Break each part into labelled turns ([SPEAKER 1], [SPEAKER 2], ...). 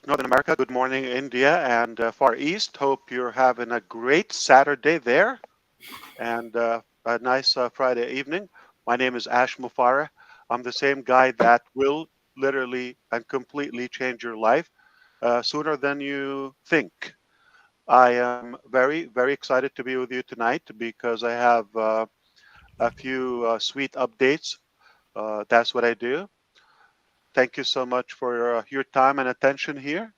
[SPEAKER 1] Northern America. Good morning, India and Far East. Hope you're having a great Saturday there and a nice Friday evening. My name is MUFAREH. I'm the same guy that will literally and completely change your life sooner than you think. I am very, very excited to be with you tonight because I have a few sweet updates. That's what I do. Thank you so much for your time and attention here.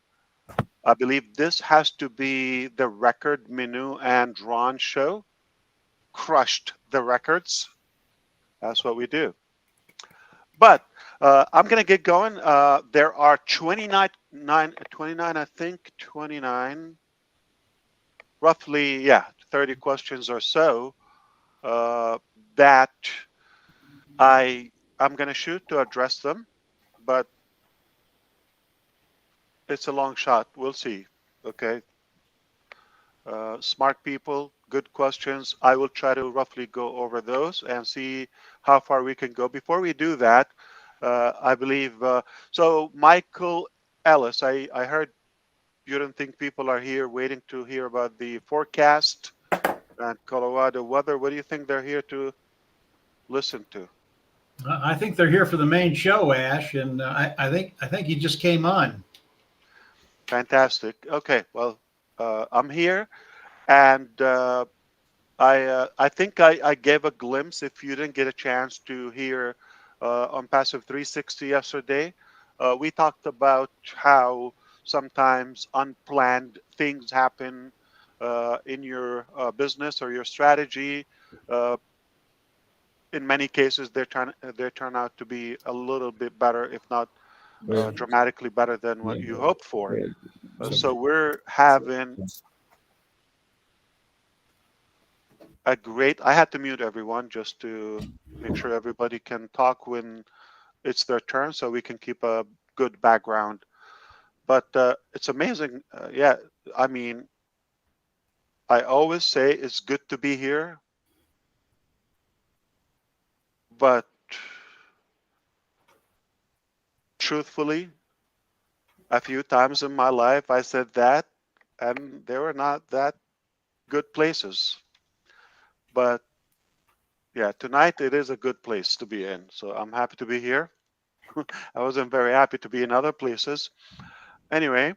[SPEAKER 1] I believe this has to be the record Minu and Ron show. Crushed the records. That's what we do. But I'm going to get going. There are 29, I think, 29, roughly, yeah, 30 questions or so that I'm going to shoot to address them. But it's a long shot. We'll see. Okay. Smart people, good questions. I will try to roughly go over those and see how far we can go. Before we do that, I believe, so Michael Ellis, I heard you don't think people are here waiting to hear about the forecast and Colorado weather. What do you think they're here to listen to?
[SPEAKER 2] I think they're here for the main show, Ash, and I think he just came on.
[SPEAKER 1] Fantastic. Okay, well, I'm here, and I think I gave a glimpse. If you didn't get a chance to hear on Passive 360 yesterday, we talked about how sometimes unplanned things happen in your business or your strategy. Uh, in many cases, they turn out to be a little bit better, if not dramatically better than what you hoped for. So we're having a great. I had to mute everyone just to make sure everybody can talk when it's their turn, so we can keep a good background. But it's amazing. Yeah, I mean, I always say it's good to be here, but truthfully, a few times in my life I said that, and they were not that good places. But yeah, tonight it is a good place to be in. So I'm happy to be here. I wasn't very happy to be in other places. Anyway,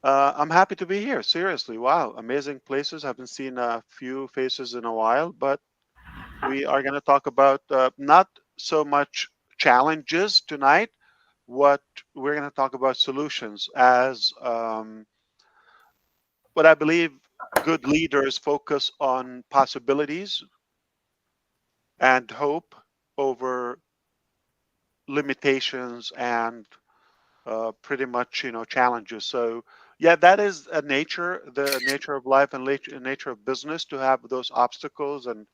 [SPEAKER 1] I'm happy to be here. Seriously, wow, amazing places. Haven't seen a few faces in a while, but we are going to talk about not so much challenges tonight. What we're going to talk about solutions as what I believe good leaders focus on possibilities and hope over limitations and pretty much challenges. So yeah, that is the nature of life and nature of business to have those obstacles and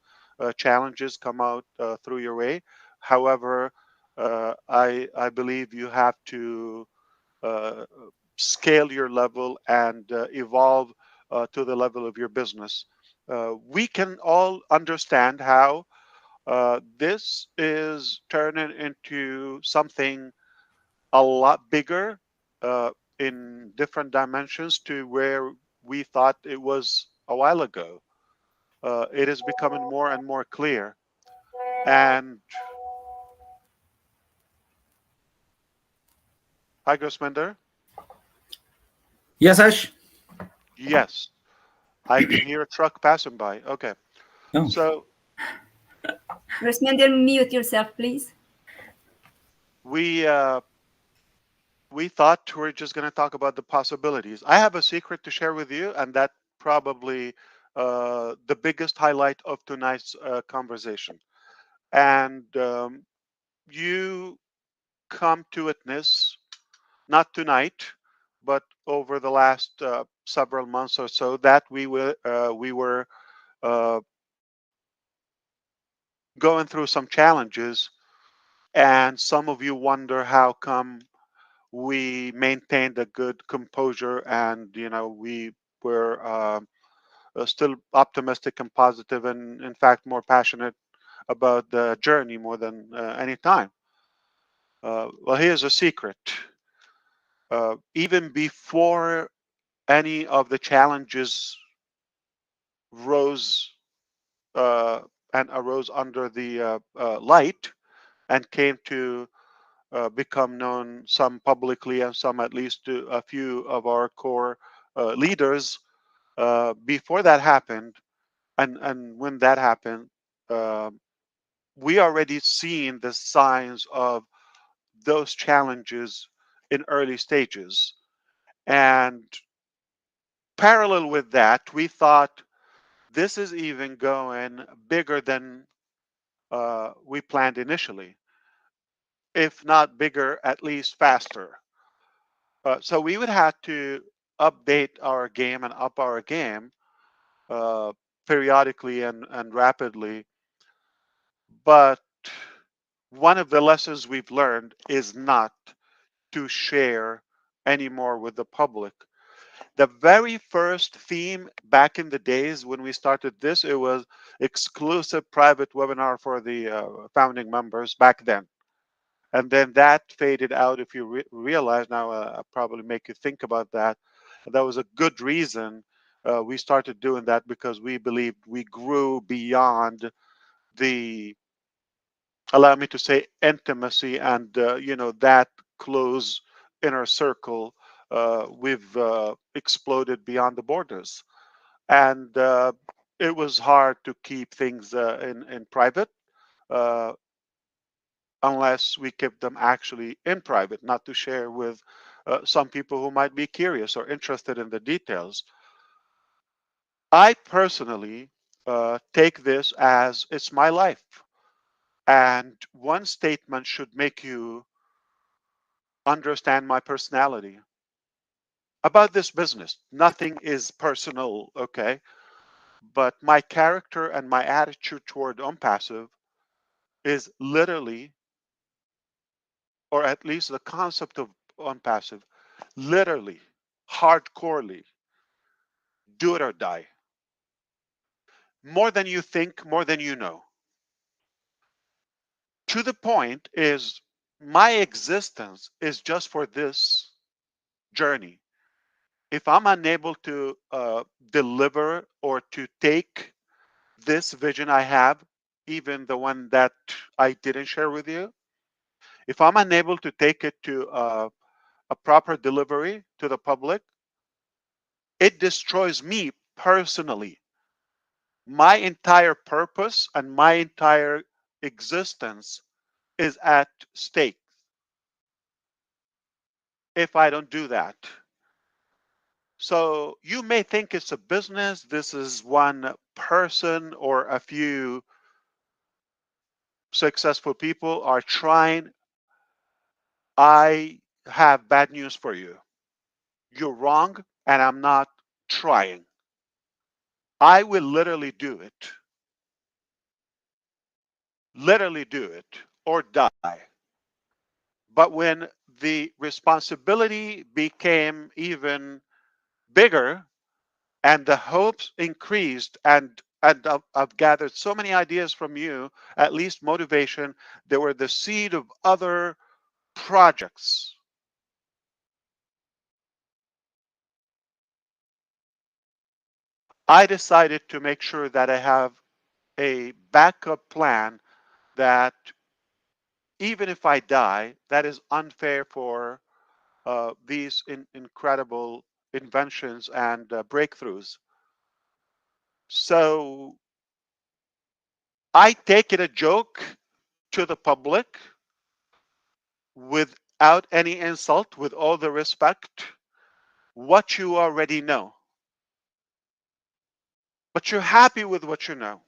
[SPEAKER 1] challenges come out through your way. However, I believe you have to uh, scale your level and evolve to the level of your business. We can all understand how this is turning into something a lot bigger uh, in different dimensions to where we thought it was a while ago. It is becoming more and more clear. And hi, Grossmender.
[SPEAKER 3] Yes, Ash.
[SPEAKER 1] Yes, I can hear a truck passing by. Okay,
[SPEAKER 3] Oh,
[SPEAKER 1] so
[SPEAKER 4] Rosminder, mute yourself, please.
[SPEAKER 1] we uh, we thought we're just going to talk about the possibilities. I have a secret to share with you, and that probably the biggest highlight of tonight's conversation. And you come to witness, not tonight, but over the last several months or so, that we were uh, going through some challenges, and some of you wonder how come we maintained a good composure, and we were still optimistic and positive, and in fact more passionate about the journey more than any time. Well, here's a secret. even before any of the challenges rose and arose under the light and came to become known, some publicly and some at least to a few of our core leaders. Before that happened, and when that happened, uh, we already seen the signs of those challenges in early stages. And parallel with that, we thought this is even going bigger than we planned initially, if not bigger, at least faster. So we would have to update our game and up our game uh, periodically and rapidly. But one of the lessons we've learned is not to share anymore with the public. The very first theme back in the days when we started this, it was exclusive private webinar for the founding members back then. And then that faded out. If you realize now, I'll probably make you think about that. That was a good reason we started doing that, because we believed we grew beyond the, allow me to say, intimacy and that close inner circle. We've exploded beyond the borders, and it was hard to keep things in private. Uh, Unless we keep them actually in private, not to share with some people who might be curious or interested in the details. I personally take this as it's my life. And one statement should make you understand my personality. About this business, nothing is personal, okay? But my character and my attitude toward unpassive is literally, or at least the concept of unpassive, literally, hardcorely, do it or die. More than you think, more than you know. To the point is, my existence is just for this journey. If I'm unable to deliver or to take this vision I have, even the one that I didn't share with you, if I'm unable to take it to a proper delivery to the public, it destroys me personally. My entire purpose and my entire existence is at stake if I don't do that. So you may think it's a business. This is one person or a few successful people are trying. I have bad news for you. You're wrong, and I'm not trying. I will literally do it or die. But when the responsibility became even bigger and the hopes increased, and I've gathered so many ideas from you, at least motivation, they were the seed of other projects. I decided to make sure that I have a backup plan, that even if I die, that is unfair for these incredible inventions and breakthroughs. So I take it a joke to the public without any insult, with all the respect, what you already know. But you're happy with what you know.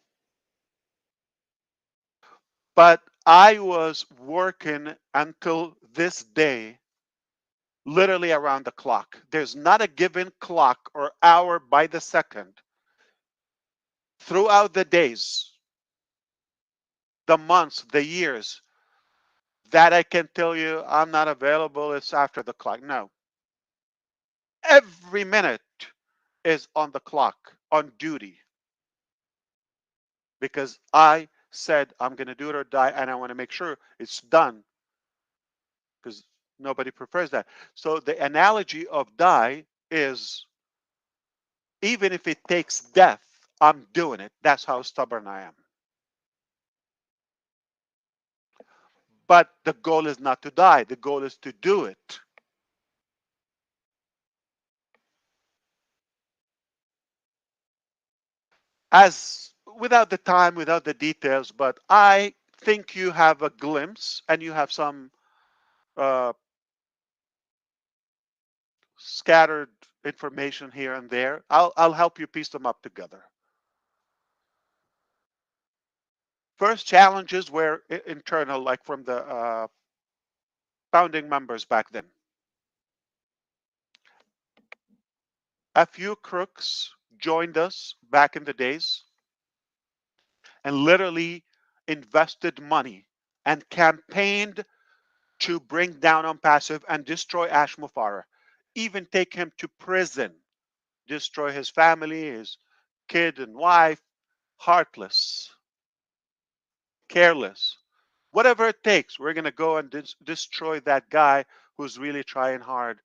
[SPEAKER 1] But I was working until this day, literally around the clock. There's not a given clock or hour by the second throughout the days, the months, the years, that I can tell you I'm not available, it's after the clock. No. Every minute is on the clock, on duty, because I said I'm going to do it or die, and I want to make sure it's done, because Nobody prefers that. So the analogy of die is, even if it takes death, I'm doing it. That's how stubborn I am. But the goal is not to die. The goal is to do it. As without the time, without the details, but I think you have a glimpse and you have some uh, scattered information here and there. I'll help you piece them up together. First challenges were internal, like from the founding members back then. A few crooks joined us back in the days and literally invested money and campaigned to bring down on passive and destroy Ash Mufareh, even take him to prison, destroy his family, his kid and wife, heartless, careless. Whatever it takes, we're going to go and destroy that guy who's really trying hard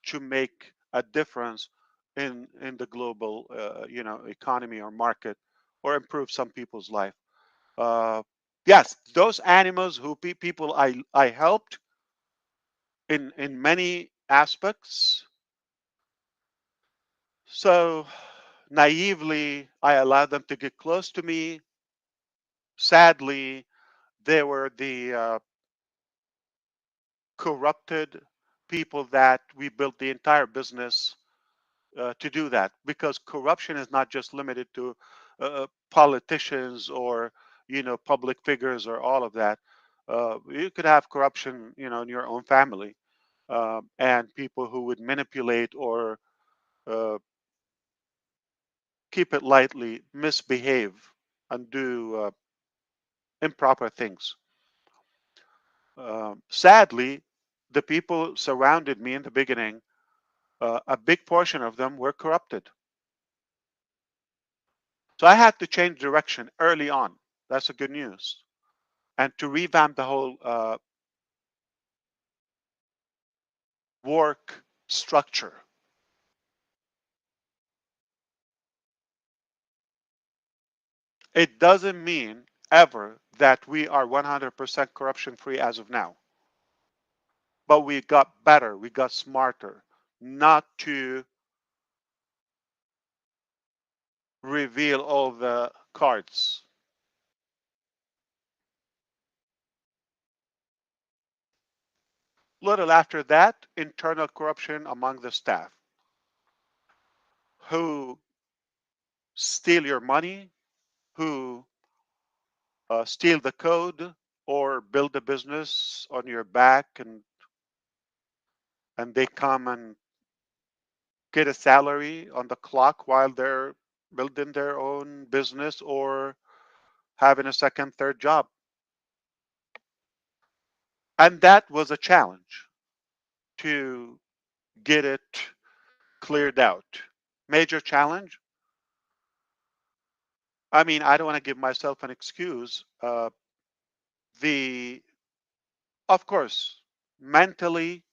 [SPEAKER 1] to make a difference in the global economy or market, or improve some people's life. Yes, those animals who people I helped in many aspects. So naively, I allowed them to get close to me. Sadly, they were the corrupted people that we built the entire business to do that, because corruption is not just limited to politicians or public figures or all of that. You could have corruption in your own family, and people who would manipulate or uh, keep it lightly misbehave and do improper things. Sadly, the people surrounded me in the beginning, a big portion of them were corrupted. So I had to change direction early on. That's the good news. And to revamp the whole work structure. It doesn't mean ever that we are 100% corruption free as of now. But we got better, we got smarter, not to reveal all the cards. Little after that, internal corruption among the staff who steal your money, who steal the code or build a business on your back, and they come and get a salary on the clock while they're building their own business or having a second, third job. And that was a challenge to get it cleared out. Major challenge. I mean, I don't want to give myself an excuse. The Of course, mentally,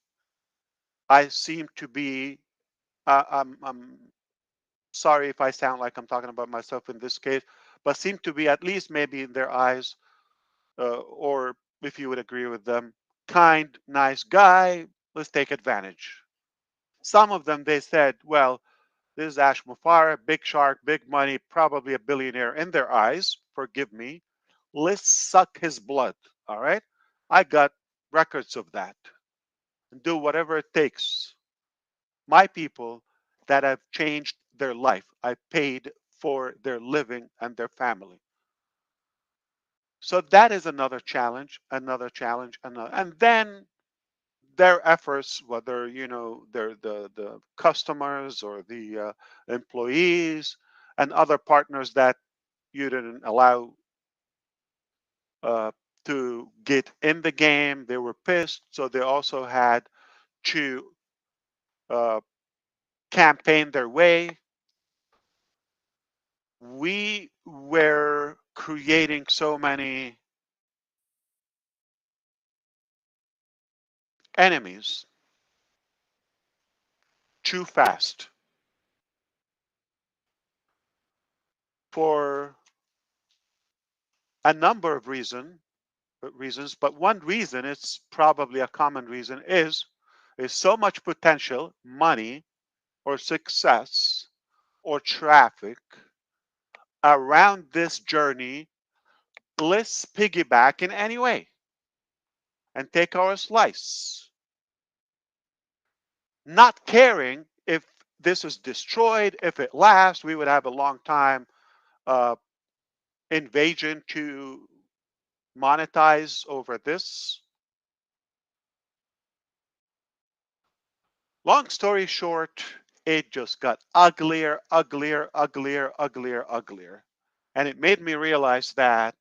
[SPEAKER 1] I seem to be. I'm sorry if I sound like I'm talking about myself in this case, but seem to be, at least maybe in their eyes, or if you would agree with them, kind, nice guy. Let's take advantage. Some of them, they said, well, this is Ash Mufareh, big shark, big money, probably a billionaire in their eyes. Forgive me. Let's suck his blood. All right. I got records of that, and do whatever it takes. My people that have changed their life, I paid for their living and their family. So that is another challenge, another. And then their efforts, whether they're the customers or the employees and other partners that you didn't allow uh, to get in the game, they were pissed. So they also had to uh, campaign their way. We were creating so many enemies too fast for a number of reasons, but one reason, it's probably a common reason, is so much potential, money or success or traffic around this journey. Let's piggyback in any way and take our slice, not caring if this is destroyed, if it lasts. We would have a long time invasion to monetize over this. Long story short, it just got uglier, uglier, uglier, uglier, uglier. And it made me realize that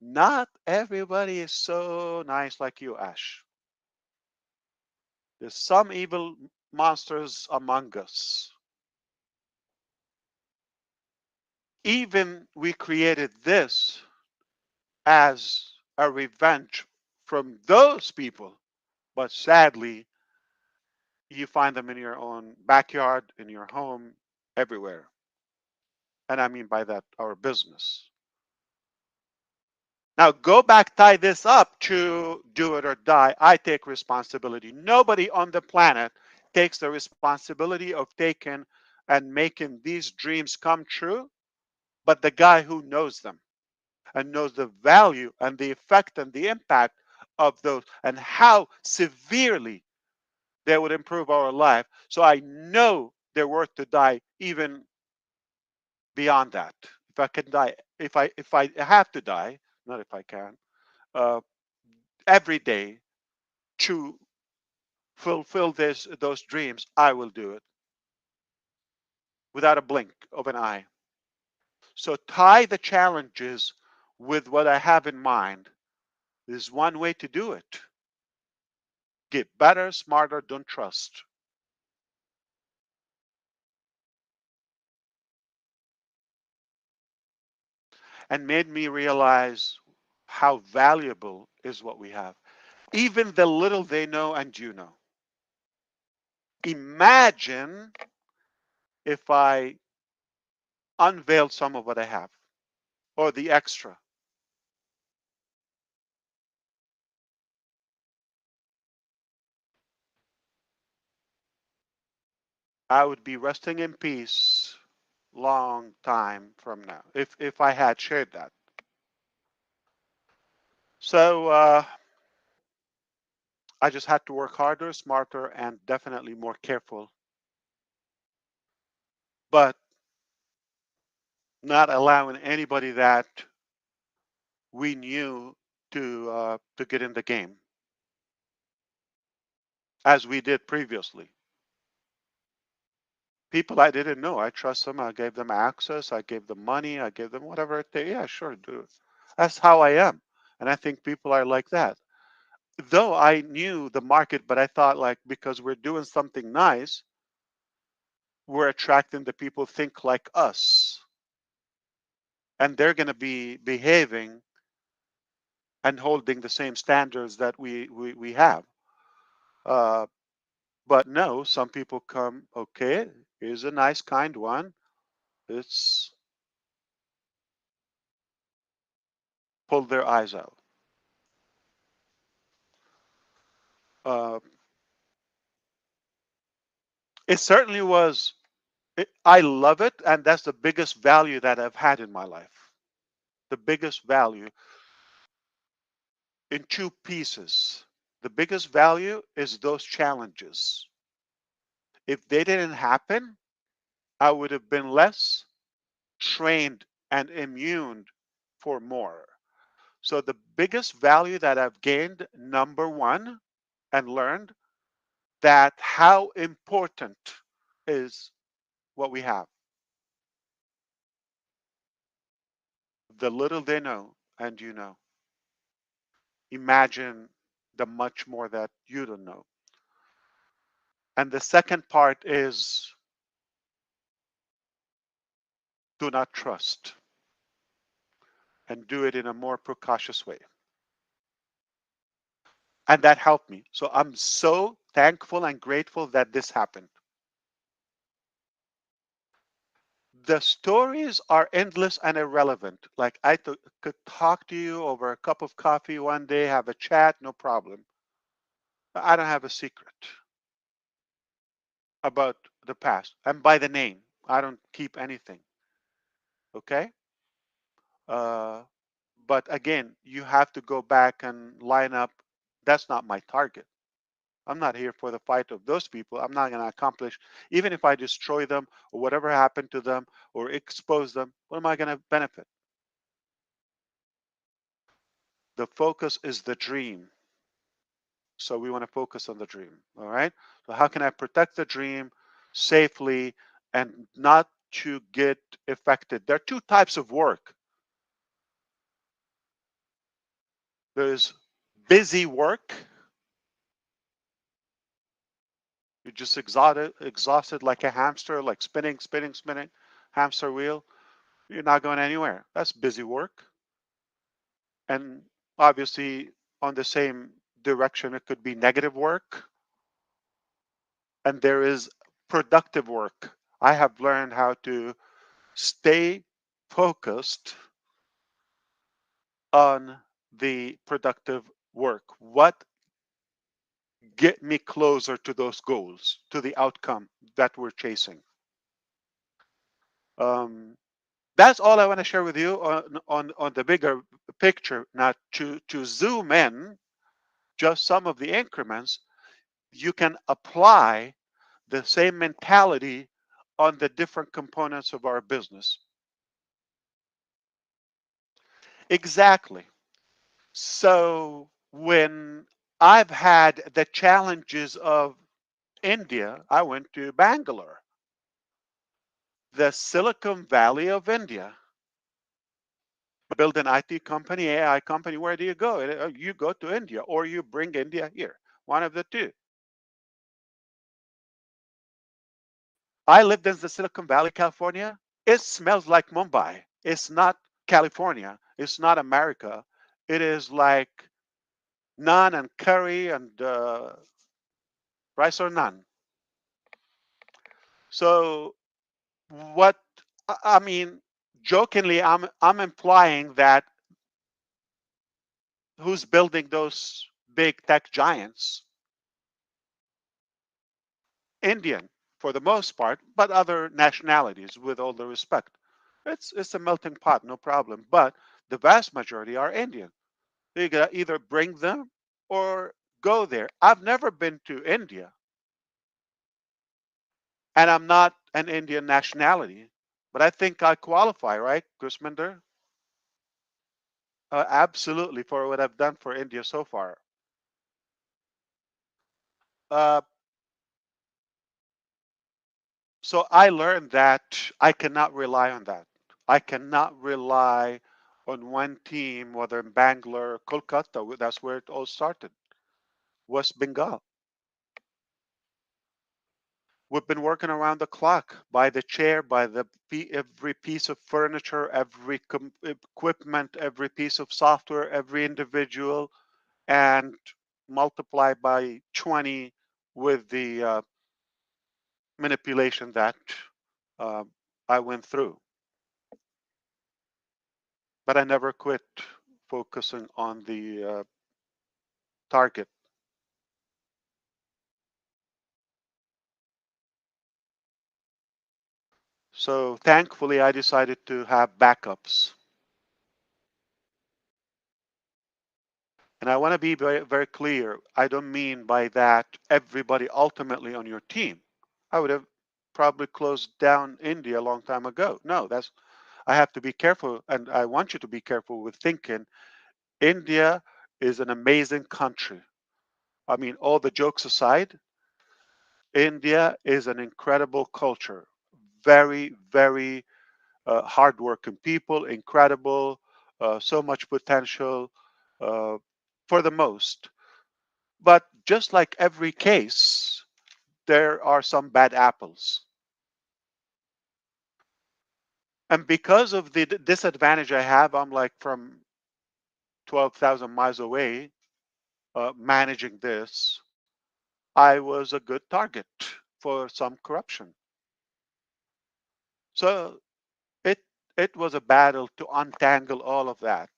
[SPEAKER 1] not everybody is so nice like you, Ash. There's some evil monsters among us. Even we created this as a revenge from those people, but sadly, you find them in your own backyard, in your home, everywhere. And I mean by that, our business. Now go back, tie this up to do it or die. I take responsibility. Nobody on the planet takes the responsibility of taking and making these dreams come true, but the guy who knows them and knows the value and the effect and the impact of those and how severely they would improve our life. So I know they're worth to die even beyond that. If I can die, if I have to die, not if I can, uh, every day to fulfill those dreams, I will do it without a blink of an eye. So tie the challenges with what I have in mind. There's one way to do it. Get better, smarter, don't trust. And made me realize how valuable is what we have. Even the little they know and you know. Imagine if I unveiled some of what I have or the extra. I would be resting in peace long time from now if I had shared that. So I just had to work harder, smarter, and definitely more careful, but not allowing anybody that we knew to get in the game as we did previously. People I didn't know, I trust them. I gave them access. I gave them money. I gave them whatever it takes. Yeah, sure, do it. That's how I am, and I think people are like that. Though I knew the market, but I thought like because we're doing something nice, we're attracting the people think like us, and they're going to be behaving and holding the same standards that we have. Uh, but no, some people come. Okay, here's a nice, kind one. It's pull their eyes out. Uh, it certainly was. I love it, and that's the biggest value that I've had in my life. The biggest value in two pieces. The biggest value is those challenges. If they didn't happen, I would have been less trained and immune for more. So the biggest value that I've gained, number one, and learned that how important is what we have. The little they know and you know. Imagine the much more that you don't know. And the second part is do not trust and do it in a more precautious way. And that helped me. So I'm so thankful and grateful that this happened. The stories are endless and irrelevant. Like could talk to you over a cup of coffee one day, have a chat, no problem. But I don't have a secret about the past. And by the name, I don't keep anything. Okay? Uh, but again, you have to go back and line up. That's not my target. I'm not here for the fight of those people. I'm not going to accomplish, even if I destroy them or whatever happened to them or expose them, what am I going to benefit? The focus is the dream. So we want to focus on the dream. All right. So how can I protect the dream safely and not to get affected? There are two types of work. There's busy work. You're just exhausted like a hamster, like spinning, spinning, spinning, hamster wheel. You're not going anywhere. That's busy work. And obviously, on the same direction, it could be negative work. And there is productive work. I have learned how to stay focused on the productive work. What get me closer to those goals, to the outcome that we're chasing? Um, that's all I want to share with you on the bigger picture. Now, to zoom in just some of the increments, you can apply the same mentality on the different components of our business. Exactly. So when I've had the challenges of India, I went to Bangalore, the Silicon Valley of India. Build an IT company, AI company, where do you go? You go to India or you bring India here, one of the two. I lived in the Silicon Valley, California. It smells like Mumbai. It's not California. It's not America. It is like naan and curry and rice or naan. So what I mean, jokingly, I'm implying that who's building those big tech giants? Indian for the most part, but other nationalities with all the respect. It's a melting pot, no problem. But the vast majority are Indian. You gotta either bring them or go there. I've never been to India, and I'm not an Indian nationality, but I think I qualify, right, Gusminder? Absolutely, for what I've done for India so far. Uh, so I learned that I cannot rely on that. I cannot rely on one team, whether in Bangalore, Kolkata. That's where it all started. West Bengal. We've been working around the clock, by the chair, by every piece of furniture, every equipment, every piece of software, every individual, and multiply by 20 with the manipulation that uh, I went through. But I never quit focusing on the target. So thankfully, I decided to have backups. And I want to be very, very clear. I don't mean by that everybody ultimately on your team. I would have probably closed down India a long time ago. No, I have to be careful, and I want you to be careful with thinking India is an amazing country. I mean, all the jokes aside, India is an incredible culture. Very, very hardworking people, incredible, so much potential uh, for the most. But just like every case, there are some bad apples. And because of the disadvantage I have, I'm like from 12,000 miles away. managing this, I was a good target for some corruption. So it it was a battle to untangle all of that.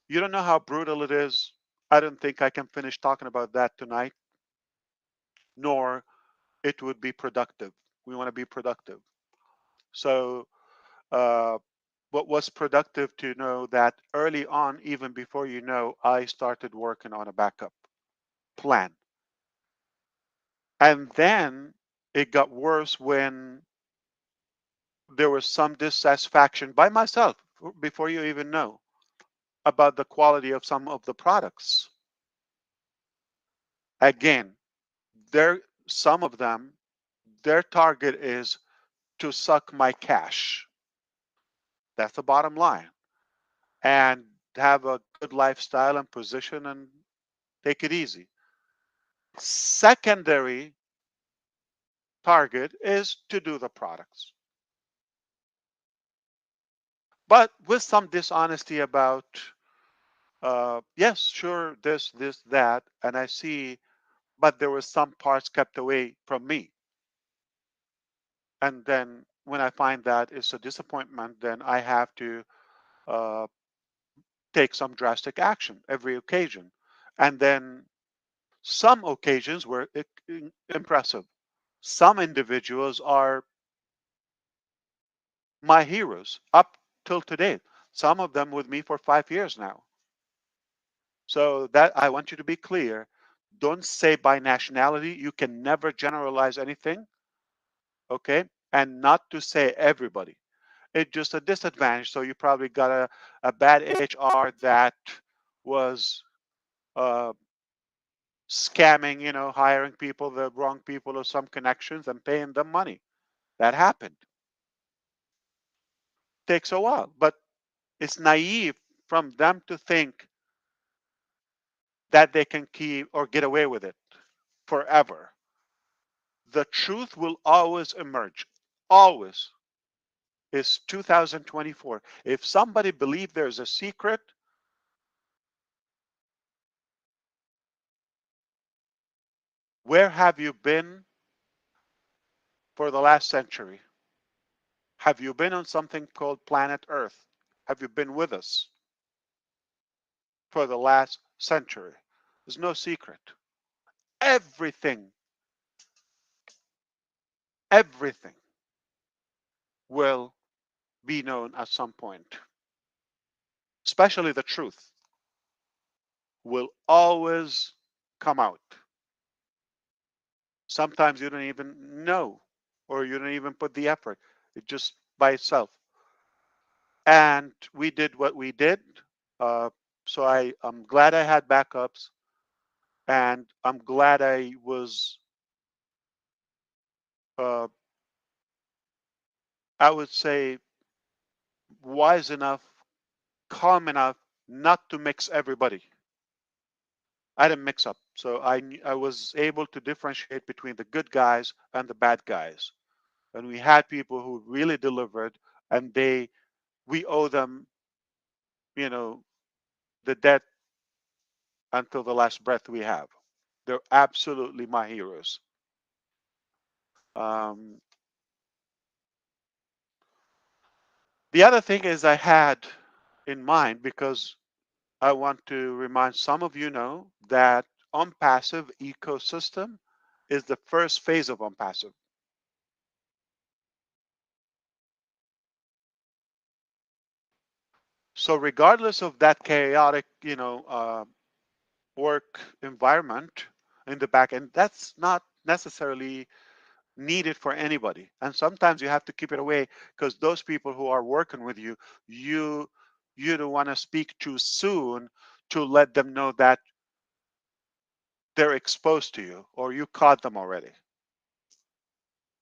[SPEAKER 1] You don't know how brutal it is. I don't think I can finish talking about that tonight, nor it would be productive. We want to be productive. So uh, what was productive to know that early on, even before you know, I started working on a backup plan. And then it got worse when there was some dissatisfaction by myself before you even know about the quality of some of the products. Again, there some of them, their target is to suck my cash. That's the bottom line. And have a good lifestyle and position and take it easy. Secondary target is to do the products. But with some dishonesty about, yes, sure, this, that, and I see, but there were some parts kept away from me. And then when I find that it's a disappointment, then I have to uh, take some drastic action every occasion. And then some occasions were impressive. Some individuals are my heroes up till today. Some of them with me for 5 years now. So that I want you to be clear. Don't say by nationality. You can never generalize anything. Okay. And not to say everybody. It's just a disadvantage. So you probably got a bad HR that was uh, scamming, hiring people, the wrong people or some connections and paying them money. That happened. Takes a while, but it's naive from them to think that they can keep or get away with it forever. The truth will always emerge. Always. It's 2024. If somebody believes there's a secret, where have you been for the last century? Have you been on something called planet Earth? Have you been with us for the last century? There's no secret. Everything, everything will be known at some point. Especially the truth will always come out. Sometimes you don't even know, or you don't even put the effort. It just by itself. And we did what we did. Uh, so I'm glad I had backups, and I'm glad I was, uh, I would say, wise enough, calm enough not to mix everybody. I didn't mix up. So I was able to differentiate between the good guys and the bad guys. And we had people who really delivered, and we owe them, you know, the debt until the last breath we have. They're absolutely my heroes. Um, the other thing is I had in mind, because I want to remind some of you know that OnPassive ecosystem is the first phase of OnPassive. So regardless of that chaotic, work environment in the back end, that's not necessarily needed for anybody. And sometimes you have to keep it away because those people who are working with you, you you don't want to speak too soon to let them know that they're exposed to you or you caught them already.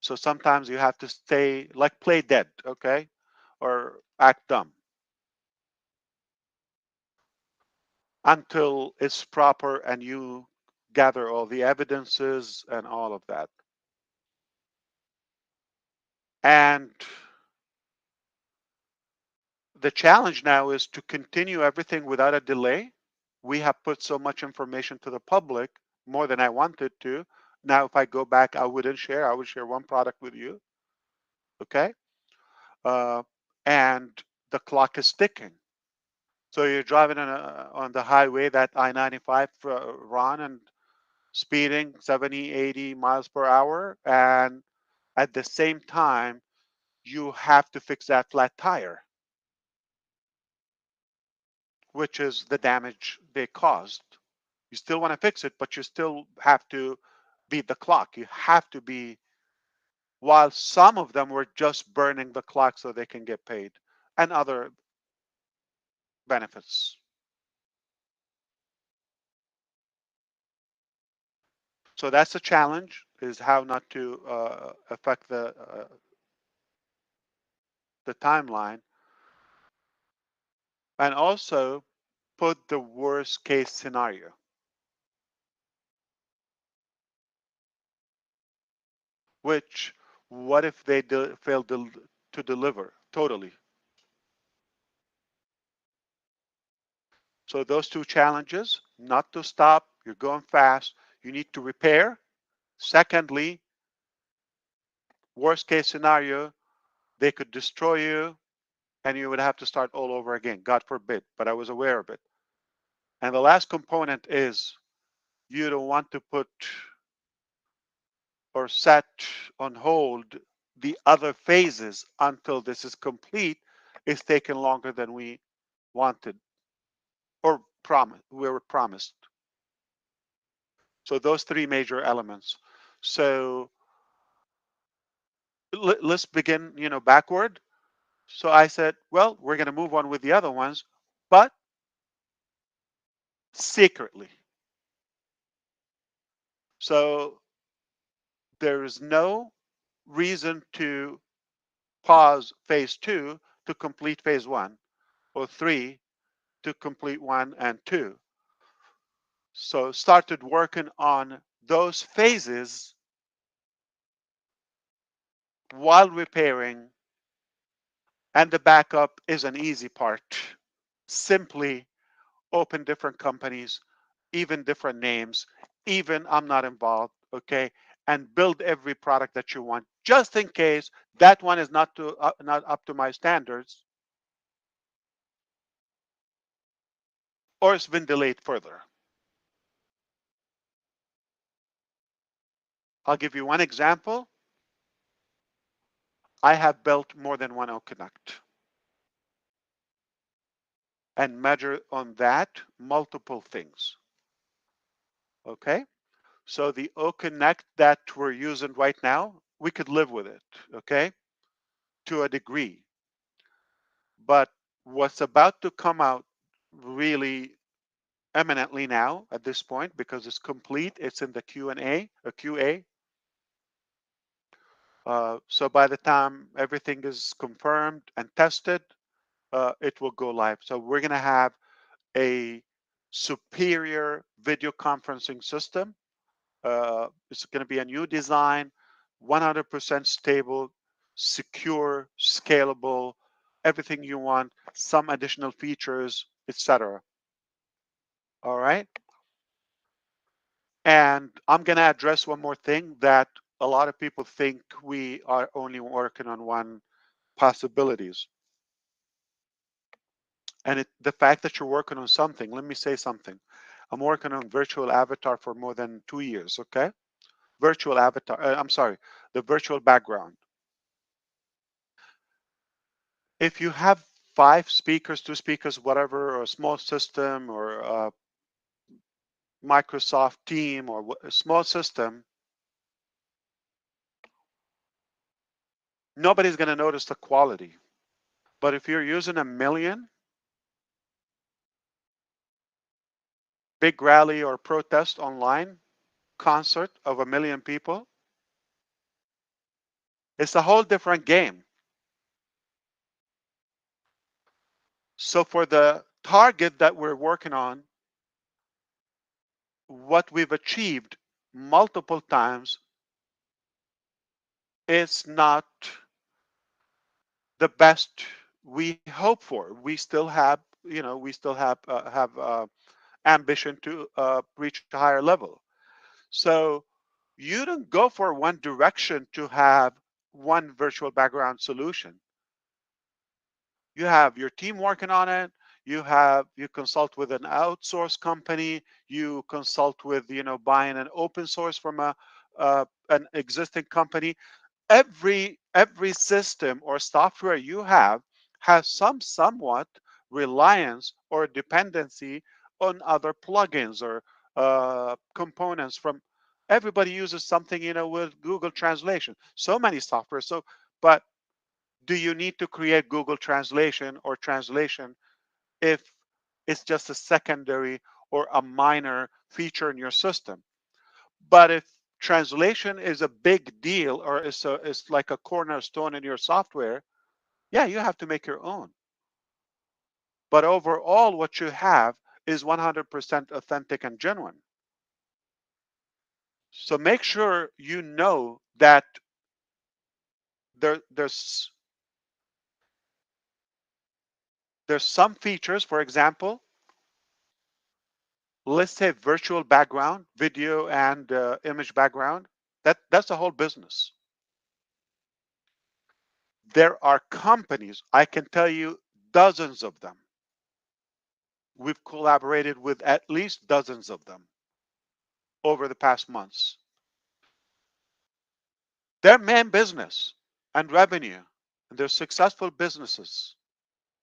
[SPEAKER 1] So sometimes you have to stay like play dead, okay? Or act dumb until it's proper and you gather all the evidences and all of that. And the challenge now is to continue everything without a delay we have put so much information to the public, more than I wanted to. Now, if I go back, I wouldn't share. I would share one product with you. Okay. Uh, and the clock is ticking. So you're driving on the highway, that I-95 run, and speeding 70, 80 miles per hour. And at the same time, you have to fix that flat tire, which is the damage they caused. You still want to fix it, but you still have to beat the clock. You have to be, while some of them were just burning the clock so they can get paid and other benefits. So that's a challenge, is how not to affect the timeline, and also put the worst case scenario. Which, what if they fail to deliver totally? So those two challenges: not to stop, you're going fast, you need to repair. Secondly, worst case scenario, they could destroy you and you would have to start all over again, God forbid, but I was aware of it. And the last component is, you don't want to put or set on hold the other phases until this is complete. It's taken longer than we wanted or we were promised. So those three major elements. So let's begin, backward. So I said, well, we're going to move on with the other ones, but secretly. So there is no reason to pause phase 2 to complete phase 1, or 3 to complete 1 and 2. So started working on those phases while repairing, and the backup is an easy part. Simply open different companies, even different names, even I'm not involved, okay, and build every product that you want, just in case that one is not up to my standards, or it's been delayed further. I'll give you one example. I have built more than one OConnect and measure on that multiple things. Okay, so the OConnect that we're using right now, we could live with it, okay, to a degree. But what's about to come out really eminently now at this point, because it's complete, it's in the Q&A, a QA. So by the time everything is confirmed and tested, it will go live. So we're going to have a superior video conferencing system. It's going to be a new design, 100% stable, secure, scalable, everything you want, some additional features, etc. All right. And I'm going to address one more thing, that a lot of people think we are only working on one possibilities. And the fact that you're working on something, let me say something. I'm working on virtual avatar for more than 2 years, okay? Virtual avatar, I'm sorry, the virtual background. If you have 5 speakers, 2 speakers, whatever, or a small system, or a Microsoft team, or a small system, nobody's going to notice the quality. But if you're using 1 million, big rally or protest online, concert of 1 million people, it's a whole different game. So for the target that we're working on, what we've achieved multiple times is not the best we hope for. We still have, we still have ambition to reach a higher level. So you don't go for one direction to have one virtual background solution. You have your team working on it. You consult with an outsource company. You consult with buying an open source from an existing company. Every system or software you have has somewhat reliance or dependency on other plugins or components from. Everybody uses something with Google Translation. So many software. But do you need to create Google Translation or translation if it's just a secondary or a minor feature in your system? But if translation is a big deal or it's like a cornerstone in your software, yeah, you have to make your own. But overall, what you have is 100% authentic and genuine. So make sure you know that there's some features, for example, let's say virtual background, video and image background. That's a whole business. There are companies, I can tell you dozens of them. We've collaborated with at least dozens of them over the past months. Their main business and revenue, and their successful businesses,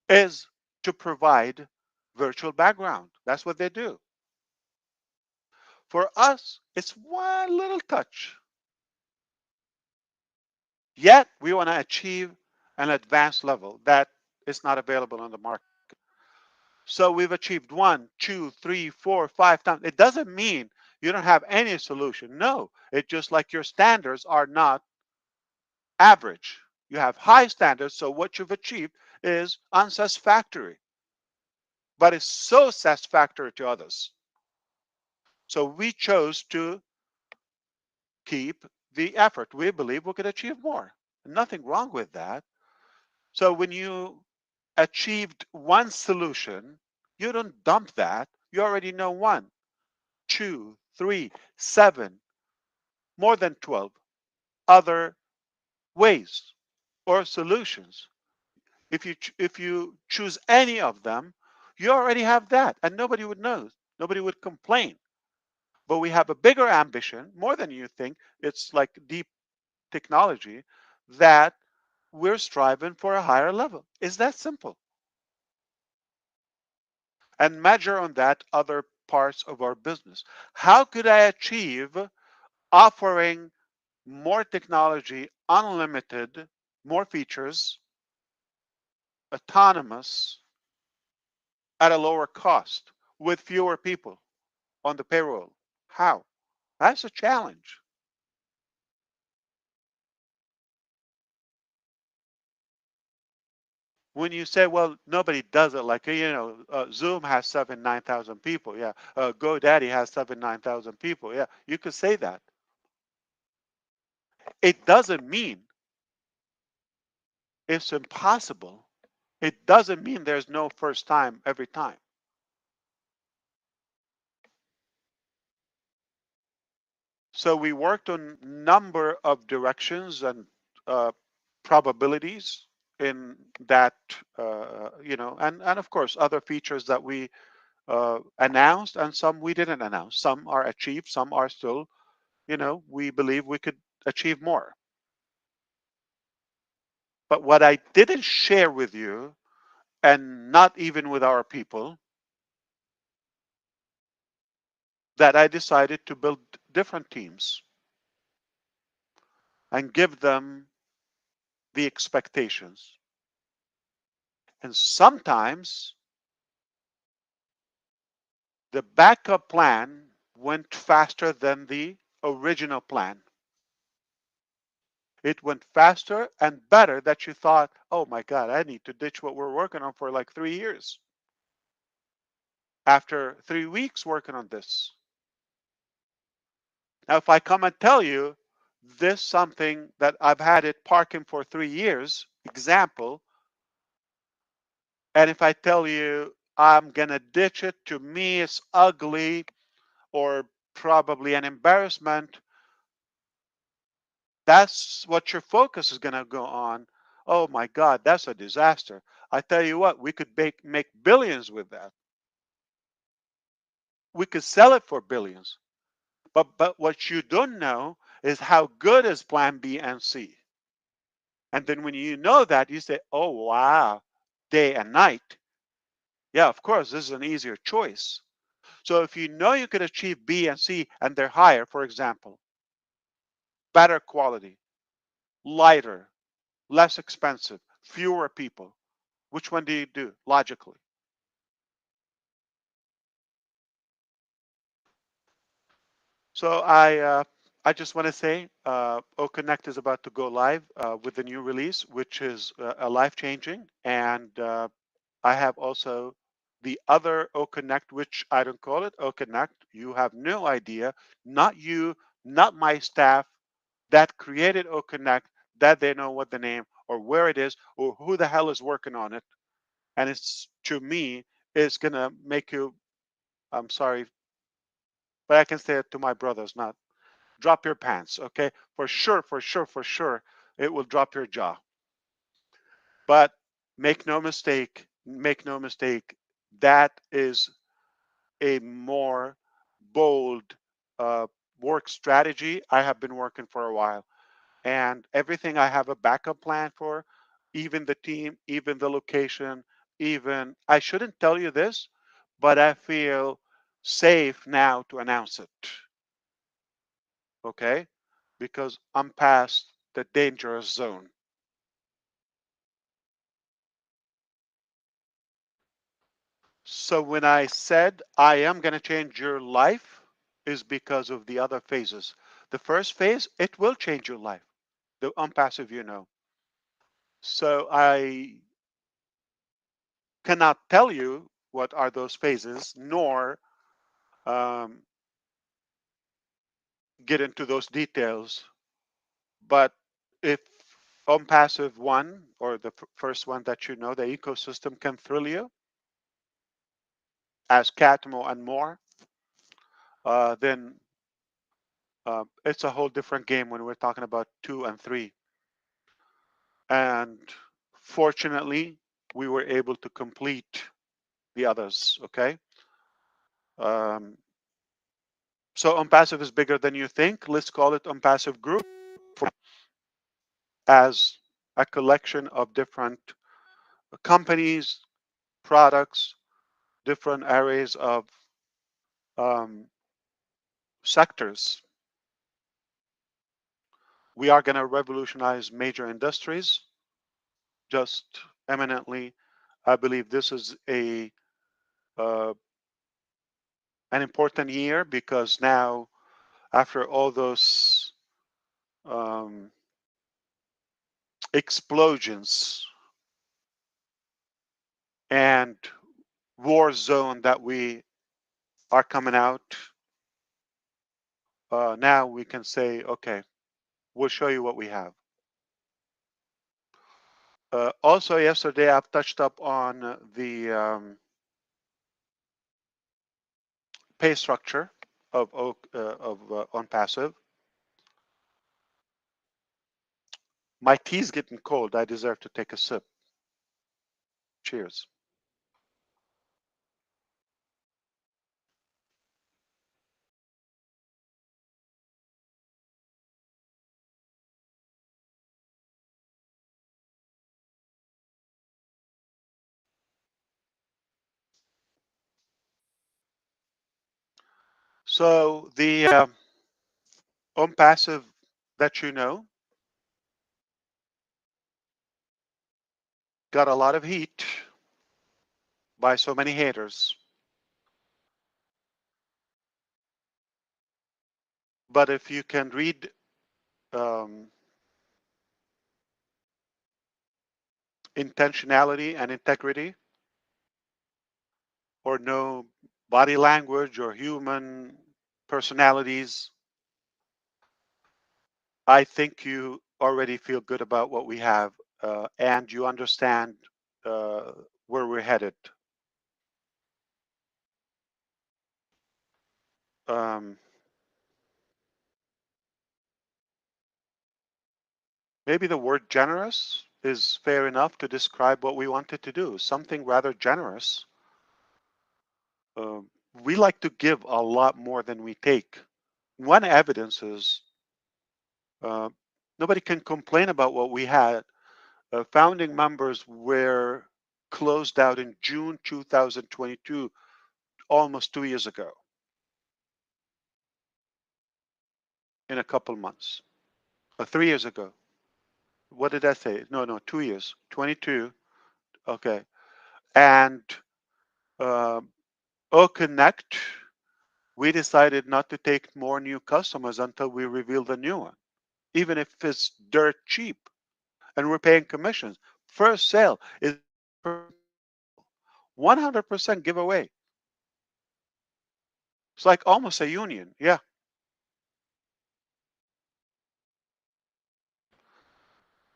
[SPEAKER 1] is to provide virtual background. That's what they do. For us, it's one little touch. Yet we want to achieve an advanced level that is not available on the market. So we've achieved 1, 2, 3, 4, 5 times. It doesn't mean you don't have any solution. No, it's just like your standards are not average. You have high standards, so what you've achieved is unsatisfactory, but it's so satisfactory to others. So we chose to keep the effort. We believe we could achieve more. Nothing wrong with that. So when you achieved one solution, you don't dump that. You already know 1, 2, 3, 7, more than 12 other ways or solutions. If you choose any of them, you already have that, and nobody would know. Nobody would complain. But we have a bigger ambition, more than you think. It's like deep technology that we're striving for a higher level. It's that simple. And measure on that other parts of our business. How could I achieve offering more technology, unlimited, more features, autonomous, at a lower cost with fewer people on the payroll? How? That's a challenge. When you say, well, nobody does it, like, Zoom has 9,000 people. Yeah. GoDaddy has 9,000 people. Yeah. You could say that. It doesn't mean it's impossible. It doesn't mean there's no first time every time. So we worked on number of directions and probabilities in that, and of course other features that we announced and some we didn't announce. Some are achieved, some are still, we believe we could achieve more. But what I didn't share with you, and not even with our people, that I decided to build different teams and give them the expectations. And sometimes the backup plan went faster than the original plan. It went faster and better that you thought, oh my God, I need to ditch what we're working on for like 3 years. After 3 weeks working on this. Now, if I come and tell you this something that I've had it parking for 3 years, example, and if I tell you I'm going to ditch it. To me, it's ugly or probably an embarrassment. That's what your focus is going to go on. Oh my God, that's a disaster. I tell you what, we could make billions with that. We could sell it for billions. But what you don't know is how good is plan B and C. And then when you know that, you say, oh, wow, day and night. Yeah, of course, this is an easier choice. So if you know you could achieve B and C and they're higher, for example, better quality, lighter, less expensive, fewer people, which one do you do logically? So I just want to say OConnect is about to go live with the new release, which is a life-changing. And I have also the other OConnect, which I don't call it OConnect. You have no idea, not you, not my staff that created OConnect, that they know what the name or where it is or who the hell is working on it. And it's, to me, it's going to make you, I'm sorry, but I can say it to my brothers, not drop your pants, okay? For sure, for sure, for sure, it will drop your jaw. But make no mistake, that is a more bold uh, work strategy. I have been working for a while, and everything I have a backup plan for, even the team, even the location, even, I shouldn't tell you this, but I feel safe now to announce it, okay? Because I'm past the dangerous zone. So when I said I am going to change your life is because of the other phases. The first phase, it will change your life. The unpassive, you know. So I cannot tell you what are those phases, nor um, get into those details. But if unpassive one, or the first one that you know, the ecosystem can thrill you, as Catmo and more, then it's a whole different game when we're talking about 2 and 3. And fortunately, we were able to complete the others, okay? Um, so unpassive is bigger than you think. Let's call it unpassive group as a collection of different companies, products, different areas of um, sectors. We are going to revolutionize major industries just eminently. I believe this is uh, an important year because now, after all those um, explosions and war zone that we are coming out, now we can say, okay, we'll show you what we have. Also, yesterday I've touched up on the pay structure of on passive. My tea's getting cold. I deserve to take a sip. Cheers. So the on passive that you know got a lot of heat by so many haters. But if you can read um, intentionality and integrity, or know body language or human personalities, I think you already feel good about what we have and you understand where we're headed. maybe the word generous is fair enough to describe what we wanted to do, something rather generous. We like to give a lot more than we take. One evidence is uh, nobody can complain about what we had. Founding members were closed out in June 2022, almost 2 years ago, in a couple months. 3 years ago. What did I say? No, 2 years. 22. Okay. And uh, Connect, we decided not to take more new customers until we reveal the new one, even if it's dirt cheap. And we're paying commissions. First sale is 100% giveaway. It's like almost a union. Yeah.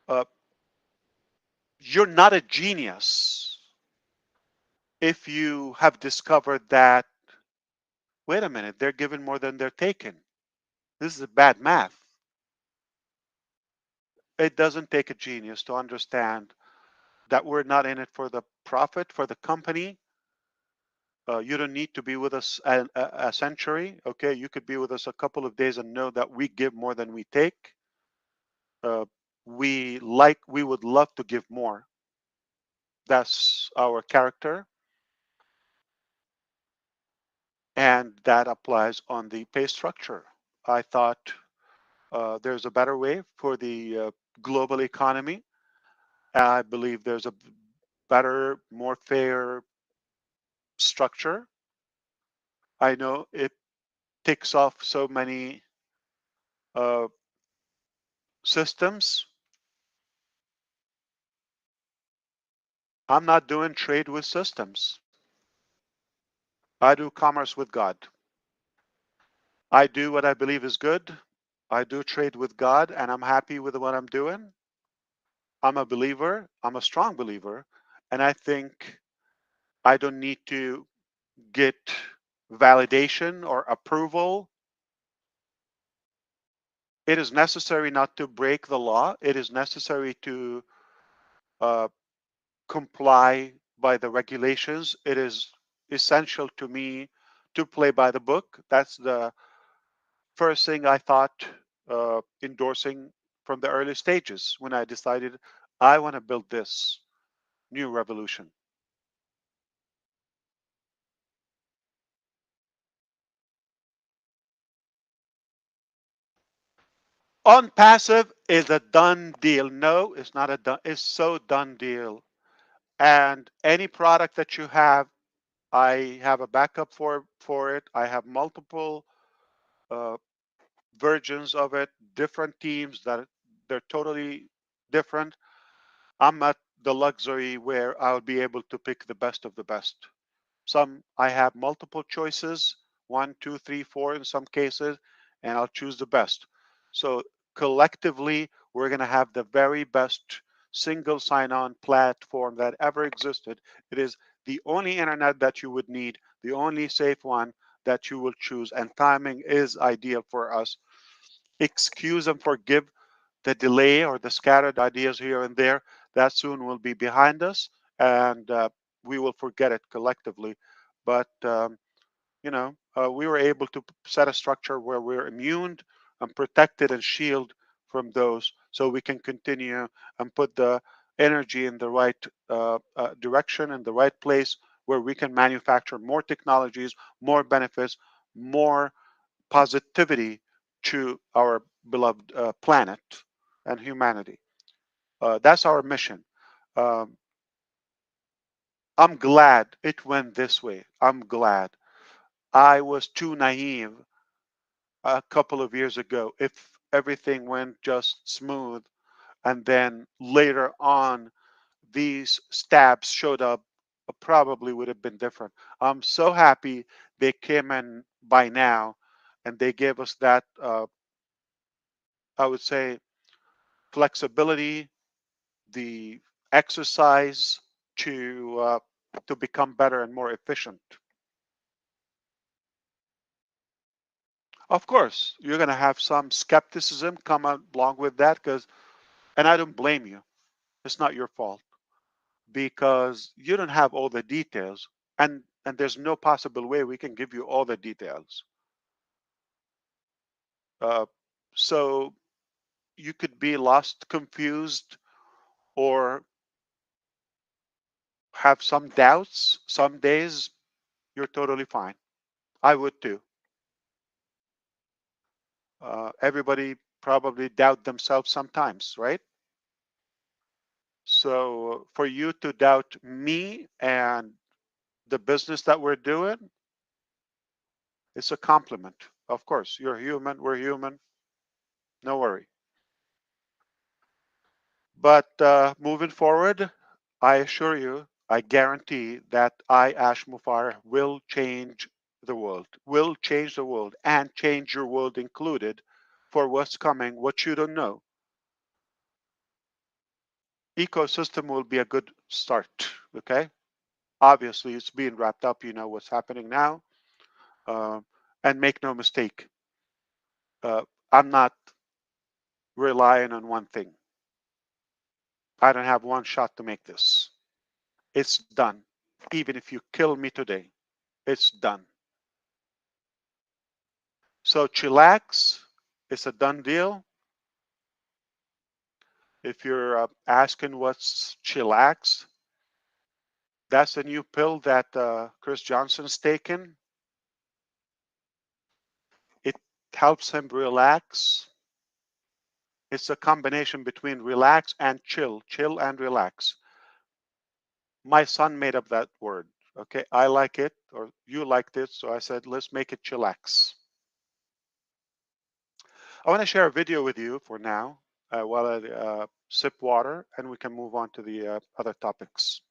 [SPEAKER 1] Uh, you're not a genius if you have discovered that, wait a minute, they're giving more than they're taking. This is bad math. It doesn't take a genius to understand that we're not in it for the profit for the company. You don't need to be with us a century. Okay, you could be with us a couple of days and know that we give more than we take. Uh, we would love to give more. That's our character, and that applies on the pay structure. I thought there's a better way for the global economy. I believe there's a better, more fair structure. I know it ticks off so many uh, systems. I'm not doing trade with systems. I do commerce with God. I do what I believe is good. I do trade with God, and I'm happy with what I'm doing. I'm a believer. I'm a strong believer. And I think I don't need to get validation or approval. It is necessary not to break the law. It is necessary to uh, comply by the regulations. It is essential to me to play by the book. That's the first thing I thought endorsing from the early stages when I decided I want to build this new revolution. On passive is a done deal. No, it's not a done. It's so done deal. And any product that you have, I have a backup for it. I have multiple uh, versions of it, different teams that they're totally different. I'm at the luxury where I'll be able to pick the best of the best. Some I have multiple choices, one, two, three, four in some cases, and I'll choose the best. So collectively, we're going to have the very best single sign-on platform that ever existed. It is the only internet that you would need, the only safe one that you will choose, and timing is ideal for us. Excuse and forgive the delay or the scattered ideas here and there. That soon will be behind us, and we will forget it collectively. But we were able to set a structure where we're immune and protected and shield from those, so we can continue and put the energy in the right direction in the right place, where we can manufacture more technologies, more benefits, more positivity to our beloved planet and humanity. That's our mission. Um, I'm glad it went this way. I'm glad. I was too naive a couple of years ago. If everything went just smooth and then later on these stabs showed up, probably would have been different. I'm so happy they came in by now and they gave us that, I would say, flexibility, the exercise to become better and more efficient. Of course, you're going to have some skepticism come along with that, and I don't blame you. It's not your fault because you don't have all the details, and there's no possible way we can give you all the details. Uh, so you could be lost, confused, or have some doubts. Some days you're totally fine. I would too. Everybody probably doubt themselves sometimes, right? So for you to doubt me and the business that we're doing, it's a compliment. Of course, you're human, we're human, no worry. But moving forward, I assure you, I guarantee that I, Ash Mufar, will change the world and change your world included for what's coming, what you don't know. Ecosystem will be a good start, okay? Obviously, it's being wrapped up, you know what's happening now. Uh, and make no mistake, uh, I'm not relying on one thing. I don't have one shot to make this. It's done. Even if you kill me today, it's done. So chillax, it's a done deal. If you're asking what's chillax, that's a new pill that Chris Johnson's taken. It helps him relax. It's a combination between relax and chill and relax. My son made up that word. Okay, I like it, or you liked it, so I said, let's make it chillax. I want to share a video with you for now while I sip water, and we can move on to the other topics.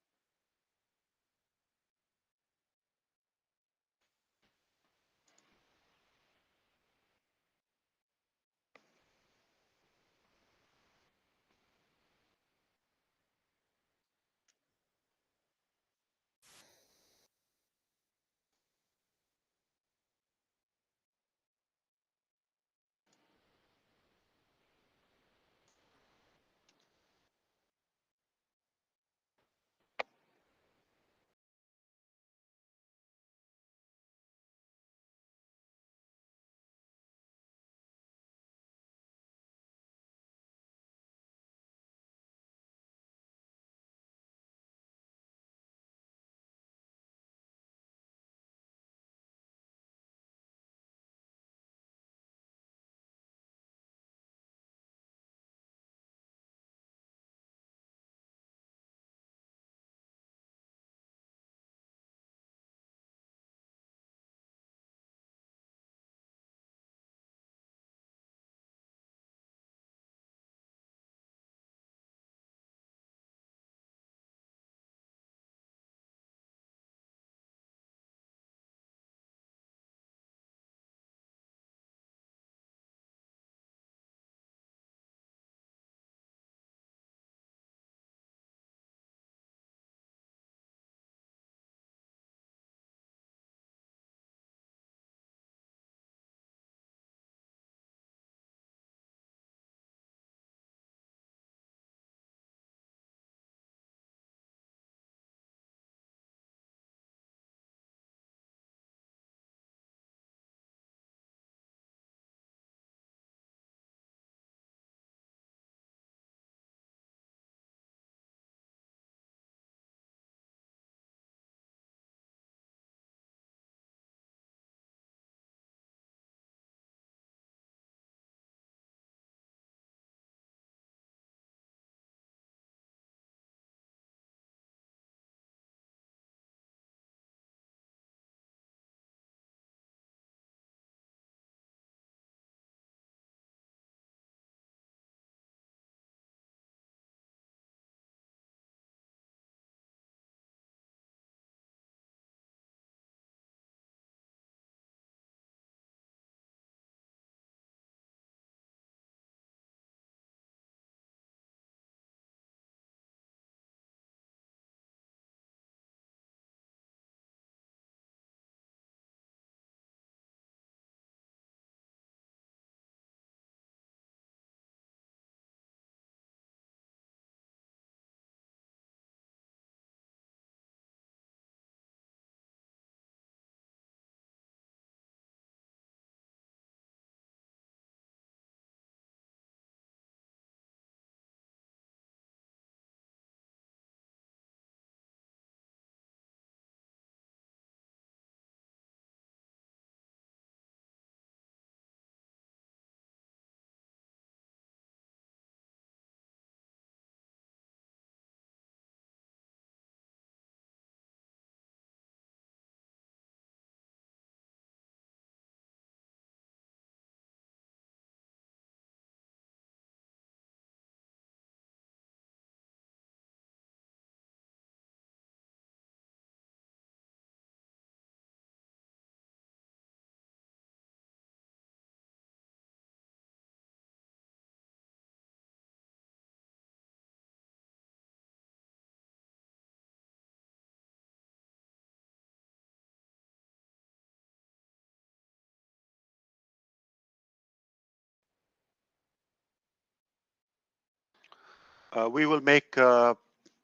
[SPEAKER 1] We will make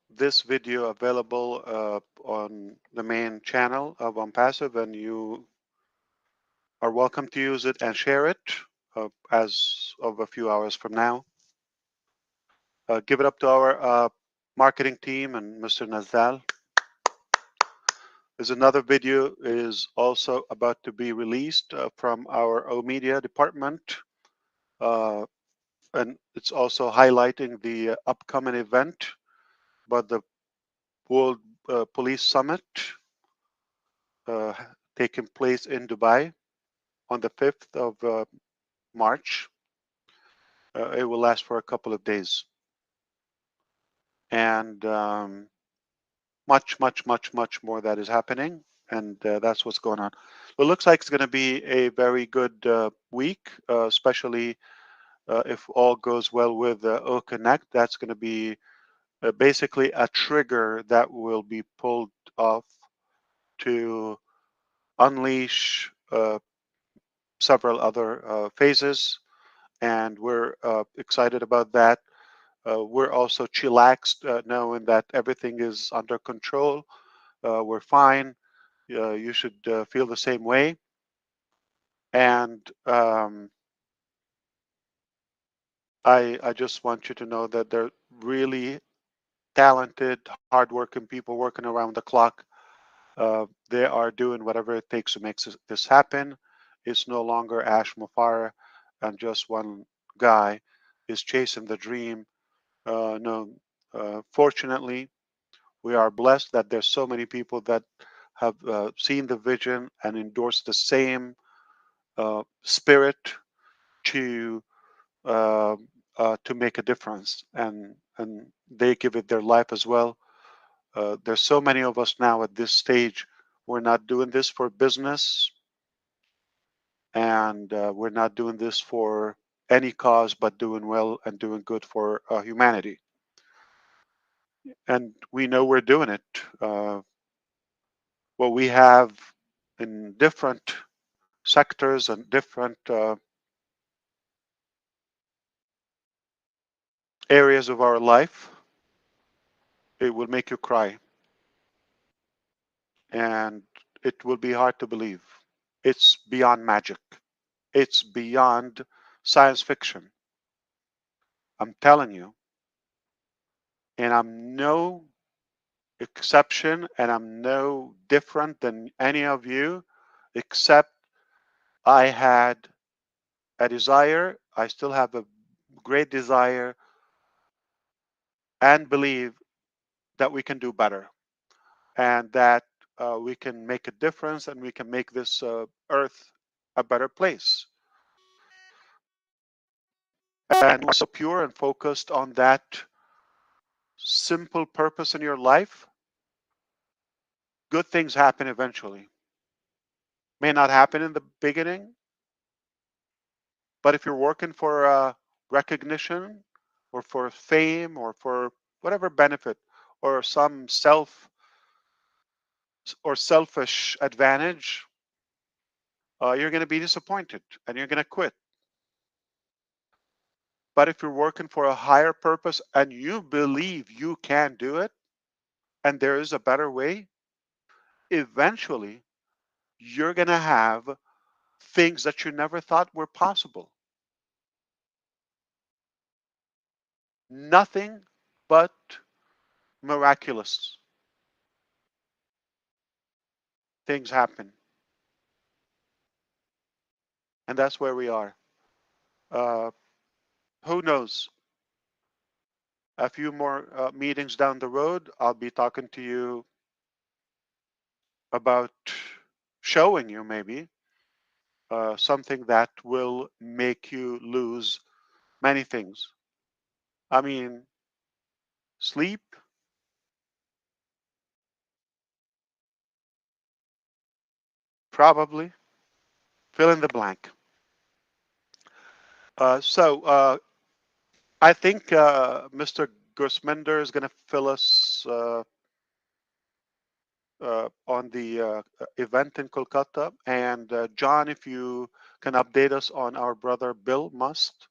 [SPEAKER 1] this video available on the main channel of OnPassive, and you are welcome to use it and share it as of a few hours from now. Give it up to our marketing team and Mr. Nazal. There's another video is also about to be released from our O Media department, and it's also highlighting the upcoming event by the World Police Summit uh, taking place in Dubai on the 5th of March. It will last for a couple of days. And much more that is happening. And that's what's going on. It looks like it's going to be a very good week, especially if all goes well with O Connect. That's going to be basically a trigger that will be pulled off to unleash several other phases, and we're excited about that. We're also chillaxed knowing that everything is under control. We're fine. You should feel the same way. And I just want you to know that they're really talented, hardworking people working around the clock. They are doing whatever it takes to make this happen. It's no longer Ash Mufareh and just one guy is chasing the dream. No, fortunately, we are blessed that there's so many people that have seen the vision and endorsed the same spirit to uh, to make a difference, and they give it their life as well. There's so many of us now at this stage. We're not doing this for business, and we're not doing this for any cause, but doing well and doing good for humanity. And we know we're doing it. What we have in different sectors and different areas of our life, it will make you cry. And it will be hard to believe. It's beyond magic. It's beyond science fiction. I'm telling you. And I'm no exception, and I'm no different than any of you, except I had a desire. I still have a great desire and believe that we can do better, and that we can make a difference, and we can make this earth a better place. And you're so pure and focused on that simple purpose in your life, good things happen eventually. May not happen in the beginning, but if you're working for recognition or for fame or for whatever benefit or some selfish advantage, you're going to be disappointed and you're going to quit. But if you're working for a higher purpose and you believe you can do it and there is a better way, eventually you're going to have things that you never thought were possible. Nothing but miraculous things happen. And that's where we are. Uh, who knows? A few more meetings down the road, I'll be talking to you about showing you maybe something that will make you lose many things. I mean, sleep, probably, fill in the blank. So I think Mr. Gersmender is going to fill us on the event in Kolkata. And John, if you can update us on our brother Bill Must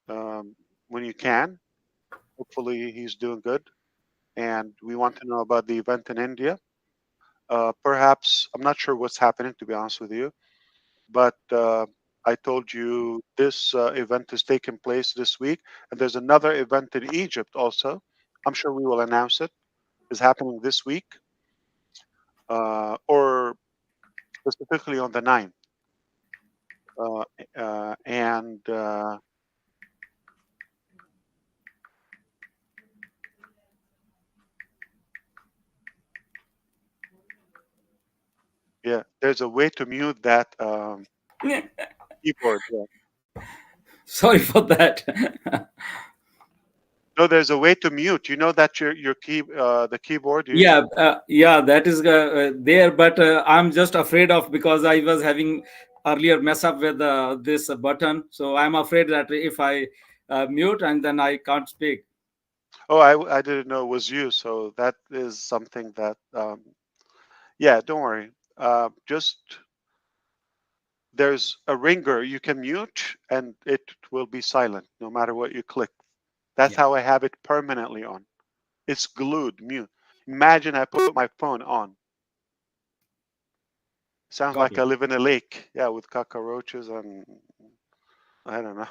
[SPEAKER 1] when you can. Hopefully he's doing good. And we want to know about the event in India. Perhaps, I'm not sure what's happening, to be honest with you, but I told you this event is taking place this week, and there's another event in Egypt also. I'm sure we will announce it. Is happening this week, or specifically on the 9th. And yeah, there's a way to mute that keyboard. Yeah.
[SPEAKER 3] Sorry for that.
[SPEAKER 1] No, there's a way to mute. You know that your key the keyboard.
[SPEAKER 3] Yeah, yeah, that is there, but I'm just afraid of, because I was having earlier mess up with this button, so I'm afraid that if I mute and then I can't speak.
[SPEAKER 1] Oh, I didn't know it was you. So that is something that yeah, don't worry. Just there's a ringer you can mute, and it will be silent no matter what you click. That's
[SPEAKER 3] Yeah.
[SPEAKER 1] how I have it permanently on. It's glued mute. Imagine I put my phone on. Sounds
[SPEAKER 3] Got
[SPEAKER 1] like I
[SPEAKER 3] it.
[SPEAKER 1] live in a lake. Yeah, with cockroaches and I don't know.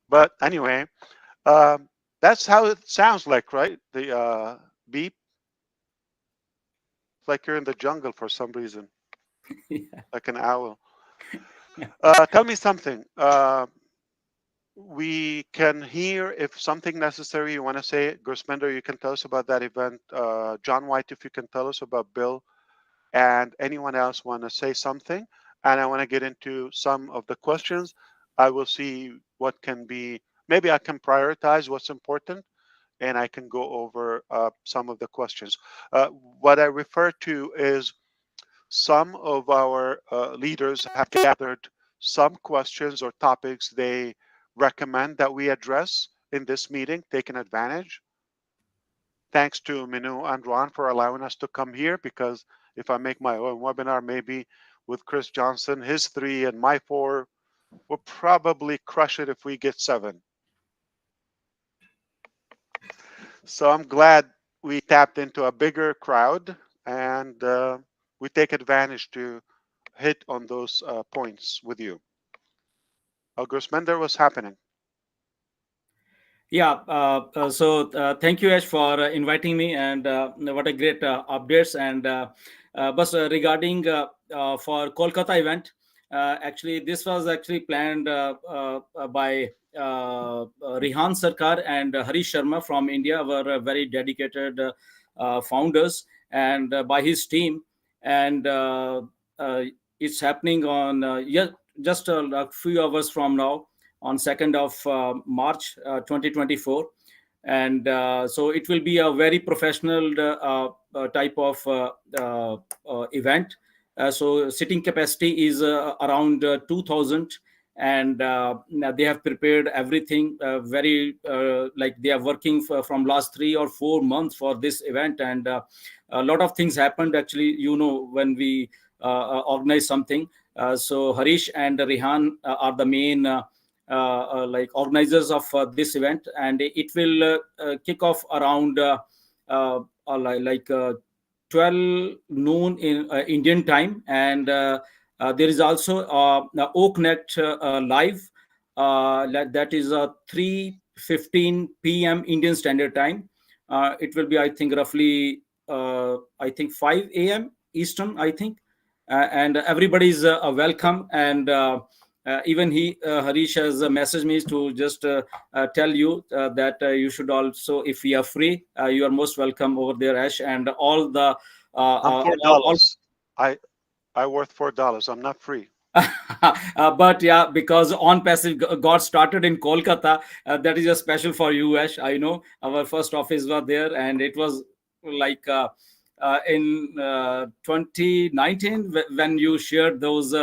[SPEAKER 1] But anyway, that's how it sounds like, right? The beep. It's like you're in the jungle for some reason,
[SPEAKER 3] Yeah.
[SPEAKER 1] like an owl. Tell me something. We can hear if something necessary you want to say. Gursmender, you can tell us about that event. John White, if you can tell us about Bill, and anyone else want to say something. And I want to get into some of the questions. I will see what can be, maybe I can prioritize what's important, and I can go over some of the questions. What I refer to is some of our leaders have gathered some questions or topics they recommend that we address in this meeting, taking advantage. Thanks to Minu and Ron for allowing us to come here, because if I make my own webinar, maybe with Chris Johnson, his 3 and my 4, we'll probably crush it if we get 7. So I'm glad we tapped into a bigger crowd, and we take advantage to hit on those points with you. Grossmender, what's happening?
[SPEAKER 3] Yeah, so thank you, Ash, for inviting me, and what a great updates. And but regarding for Kolkata event, actually this was actually planned by Rihan Sarkar and Harish Sharma from India, were very dedicated founders, and by his team. And uh, it's happening on just a few hours from now, on 2nd of March 2024. And so it will be a very professional type of event. So sitting capacity is around 2,000, and they have prepared everything very like they are working from last 3 or 4 months for this event. And a lot of things happened, actually, when we organize something. So Harish and Rihan are the main like organizers of this event, and it will kick off around like 12 noon in Indian time. And there is also Oaknet live, that is 3:15 p.m. Indian Standard Time. It will be, I think, roughly I think 5 a.m. Eastern, I think. And everybody is welcome. And even Harish has messaged me to just tell you that you should also, if you are free, you are most welcome over there, Ash. And all the
[SPEAKER 1] I'm $4. I worth $4. I'm not free.
[SPEAKER 3] but yeah, because On Passive got started in Kolkata, that is a special for you, Ash. I know our first office was there, and it was like in 2019 when you shared those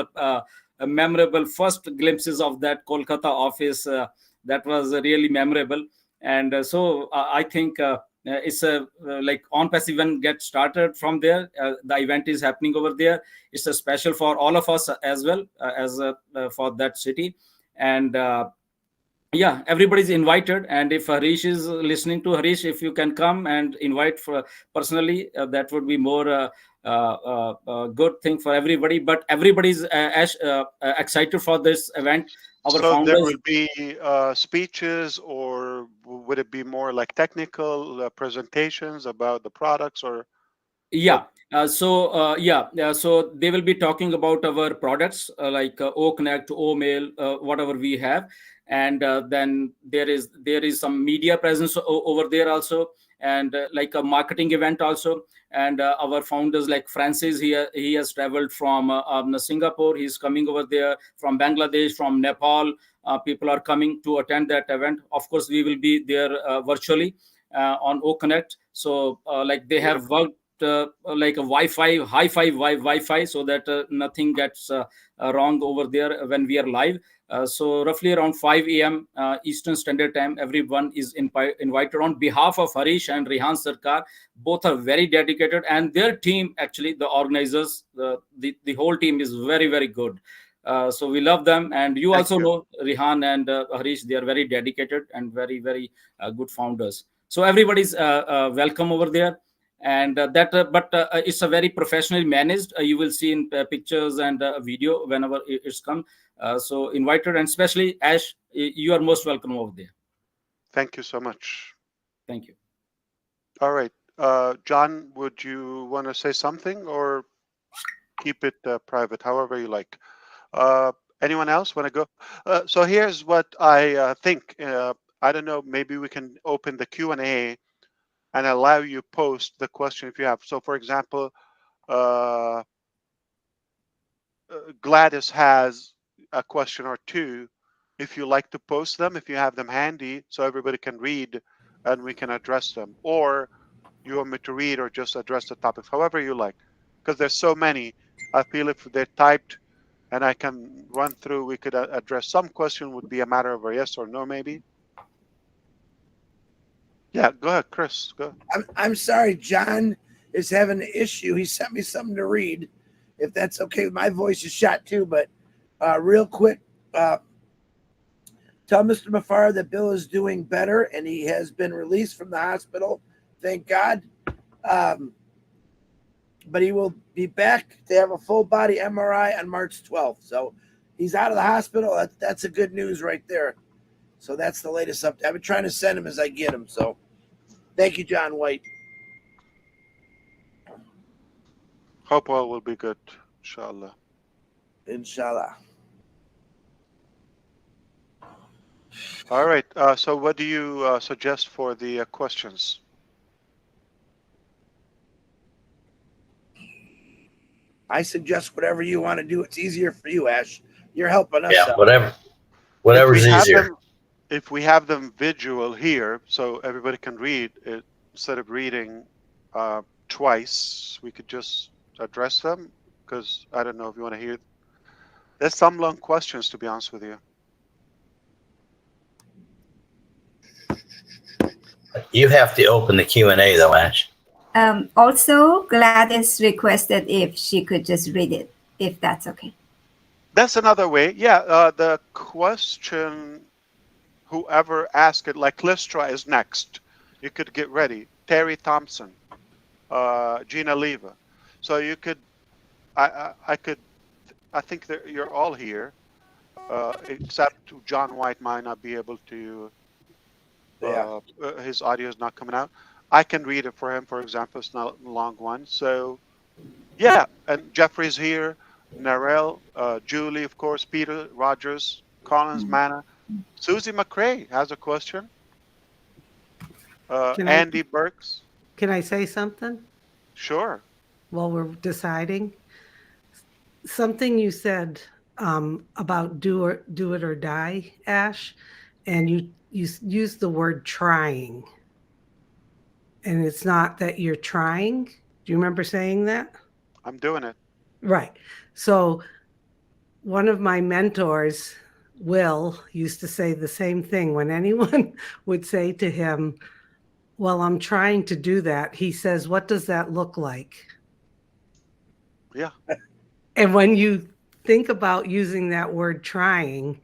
[SPEAKER 3] memorable first glimpses of that Kolkata office. That was really memorable. And so I think it's a like On Passive event get started from there. The event is happening over there. It's a special for all of us as well as for that city. And yeah, everybody's invited. And if Harish is listening, to Harish, if you can come and invite for personally, that would be more good thing for everybody. But everybody's excited for this event. Our
[SPEAKER 1] So there
[SPEAKER 3] founders.
[SPEAKER 1] will be speeches, or would it be more like technical presentations about the products, or
[SPEAKER 3] Yeah.
[SPEAKER 1] what?
[SPEAKER 3] So they will be talking about our products, like O Connect, O Mail, whatever we have. And then there is some media presence over there also, and like a marketing event also. And our founders, like Francis, he has traveled from Singapore. He's coming over there from Bangladesh, from Nepal. People are coming to attend that event. Of course, we will be there virtually on O Connect. So like they have
[SPEAKER 1] Beautiful.
[SPEAKER 3] worked like a Wi-Fi, Wi-Fi, so that nothing gets wrong over there when we are live. So roughly around 5 a.m. Eastern Standard Time, everyone is invited. On behalf of Harish and Rehan Sarkar, both are very dedicated, and their team, actually, the organizers, the whole team is very, very good. So we love them, and you
[SPEAKER 1] Thank
[SPEAKER 3] also
[SPEAKER 1] you.
[SPEAKER 3] know Rehan and Harish. They are very dedicated and very, very good founders. So everybody's welcome over there. And it's a very professionally managed. You will see in pictures and video whenever it's come. So invited, and especially Ash, you are most welcome over there.
[SPEAKER 1] Thank you so much.
[SPEAKER 3] Thank you.
[SPEAKER 1] All right. John, would you want to say something, or keep it private, however you like? Anyone else want to go? So here's what I think. I don't know, maybe we can open the Q&A and allow you post the question if you have. So for example, uh, Gladys has a question or two. If you like to post them, if you have them handy, so everybody can read and we can address them. Or you want me to read or just address the topics, however you like. Because there's so many, I feel if they're typed and I can run through, we could address some question. Would be a matter of a yes or no, maybe. Yeah, go ahead, Chris. Go.
[SPEAKER 5] I'm sorry, John is having an issue. He sent me something to read, if that's okay. My voice is shot too, but real quick, tell Mr. MUFAREH that Bill is doing better and he has been released from the hospital. Thank God. But he will be back to have a full body MRI on March 12th. So he's out of the hospital. That's a good news right there. So that's the latest update. I've been trying to send him as I get him. So thank you, John White.
[SPEAKER 1] Hope all will be good, inshallah.
[SPEAKER 5] Inshallah.
[SPEAKER 1] All right. So what do you suggest for the questions?
[SPEAKER 5] I suggest whatever you want to do. It's easier for you, Ash. You're helping us
[SPEAKER 6] Yeah,
[SPEAKER 5] out.
[SPEAKER 6] whatever's easier.
[SPEAKER 1] If we have them visual here, so everybody can read it, instead of reading twice, we could just address them. Because I don't know if you want to hear. There's some long questions, to be honest with you.
[SPEAKER 6] You have to open the Q&A though, Ash.
[SPEAKER 4] Also, Gladys requested if she could just read it, if that's okay.
[SPEAKER 1] That's another way. Yeah, the question, whoever asked it, like Lystra is next. You could get ready. Terry Thompson, Gina Leva. So you could, I think that you're all here, except John White might not be able to. His audio is not coming out. I can read it for him, for example. It's not a long one. So, yeah, and Jeffrey's here, Narelle, Julie, of course, Peter, Rogers, Collins, Manna. Susie McCrae has a question. Andy Burks.
[SPEAKER 7] Can I say something
[SPEAKER 1] Sure.
[SPEAKER 7] while we're deciding? Something you said about do it or die, Ash, and you used the word trying. And it's not that you're trying. Do you remember saying that?
[SPEAKER 1] I'm doing it.
[SPEAKER 7] Right. So one of my mentors, Will, used to say the same thing. When anyone would say to him, well, I'm trying to do that, he says, what does that look like?
[SPEAKER 1] Yeah.
[SPEAKER 7] And when you think about using that word trying,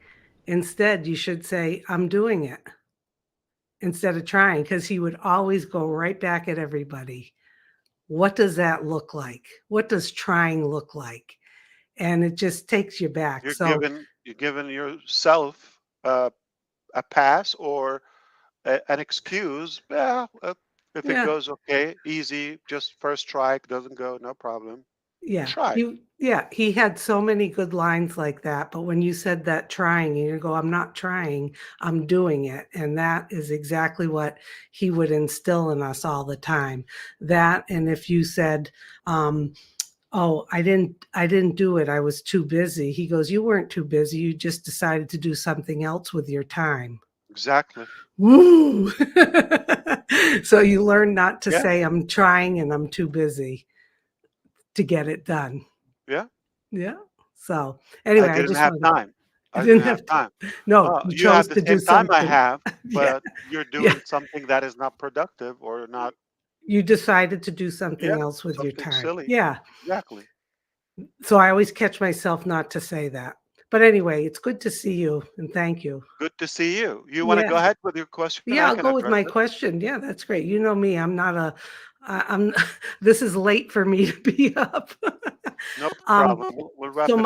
[SPEAKER 7] Instead, you should say, I'm doing it instead of trying, because he would always go right back at everybody. What does that look like? What does trying look like? And it just takes you back.
[SPEAKER 1] You're giving yourself a pass or an excuse. Yeah, if it
[SPEAKER 7] Yeah,
[SPEAKER 1] goes okay, easy, just first try, doesn't go, no problem.
[SPEAKER 7] yeah.
[SPEAKER 1] Try.
[SPEAKER 7] He had so many good lines like that. But when you said that trying, you go, I'm not trying, I'm doing it. And that is exactly what he would instill in us all the time. That, and if you said, oh, I didn't do it, I was too busy. He goes, you weren't too busy. You just decided to do something else with your time.
[SPEAKER 1] Exactly.
[SPEAKER 7] Woo! So you learn not to
[SPEAKER 1] Yeah.
[SPEAKER 7] say I'm trying and I'm too busy to get it done.
[SPEAKER 1] Yeah.
[SPEAKER 7] Yeah. So
[SPEAKER 1] I
[SPEAKER 7] anyway, I
[SPEAKER 1] didn't
[SPEAKER 7] just
[SPEAKER 1] have
[SPEAKER 7] wanted,
[SPEAKER 1] time.
[SPEAKER 7] I
[SPEAKER 1] I didn't
[SPEAKER 7] didn't
[SPEAKER 1] have
[SPEAKER 7] have to.
[SPEAKER 1] time.
[SPEAKER 7] No,
[SPEAKER 1] Oh,
[SPEAKER 7] you
[SPEAKER 1] you have
[SPEAKER 7] chose
[SPEAKER 1] the
[SPEAKER 7] to do
[SPEAKER 1] same time I
[SPEAKER 7] something.
[SPEAKER 1] have,
[SPEAKER 7] Yeah.
[SPEAKER 1] but you're
[SPEAKER 7] Yeah.
[SPEAKER 1] doing something that is not productive or not,
[SPEAKER 7] You decided to do something
[SPEAKER 1] yeah,
[SPEAKER 7] else with your
[SPEAKER 1] something
[SPEAKER 7] time.
[SPEAKER 1] silly.
[SPEAKER 7] Yeah.
[SPEAKER 1] Exactly.
[SPEAKER 7] So I always catch myself not to say that. But anyway, it's good to see you and thank you.
[SPEAKER 1] Good to see you. You want to
[SPEAKER 7] Yeah.
[SPEAKER 1] go ahead with your question?
[SPEAKER 7] Yeah,
[SPEAKER 1] I
[SPEAKER 7] I'll
[SPEAKER 1] can
[SPEAKER 7] go with
[SPEAKER 1] address
[SPEAKER 7] my
[SPEAKER 1] it.
[SPEAKER 7] question. Yeah, that's great. You know me, I'm not a, I'm, this is late for me to be up.
[SPEAKER 1] No
[SPEAKER 7] Um,
[SPEAKER 1] problem. We'll wrap
[SPEAKER 7] so
[SPEAKER 1] it up.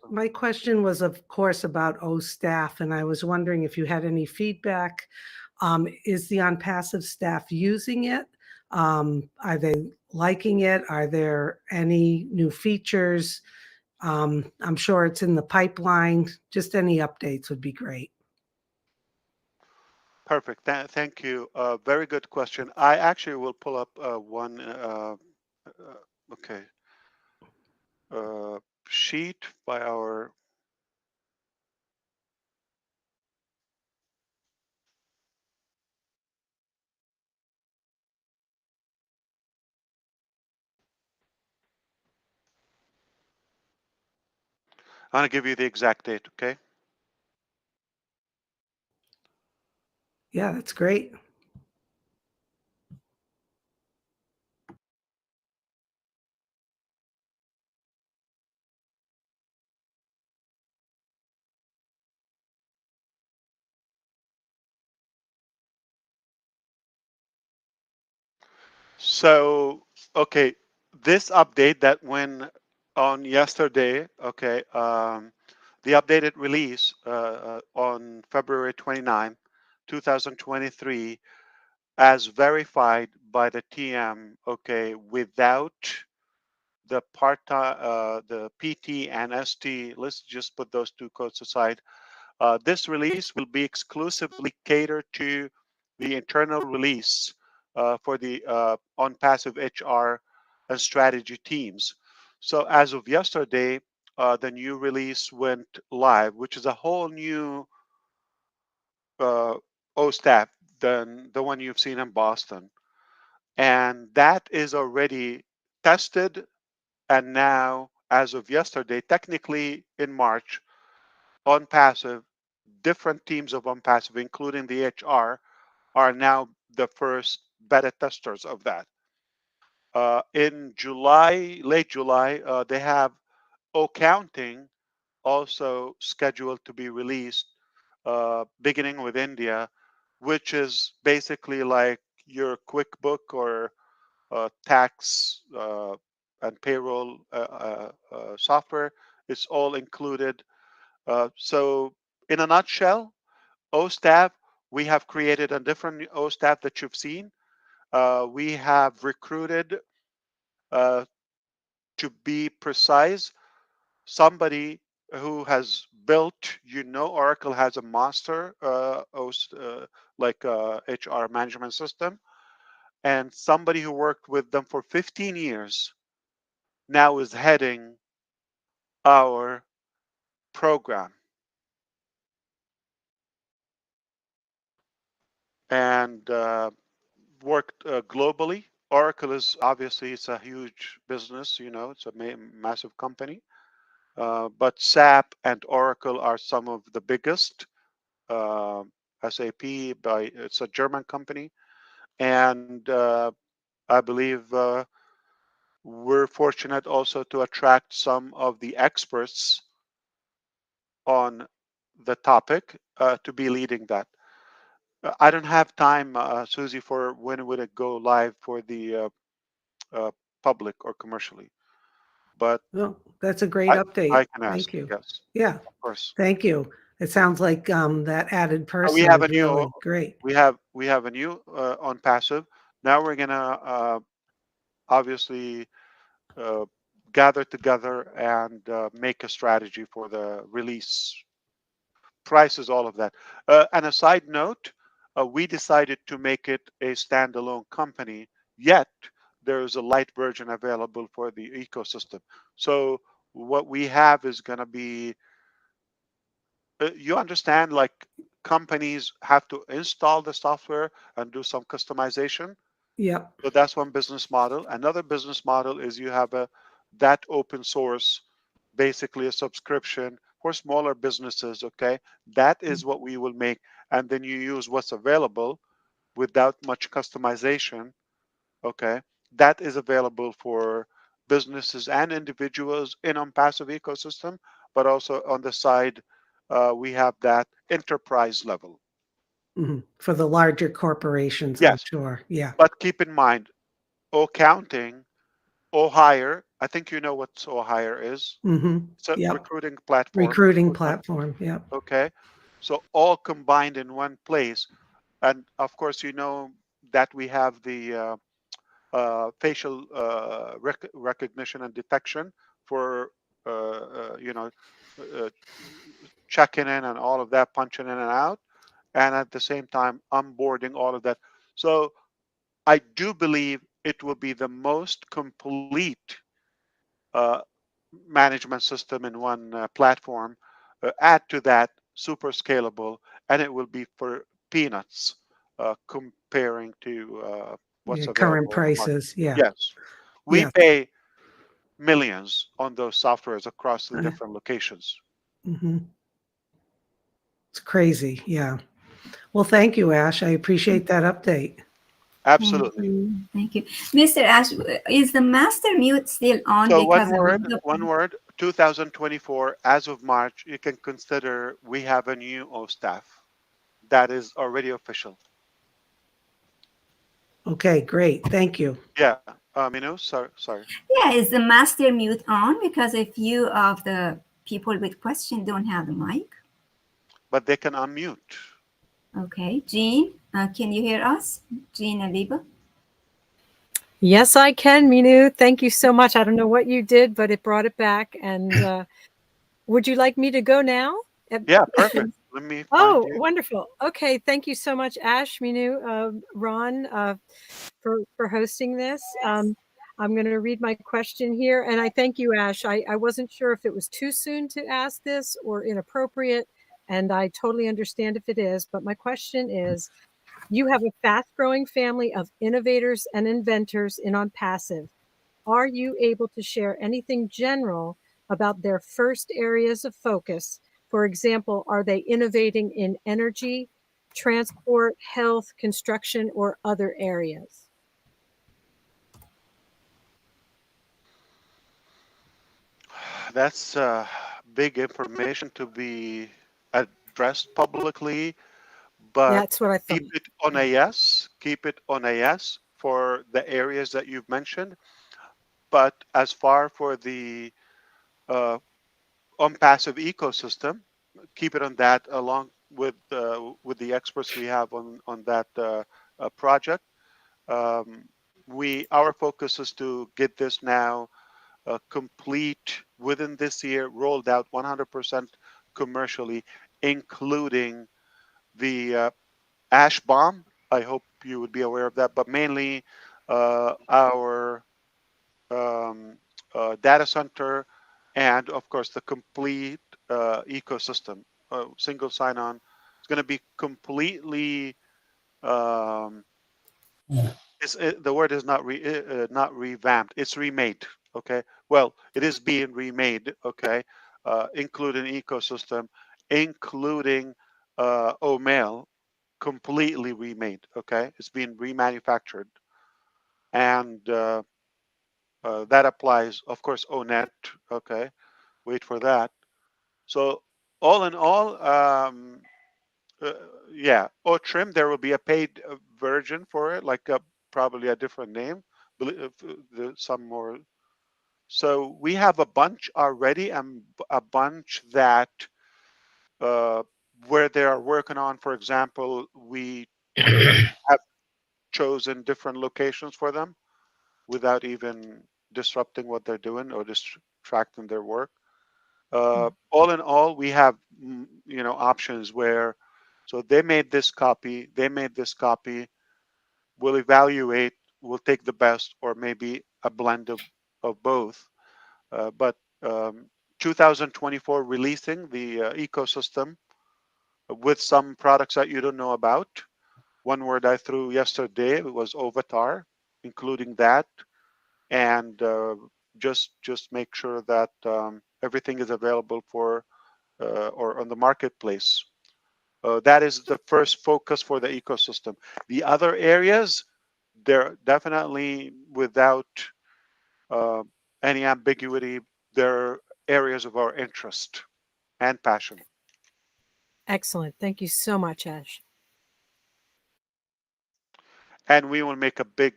[SPEAKER 7] my question was, of course, about O staff, and I was wondering if you had any feedback. Is the OnPassive staff using it? Are they liking it? Are there any new features? I'm sure it's in the pipeline. Just any updates would be great.
[SPEAKER 1] Perfect. Thank you. Very good question. I actually will pull up one. Okay. Sheet by our. I'm going to give you the exact date. Okay.
[SPEAKER 7] Yeah, that's great.
[SPEAKER 1] So, okay, this update that went on yesterday, okay, the updated release on February 29, 2023, as verified by the TM, okay, without the PT and ST, let's just put those two codes aside. This release will be exclusively catered to the internal release for the on passive HR and strategy teams. So as of yesterday, the new release went live, which is a whole new OSTAP than the one you've seen in Boston. And that is already tested. And now, as of yesterday, technically in March, on passive, different teams of on passive, including the HR, are now the first beta testers of that. In July, late July, they have accounting also scheduled to be released, beginning with India, which is basically like your QuickBook or tax and payroll software. It's all included. So, in a nutshell, OSTAF, we have created a different OSTAF that you've seen. We have recruited, uh, to be precise, somebody who has built, Oracle has a master like HR management system, and somebody who worked with them for 15 years now is heading our program. And worked globally. Oracle is obviously it's a huge business, it's a massive company. But SAP and Oracle are some of the biggest. Uh, SAP, it's a German company, and I believe we're fortunate also to attract some of the experts on the topic to be leading that. I don't have time, Susie, for when would it go live for the public or commercially, but
[SPEAKER 7] Well, that's a great
[SPEAKER 1] I,
[SPEAKER 7] update.
[SPEAKER 1] I can ask.
[SPEAKER 7] Thank you.
[SPEAKER 1] Yes,
[SPEAKER 7] Yeah,
[SPEAKER 1] of course.
[SPEAKER 7] thank you. It sounds like that added
[SPEAKER 1] We
[SPEAKER 7] person
[SPEAKER 1] have
[SPEAKER 7] is
[SPEAKER 1] a new
[SPEAKER 7] really great.
[SPEAKER 1] we have a new on passive. Now we're gonna obviously uh, gather together and make a strategy for the release prices, all of that. And a side note, we decided to make it a standalone company, yet there's a light version available for the ecosystem. So what we have is going to be, you understand, like companies have to install the software and do some customization.
[SPEAKER 7] Yep.
[SPEAKER 1] So that's one business model. Another business model is you have that open source, basically a subscription for smaller businesses. Okay, that is what we will make, and then you use what's available without much customization. Okay, that is available for businesses and individuals in on passive ecosystem, but also on the side, we have that enterprise level.
[SPEAKER 7] For the larger corporations, I'm
[SPEAKER 1] Yes,
[SPEAKER 7] sure. Yeah.
[SPEAKER 1] but keep in mind, O counting, O hire. I think you know what O hire is. It's a
[SPEAKER 7] Yep.
[SPEAKER 1] recruiting platform.
[SPEAKER 7] Recruiting platform. Yep.
[SPEAKER 1] Okay, so all combined in one place, and of course you know that we have the facial recognition and detection for you know uh, checking in and all of that, punching in and out, and at the same time onboarding all of that. So I do believe it will be the most complete uh, management system in one platform. Add to that super scalable, and it will be for peanuts comparing to what's
[SPEAKER 7] Yeah, current
[SPEAKER 1] available on the market.
[SPEAKER 7] prices. Yeah.
[SPEAKER 1] Yes, we
[SPEAKER 7] Yeah.
[SPEAKER 1] pay millions on those softwares across the
[SPEAKER 7] Uh,
[SPEAKER 1] different locations.
[SPEAKER 7] It's crazy. Yeah. Well, thank you, Ash. I appreciate that update.
[SPEAKER 1] Absolutely.
[SPEAKER 4] Thank you. Mr. Ash, is the master mute still on?
[SPEAKER 1] So
[SPEAKER 4] Because
[SPEAKER 1] one word, 2024, as of March, you can consider we have a new O staff. That is already official.
[SPEAKER 7] Okay, great. Thank you.
[SPEAKER 1] Yeah, sorry.
[SPEAKER 4] Yeah, is the master mute on? Because a few of the people with question don't have the mic.
[SPEAKER 1] But they can unmute.
[SPEAKER 4] Okay, Jean, can you hear us? Jean Aliba?
[SPEAKER 8] Yes, I can, Minu. Thank you so much. I don't know what you did, but it brought it back. And would you like me to go now?
[SPEAKER 1] Yeah, perfect. Let me find you.
[SPEAKER 8] Wonderful. Okay, thank you so much, Ash, Minu, Ron, for hosting this. I'm going to read my question here, and I thank you, Ash. I wasn't sure if it was too soon to ask this or inappropriate, and I totally understand if it is. But my question is, you have a fast-growing family of innovators and inventors in On Passive. Are you able to share anything general about their first areas of focus? For example, are they innovating in energy, transport, health, construction, or other areas?
[SPEAKER 1] That's big information to be addressed publicly, but
[SPEAKER 8] That's what I thought.
[SPEAKER 1] keep it on a yes. Keep it on a yes for the areas that you've mentioned. But as far for the on passive ecosystem, keep it on that along with the experts we have on that project. Um, our focus is to get this now complete within this year, rolled out 100% commercially, including the ash bomb. I hope you would be aware of that, but mainly our data center and, of course, the complete ecosystem. Single sign-on. It's going to be completely. Um, the word is not revamped. It's remade. Okay. Well, it is being remade. Okay, including ecosystem, including OMail, completely remade. Okay, it's being remanufactured, and that applies, of course, ONET. Okay, wait for that. So all in all, yeah, or trim. There will be a paid version for it, like probably a different name. Some more. So we have a bunch already, and a bunch that where they are working on. For example, we have chosen different locations for them without even disrupting what they're doing or distracting their work. All in all, we have options where, so they made this copy, they made this copy. We'll evaluate, we'll take the best, or maybe a blend of both. But 2024 releasing the ecosystem with some products that you don't know about. One word I threw yesterday was Ovatar, including that, and just make sure that everything is available for or on the marketplace. That is the first focus for the ecosystem. The other areas, they're definitely without uh, any ambiguity. They're areas of our interest and passion.
[SPEAKER 8] Excellent. Thank you so much, Ash.
[SPEAKER 1] And we will make a big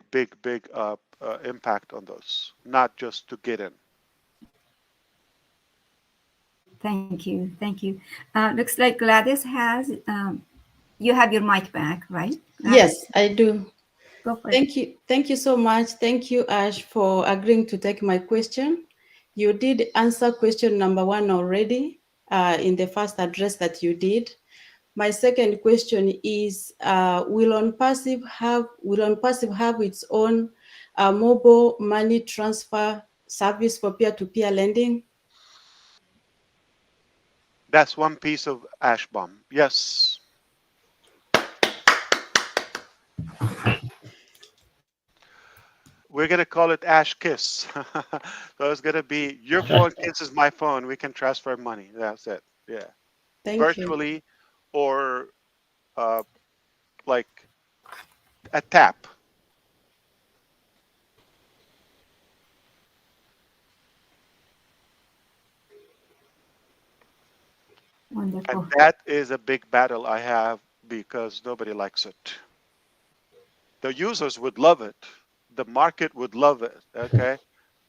[SPEAKER 1] impact on those, not just to get in.
[SPEAKER 4] Thank you. Thank you. Looks like Gladys has, you have your mic back, right? Gladys?
[SPEAKER 9] Yes, I do.
[SPEAKER 4] Go for it.
[SPEAKER 9] Thank you. Thank you so much. Thank you, Ash, for agreeing to take my question. You did answer question number 1 already in the first address that you did. My second question is, will OnPassive have its own mobile money transfer service for peer-to-peer lending?
[SPEAKER 1] That's one piece of ash bomb. Yes. We're going to call it Ash Kiss. So it's going to be your phone kisses my phone. We can transfer money. That's it. Yeah.
[SPEAKER 9] Thank
[SPEAKER 1] Virtually
[SPEAKER 9] you.
[SPEAKER 1] or like a tap.
[SPEAKER 4] Wonderful.
[SPEAKER 1] And that is a big battle I have because nobody likes it. The users would love it. The market would love it. Okay.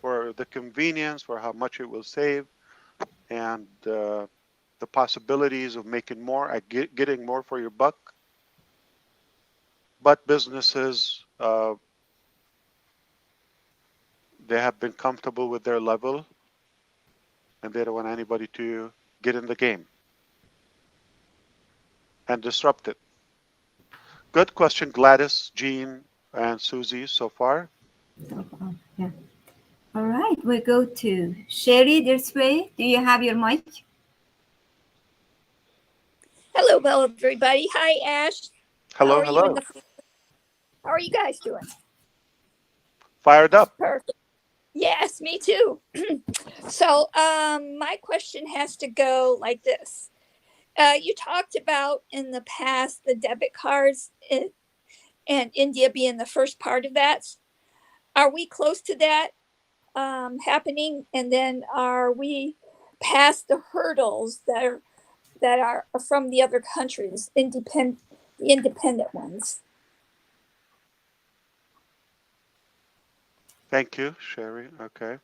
[SPEAKER 1] For the convenience, for how much it will save, and the possibilities of making more, getting more for your buck. But businesses, they have been comfortable with their level, and they don't want anybody to get in the game and disrupt it. Good question, Gladys, Jean, and Susie so far.
[SPEAKER 4] Yeah. All right, we go to Sherry this way. Do you have your mic?
[SPEAKER 10] Hello, everybody. Hi, Ash.
[SPEAKER 1] Hello, hello.
[SPEAKER 10] How are you guys doing?
[SPEAKER 1] Fired up.
[SPEAKER 10] Perfect. Yes, me too. So, my question has to go like this. You talked about in the past the debit cards and India being the first part of that. Are we close to that happening? And then are we past the hurdles that are from the other countries, the independent ones?
[SPEAKER 1] Thank you, Sherry. Okay.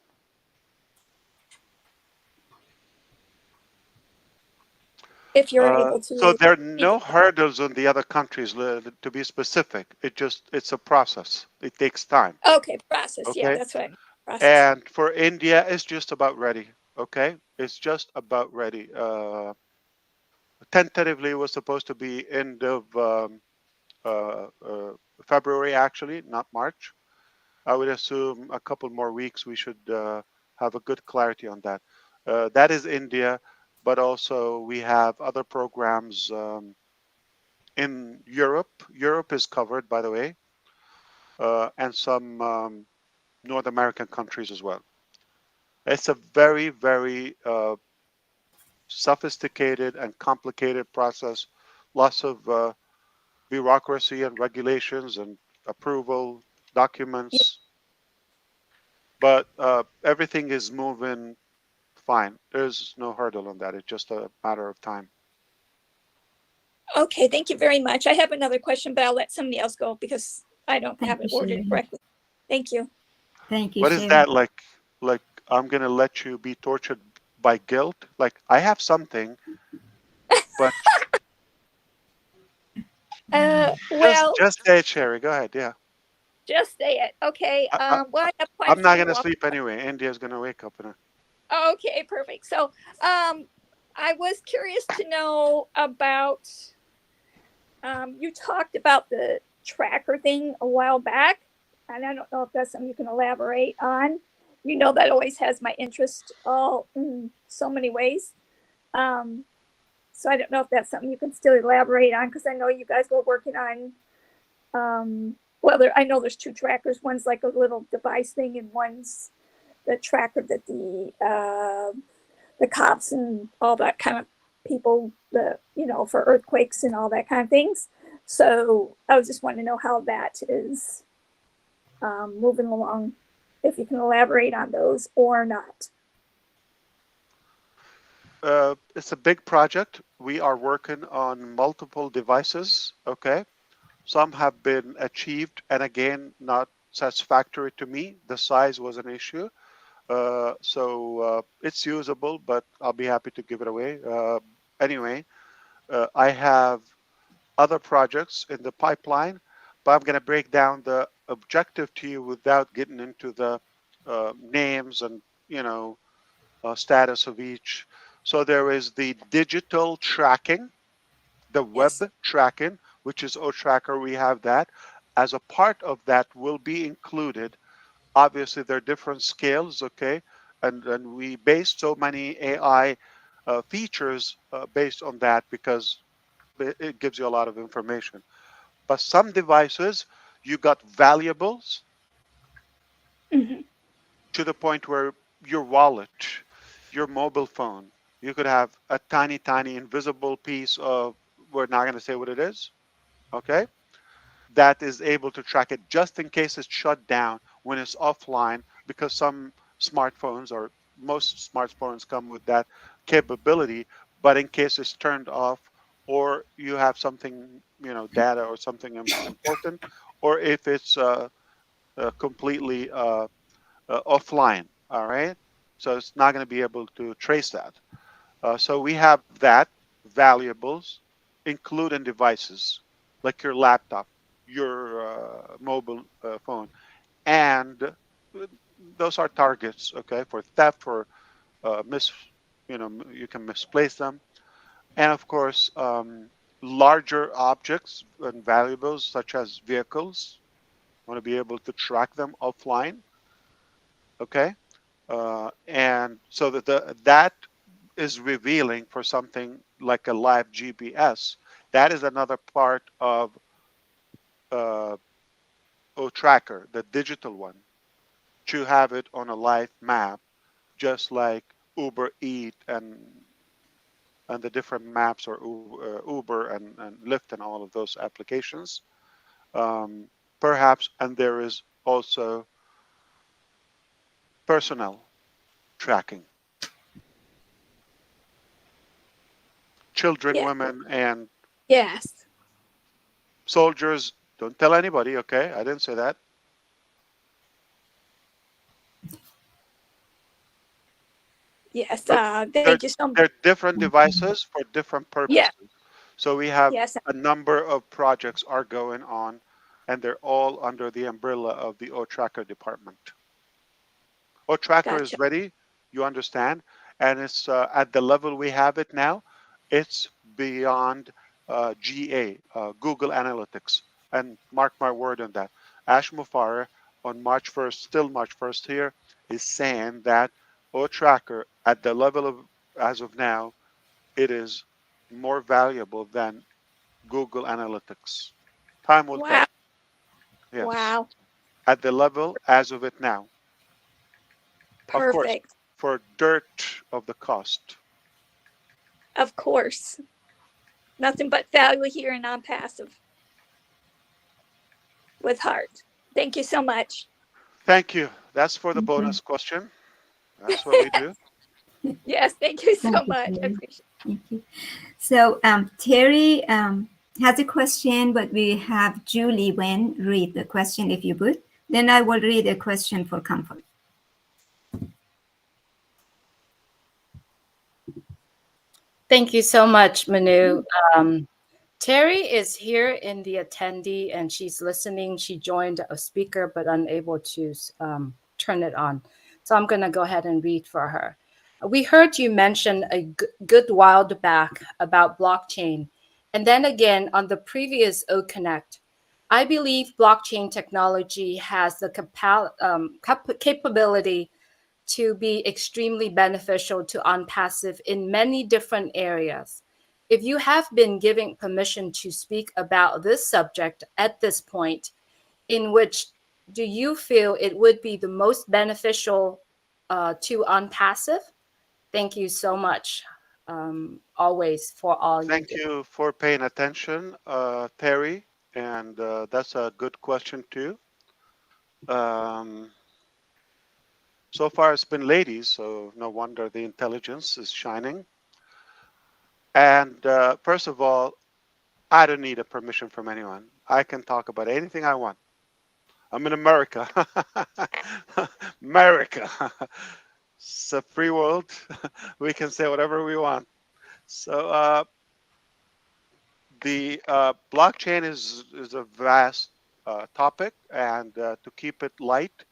[SPEAKER 10] If you're able to.
[SPEAKER 1] So there are no hurdles on the other countries, to be specific. It's a process. It takes time.
[SPEAKER 10] Okay, process.
[SPEAKER 1] Okay?
[SPEAKER 10] Yeah, that's right. Process.
[SPEAKER 1] And for India, it's just about ready. Okay? It's just about ready. Tentatively, it was supposed to be end of February, actually, not March. I would assume a couple more weeks we should have a good clarity on that. That is India, but also we have other programs in Europe. Europe is covered, by the way, and some North American countries as well. It's a very sophisticated and complicated process. Lots of bureaucracy and regulations and approval documents. But everything is moving fine. There's no hurdle on that. It's just a matter of time.
[SPEAKER 10] Okay, thank you very much. I have another question, but I'll let somebody else go because I don't
[SPEAKER 4] Thank
[SPEAKER 10] have
[SPEAKER 4] you,
[SPEAKER 10] it ordered
[SPEAKER 4] Sharon.
[SPEAKER 10] correctly. Thank you.
[SPEAKER 4] Thank you,
[SPEAKER 1] What is
[SPEAKER 4] Sharon.
[SPEAKER 1] that like? Like I'm gonna let you be tortured by guilt? Like I have something, but
[SPEAKER 10] Well,
[SPEAKER 1] just say it, Sherry. Go ahead. Yeah.
[SPEAKER 10] just say it. Okay.
[SPEAKER 1] I,
[SPEAKER 10] Well, I have quite
[SPEAKER 1] I'm
[SPEAKER 10] a
[SPEAKER 1] not
[SPEAKER 10] few
[SPEAKER 1] gonna
[SPEAKER 10] people.
[SPEAKER 1] sleep anyway. India's gonna wake up in a.
[SPEAKER 10] Okay, perfect. So, I was curious to know about. You talked about the tracker thing a while back, and I don't know if that's something you can elaborate on. You know, that always has my interest all in so many ways. So I don't know if that's something you can still elaborate on because I know you guys were working on. Well, I know there's two trackers. One's like a little device thing, and one's the tracker that the cops and all that kind of people, for earthquakes and all that kind of things. So I was just wanting to know how that is moving along, if you can elaborate on those or not.
[SPEAKER 1] It's a big project. We are working on multiple devices. Okay. Some have been achieved, and again, not satisfactory to me. The size was an issue. So it's usable, but I'll be happy to give it away. Anyway, I have other projects in the pipeline, but I'm going to break down the objective to you without getting into the names and status of each. So there is the digital tracking, the web
[SPEAKER 10] Yes.
[SPEAKER 1] tracking, which is OTracker. We have that. As a part of that will be included. Obviously, there are different scales, okay? And we base so many AI features based on that because it gives you a lot of information. But some devices, you got valuables
[SPEAKER 10] Mm-hmm.
[SPEAKER 1] to the point where your wallet, your mobile phone, you could have a tiny, tiny invisible piece of, we're not going to say what it is, okay? That is able to track it just in case it's shut down when it's offline, because some smartphones or most smartphones come with that capability. But in case it's turned off, or you have something, data or something important, or if it's completely offline, all right? So it's not going to be able to trace that. So we have that, valuables, including devices like your laptop, your mobile phone, and those are targets, okay, for theft or you can misplace them, and of course, larger objects and valuables such as vehicles. Want to be able to track them offline, okay, and so that is revealing for something like a live GPS. That is another part of uh, tracker, the digital one, to have it on a live map, just like Uber Eat and the different maps, or Uber and Lyft and all of those applications. Perhaps, and there is also personnel tracking, children,
[SPEAKER 10] Yeah.
[SPEAKER 1] women, and
[SPEAKER 10] Yes.
[SPEAKER 1] soldiers. Don't tell anybody, okay? I didn't say that.
[SPEAKER 10] Yes.
[SPEAKER 1] But
[SPEAKER 10] Thank you so much.
[SPEAKER 1] they're different devices for different
[SPEAKER 10] Yeah.
[SPEAKER 1] purposes. So we have
[SPEAKER 10] Yes.
[SPEAKER 1] a number of projects are going on, and they're all under the umbrella of the OTracker department. OTracker is
[SPEAKER 10] Gotcha.
[SPEAKER 1] ready, you understand, and it's at the level we have it now. It's beyond GA, Google Analytics, and mark my word on that. Ash Mufareh on March 1st, still March 1st here, is saying that OTracker at the level of, as of now, it is more valuable than Google Analytics. Time will
[SPEAKER 10] Wow.
[SPEAKER 1] tell. Yes.
[SPEAKER 10] Wow.
[SPEAKER 1] At the level as of it now. Of course,
[SPEAKER 10] Perfect.
[SPEAKER 1] for dirt of the cost.
[SPEAKER 10] Of course. Nothing but value here and non-passive with heart. Thank you so much.
[SPEAKER 1] Thank you. That's for the
[SPEAKER 4] Thank you.
[SPEAKER 1] bonus question. That's what we do.
[SPEAKER 10] Yes, thank you so
[SPEAKER 4] Thank you,
[SPEAKER 10] much. I
[SPEAKER 4] Terry.
[SPEAKER 10] appreciate
[SPEAKER 4] Thank you. So Terry has a question, but we have Julie Wen read the question if you would. Then I will read a question for Comfort.
[SPEAKER 11] Thank you so much, Manu. Terry is here in the attendee and she's listening. She joined a speaker but unable to turn it on. So I'm going to go ahead and read for her. We heard you mention a good while back about blockchain. And then again on the previous O Connect. I believe blockchain technology has the capability to be extremely beneficial to OnPassive in many different areas. If you have been given permission to speak about this subject at this point, in which do you feel it would be the most beneficial to OnPassive? Thank you so much, always, for all
[SPEAKER 1] Thank
[SPEAKER 11] you do.
[SPEAKER 1] you for paying attention, Terry. And that's a good question too. So far, it's been ladies, so no wonder the intelligence is shining. And first of all, I don't need a permission from anyone. I can talk about anything I want. I'm in America. America. It's a free world. We can say whatever we want. So the blockchain is a vast topic, and to keep it light,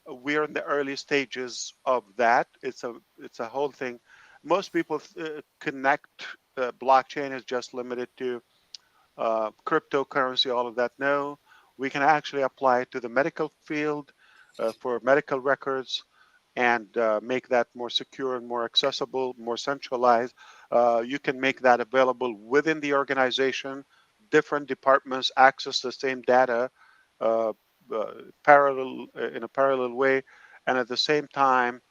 [SPEAKER 1] we're in the early stages of that. It's a whole thing. Most people connect blockchain is just limited to cryptocurrency, all of that. No, we can actually apply it to the medical field for medical records and make that more secure and more accessible, more centralized. You can make that available within the organization. Different departments access the same data uh, parallel in a parallel way, and at the same time,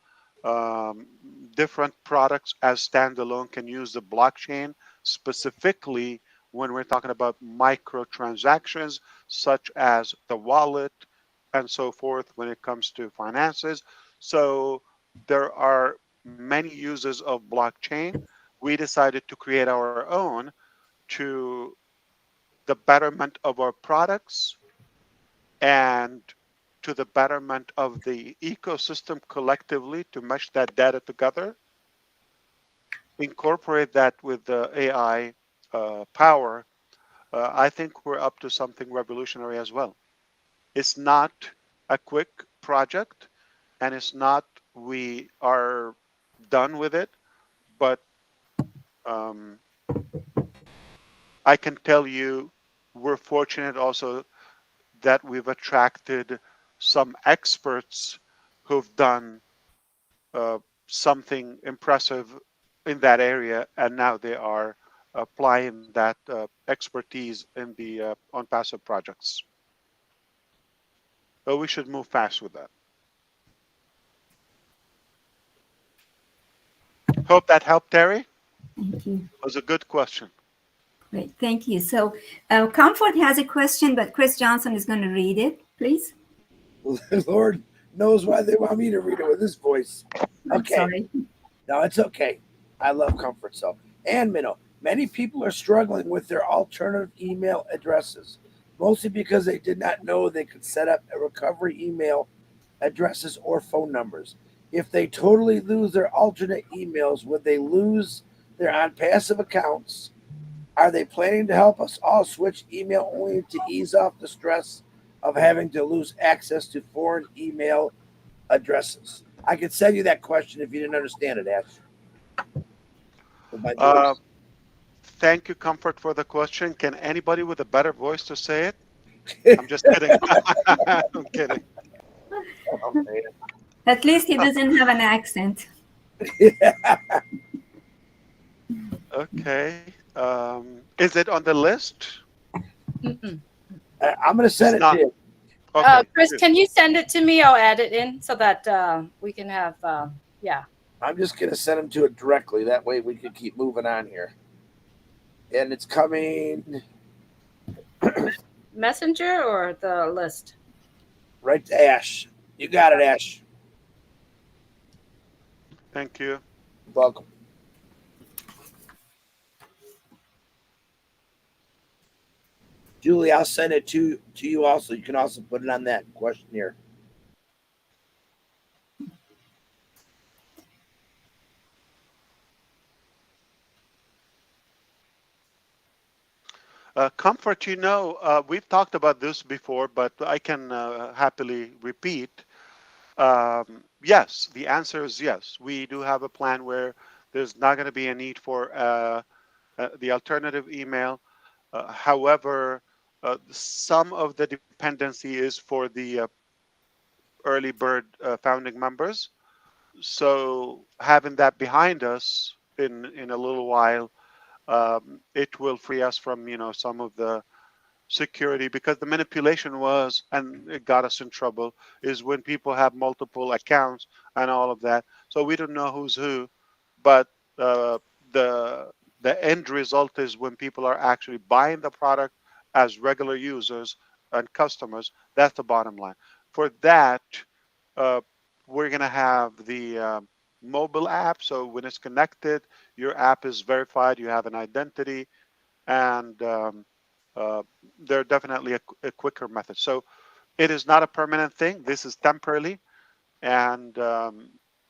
[SPEAKER 1] different products as standalone can use the blockchain specifically when we're talking about microtransactions such as the wallet and so forth when it comes to finances. So there are many uses of blockchain. We decided to create our own to the betterment of our products and to the betterment of the ecosystem collectively to mesh that data together, incorporate that with the AI power. I think we're up to something revolutionary as well. It's not a quick project, and it's not we are done with it, but um, I can tell you we're fortunate also that we've attracted some experts who've done something impressive in that area, and now they are applying that expertise in the on passive projects. So we should move fast with that. Hope that helped, Terry.
[SPEAKER 4] Thank you.
[SPEAKER 1] It was a good question.
[SPEAKER 4] Great, thank you. So Comfort has a question, but Chris Johnson is going to read it, please.
[SPEAKER 5] Lord knows why they want me to read it with this voice. Okay.
[SPEAKER 4] Sorry.
[SPEAKER 5] No, it's okay. I love Comfort so. And Minnow, many people are struggling with their alternative email addresses, mostly because they did not know they could set up a recovery email addresses or phone numbers. If they totally lose their alternate emails, would they lose their OnPassive accounts? Are they planning to help us all switch email only to ease off the stress of having to lose access to foreign email addresses? I could send you that question if you didn't understand it, Ash.
[SPEAKER 1] Thank you, Comfort, for the question. Can anybody with a better voice to say it? I'm just kidding. I'm kidding.
[SPEAKER 5] Oh,
[SPEAKER 4] At least he doesn't have an accent.
[SPEAKER 1] Okay. Is it on the list?
[SPEAKER 5] I'm going to send it to you.
[SPEAKER 1] Okay.
[SPEAKER 11] Chris, can you send it to me? I'll add it in so that we can have, yeah.
[SPEAKER 5] I'm just going to send them to it directly. That way we can keep moving on here. And it's coming.
[SPEAKER 11] Messenger or the list?
[SPEAKER 5] Right to Ash. You got it, Ash.
[SPEAKER 1] Thank you.
[SPEAKER 5] Welcome. Julie, I'll send it to you also. You can also put it on that questionnaire.
[SPEAKER 1] Comfort, we've talked about this before, but I can happily repeat. Yes, the answer is yes. We do have a plan where there's not going to be a need for the alternative email. However, some of the dependency is for the early bird founding members. So having that behind us in a little while, it will free us from some of the security, because the manipulation was, and it got us in trouble, is when people have multiple accounts and all of that. So we don't know who's who, but uh, the the end result is when people are actually buying the product as regular users and customers. That's the bottom line. For that, uh, we're gonna have the mobile app. So when it's connected, your app is verified. You have an identity, and uh, they're definitely a quicker method. So it is not a permanent thing. This is temporarily, and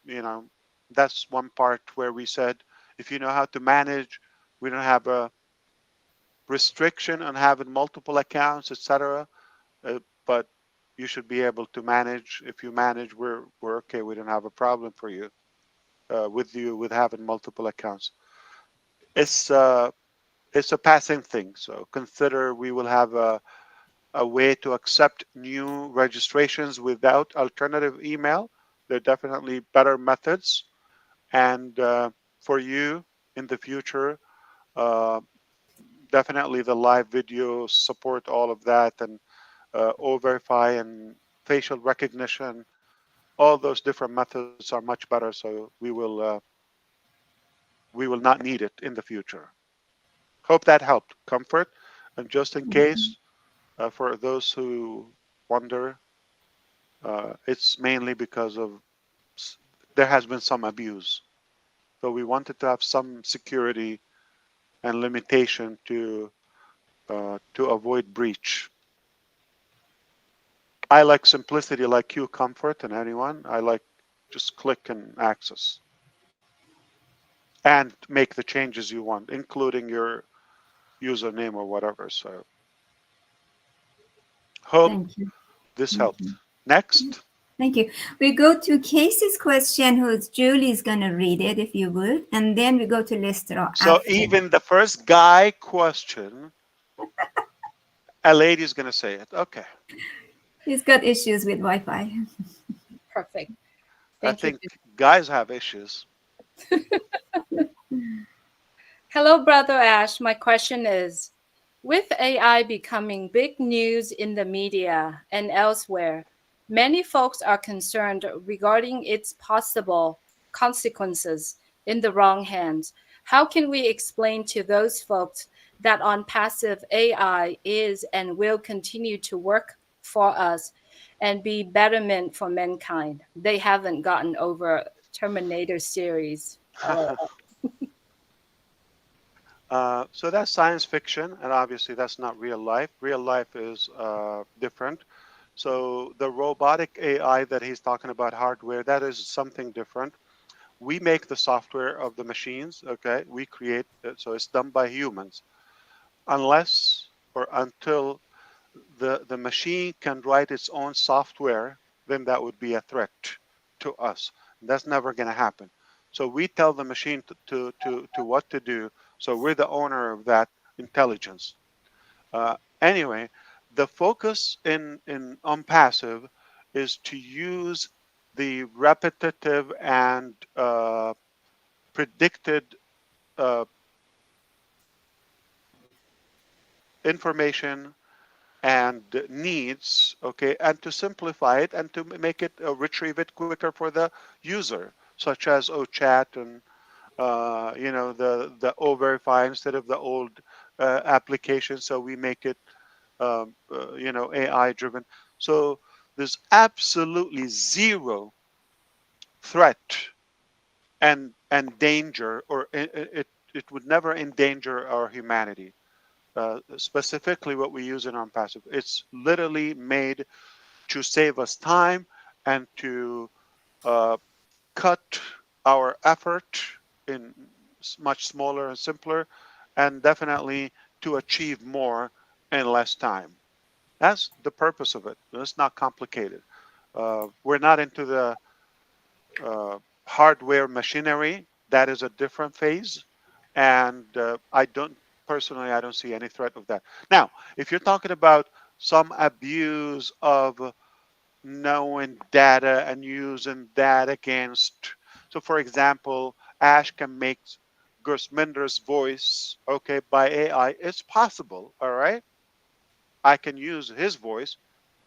[SPEAKER 1] you know that's one part where we said if you know how to manage, we don't have a restriction on having multiple accounts, etc. But you should be able to manage. If you manage, we're okay. We don't have a problem for you with having multiple accounts. It's uh, it's a passing thing. So consider we will have a way to accept new registrations without alternative email. There are definitely better methods. And for you in the future, uh, definitely the live video support all of that, and O-Verify and facial recognition. All those different methods are much better. So we will not need it in the future. Hope that helped. Comfort. And just in case, for those who wonder, it's mainly because of there has been some abuse. So we wanted to have some security and limitation to avoid breach. I like simplicity, like you, Comfort, and anyone. I like just click and access and make the changes you want, including your username or whatever. So hope
[SPEAKER 4] Thank you.
[SPEAKER 1] this helped. Next.
[SPEAKER 4] Thank you. We go to Casey's question, who's Julie's going to read it, if you would. And then we go to Lester
[SPEAKER 1] So
[SPEAKER 4] after.
[SPEAKER 1] even the first guy question, a lady's going to say it. Okay.
[SPEAKER 4] He's got issues with Wi-Fi.
[SPEAKER 11] Perfect.
[SPEAKER 1] I
[SPEAKER 11] Thank
[SPEAKER 1] think
[SPEAKER 11] you.
[SPEAKER 1] guys have issues.
[SPEAKER 11] Hello, Brother Ash. My question is, with AI becoming big news in the media and elsewhere, many folks are concerned regarding its possible consequences in the wrong hands. How can we explain to those folks that on passive AI is and will continue to work for us and be betterment for mankind? They haven't gotten over Terminator series.
[SPEAKER 1] So that's science fiction, and obviously that's not real life. Real life is different. So the robotic AI that he's talking about, hardware, that is something different. We make the software of the machines, okay? We create it, so it's done by humans. Unless or until the machine can write its own software, then that would be a threat to us. That's never going to happen. So we tell the machine to what to do. So we're the owner of that intelligence. Anyway, the focus in on passive is to use the repetitive and predicted uh, information and needs, okay, and to simplify it and to make it retrieve it quicker for the user, such as OChat and the O-Verify instead of the old application. So we make it AI driven. So there's absolutely zero threat and endanger, or it would never endanger our humanity. Specifically, what we use in OnPassive, it's literally made to save us time and to uh, cut our effort in much smaller and simpler, and definitely to achieve more in less time. That's the purpose of it. It's not complicated. We're not into the hardware machinery. That is a different phase, and I don't personally, I don't see any threat of that. Now, if you're talking about some abuse of knowing data and using that against, so for example, Ash can make Gersminder's voice, okay, by AI. It's possible, all right? I can use his voice.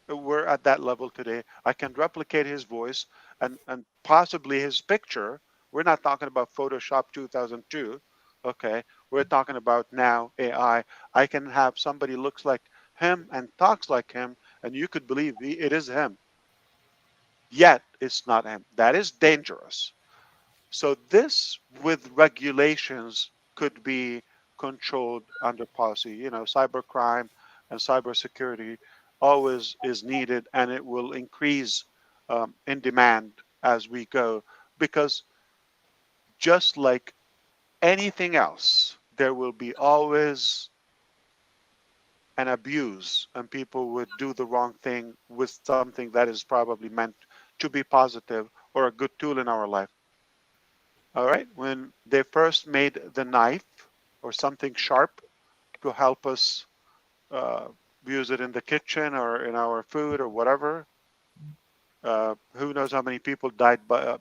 [SPEAKER 1] We're at that level today. I can replicate his voice and possibly his picture. We're not talking about Photoshop 2002, okay? We're talking about now AI. I can have somebody looks like him and talks like him, and you could believe it is him. Yet it's not him. That is dangerous. So this with regulations could be controlled under policy. You know, cybercrime and cybersecurity always is needed, and it will increase in demand as we go, because just like anything else, there will be always an abuse, and people would do the wrong thing with something that is probably meant to be positive or a good tool in our life. All right, when they first made the knife or something sharp to help us uh, use it in the kitchen or in our food or whatever, who knows how many people died by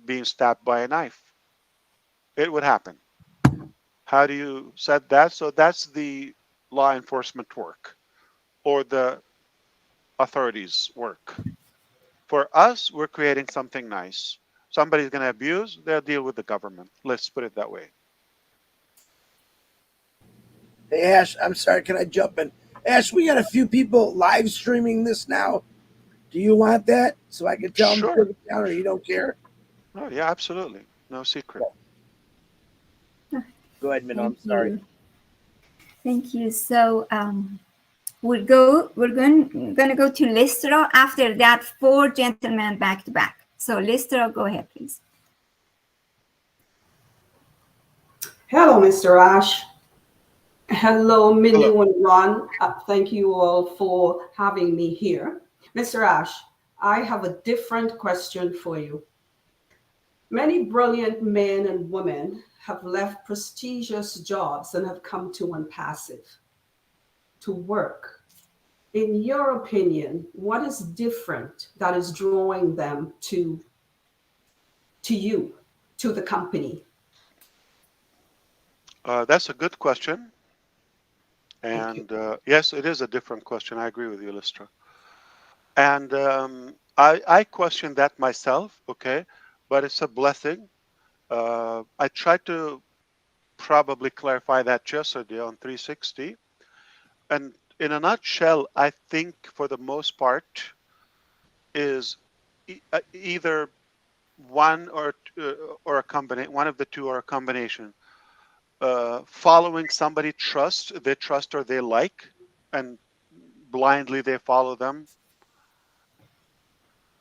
[SPEAKER 1] being stabbed by a knife? It would happen. How do you set that? So that's the law enforcement work or the authorities work. For us, we're creating something nice. Somebody's going to abuse, they'll deal with the government. Let's put it that way.
[SPEAKER 5] Hey, Ash, I'm sorry. Can I jump in? Ash, we got a few people live streaming this now. Do you want that so I can tell them to
[SPEAKER 1] Sure.
[SPEAKER 5] take it down, or you don't care?
[SPEAKER 1] Oh, yeah, absolutely. No secret.
[SPEAKER 5] Go ahead, Minnow. I'm
[SPEAKER 4] Thank
[SPEAKER 5] sorry.
[SPEAKER 4] you. Thank you. So we're going to go to Listro. After that, 4 gentlemen back to back. So Listro, go ahead, please.
[SPEAKER 12] Hello, Mr. Ash. Hello, Minnie
[SPEAKER 1] Hello.
[SPEAKER 12] and Ron. Thank you all for having me here. Mr. Ash, I have a different question for you. Many brilliant men and women have left prestigious jobs and have come to OnePassive to work. In your opinion, what is different that is drawing them to you, to the company?
[SPEAKER 1] That's a good question. And yes, it is a different question. I agree with you, Listra. And I question that myself, okay? But it's a blessing. I tried to probably clarify that yesterday on 360. And in a nutshell, I think for the most part is either one or a combination, one of the two or a combination. Following somebody they trust or they like, and blindly they follow them.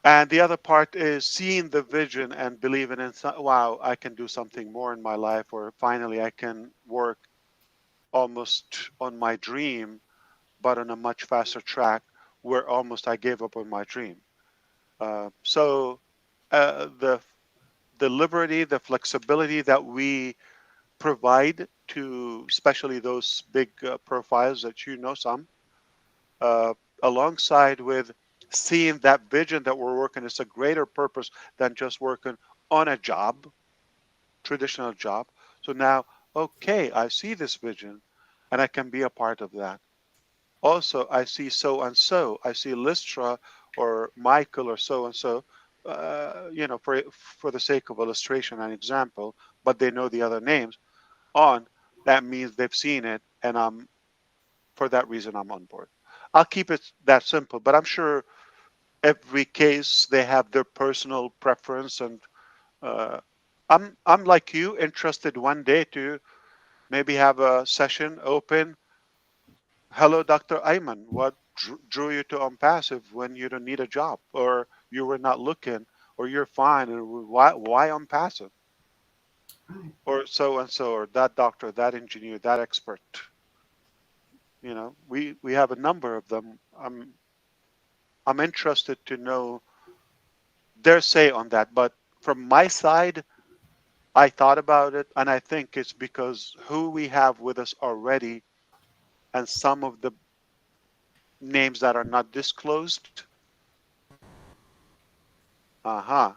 [SPEAKER 1] And the other part is seeing the vision and believing in, wow, I can do something more in my life, or finally I can work almost on my dream, but on a much faster track where almost I gave up on my dream. So the liberty, the flexibility that we provide to especially those big profiles that you know some, alongside with seeing that vision that we're working, it's a greater purpose than just working on a job, traditional job. So now, okay, I see this vision and I can be a part of that. Also, I see so and so. I see Lystra or Michael or so and so. You know, for the sake of illustration and example, but they know the other names. On that means they've seen it, and for that reason I'm on board. I'll keep it that simple, but I'm sure every case they have their personal preference, and uh, I'm like you, interested one day to maybe have a session open. Hello, Dr. Ayman. What drew you to Unpassive when you don't need a job, or you were not looking, or you're fine, and why Unpassive,
[SPEAKER 12] Right.
[SPEAKER 1] or so and so, or that doctor, that engineer, that expert. You know, we have a number of them. I'm interested to know their say on that. But from my side, I thought about it, and I think it's because who we have with us already, and some of the names that are not disclosed. Uh-huh.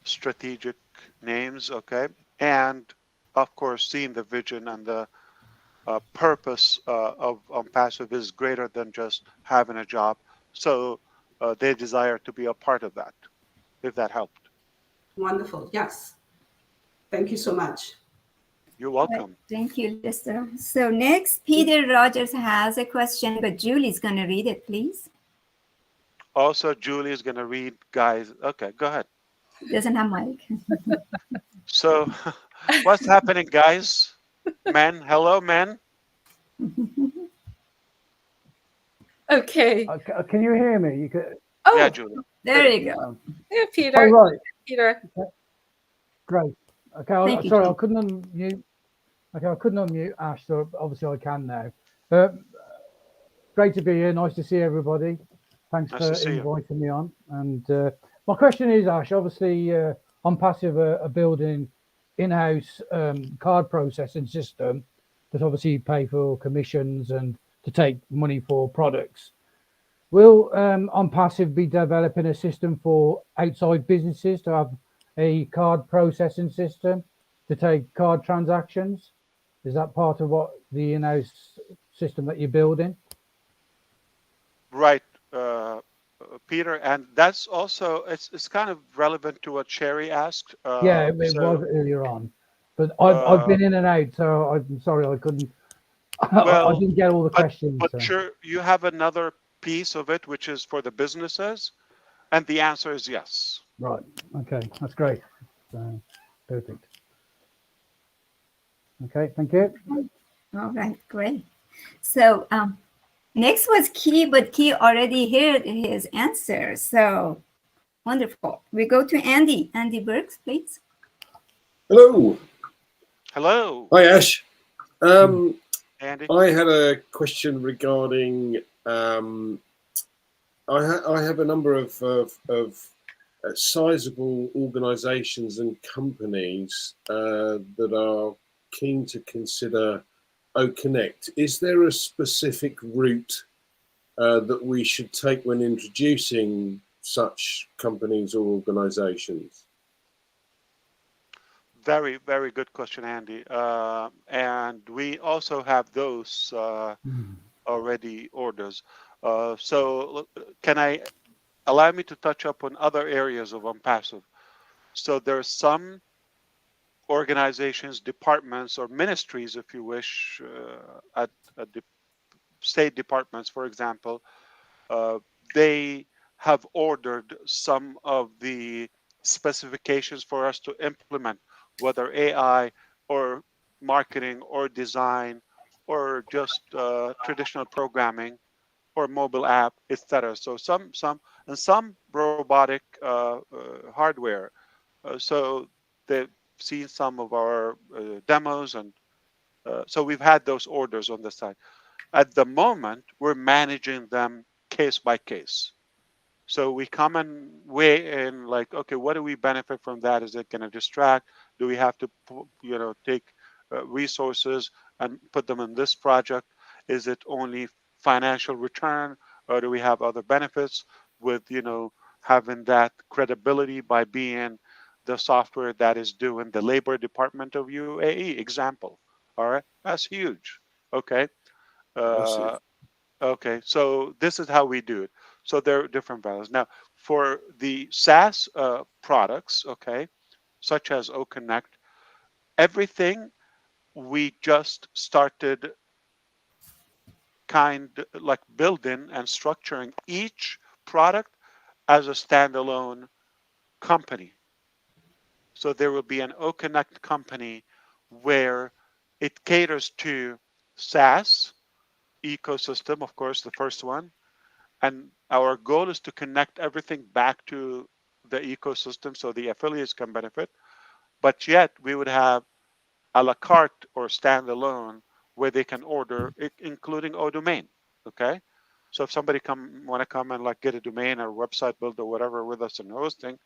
[SPEAKER 1] Strategic names, okay? And of course, seeing the vision and the purpose of Passive is greater than just having a job. So they desire to be a part of that, if that helped.
[SPEAKER 12] Wonderful. Yes. Thank you so much.
[SPEAKER 1] You're
[SPEAKER 4] Right.
[SPEAKER 1] welcome.
[SPEAKER 4] Thank you, Lester. So next, Peter Rogers has a question, but Julie's going to read it, please.
[SPEAKER 1] Also, Julie is going to read, guys. Okay, go ahead.
[SPEAKER 4] Doesn't have mic.
[SPEAKER 1] So, what's happening, guys? Men, hello, men.
[SPEAKER 11] Okay.
[SPEAKER 13] Can you hear me? You could.
[SPEAKER 11] Oh,
[SPEAKER 1] Yeah, Julie.
[SPEAKER 4] There you go.
[SPEAKER 11] yeah,
[SPEAKER 13] Oh,
[SPEAKER 11] Peter.
[SPEAKER 13] right.
[SPEAKER 11] Peter.
[SPEAKER 13] Great. Okay.
[SPEAKER 4] Thank you,
[SPEAKER 13] Sorry,
[SPEAKER 4] Peter.
[SPEAKER 13] I couldn't unmute. Okay, I couldn't unmute Ash, so obviously I can now. Great to be here. Nice to see everybody. Thanks
[SPEAKER 1] Nice
[SPEAKER 13] for
[SPEAKER 1] to see you.
[SPEAKER 13] inviting me on. And my question is, Ash, obviously on Passive are building in-house card processing system that obviously you pay for commissions and to take money for products. Will on Passive be developing a system for outside businesses to have a card processing system to take card transactions? Is that part of what the in-house system that you're building?
[SPEAKER 1] Right, Peter, and that's also it's kind of relevant to what Sherry asked.
[SPEAKER 13] Yeah, it was earlier on, but I've been in and out, so I'm sorry I couldn't. I
[SPEAKER 1] well,
[SPEAKER 13] didn't get all the questions.
[SPEAKER 1] but
[SPEAKER 13] So.
[SPEAKER 1] sure, you have another piece of it, which is for the businesses, and the answer is yes.
[SPEAKER 13] Right. Okay, that's great. Perfect. Okay, thank you.
[SPEAKER 4] All right, great. So next was Key, but Key already heard his answer. So wonderful. We go to Andy. Andy Burks, please.
[SPEAKER 14] Hello.
[SPEAKER 1] Hello.
[SPEAKER 14] Hi, Ash.
[SPEAKER 1] Andy.
[SPEAKER 14] I had a question regarding. I have a number of sizable organisations and companies that are keen to consider OConnect. Is there a specific route that we should take when introducing such companies or organisations?
[SPEAKER 1] Very, very good question, Andy. And we also have those already orders. So can I allow me to touch up on other areas of Unpassive? So there are some organizations, departments, or ministries, if you wish, at the state departments, for example, they have ordered some of the specifications for us to implement, whether AI or marketing or design or just traditional programming or mobile app, etc. So some robotic hardware. So they've seen some of our demos, and so we've had those orders on the side. At the moment, we're managing them case by case. So we come and weigh in, like, okay, what do we benefit from that? Is it going to distract? Do we have to, take resources and put them in this project? Is it only financial return, or do we have other benefits with, having that credibility by being the software that is doing the labor department of UAE? Example. All right, that's huge. Okay. Okay, so this is how we do it. So there are different values. Now, for the SaaS products, okay, such as OConnect, everything we just started kind like building and structuring each product as a standalone company. So there will be an OConnect company where it caters to SaaS ecosystem, of course, the first one. And our goal is to connect everything back to the ecosystem so the affiliates can benefit. But yet we would have a la carte or standalone where they can order, including domain. Okay. So if somebody want to come and like get a domain or website build or whatever with us and hosting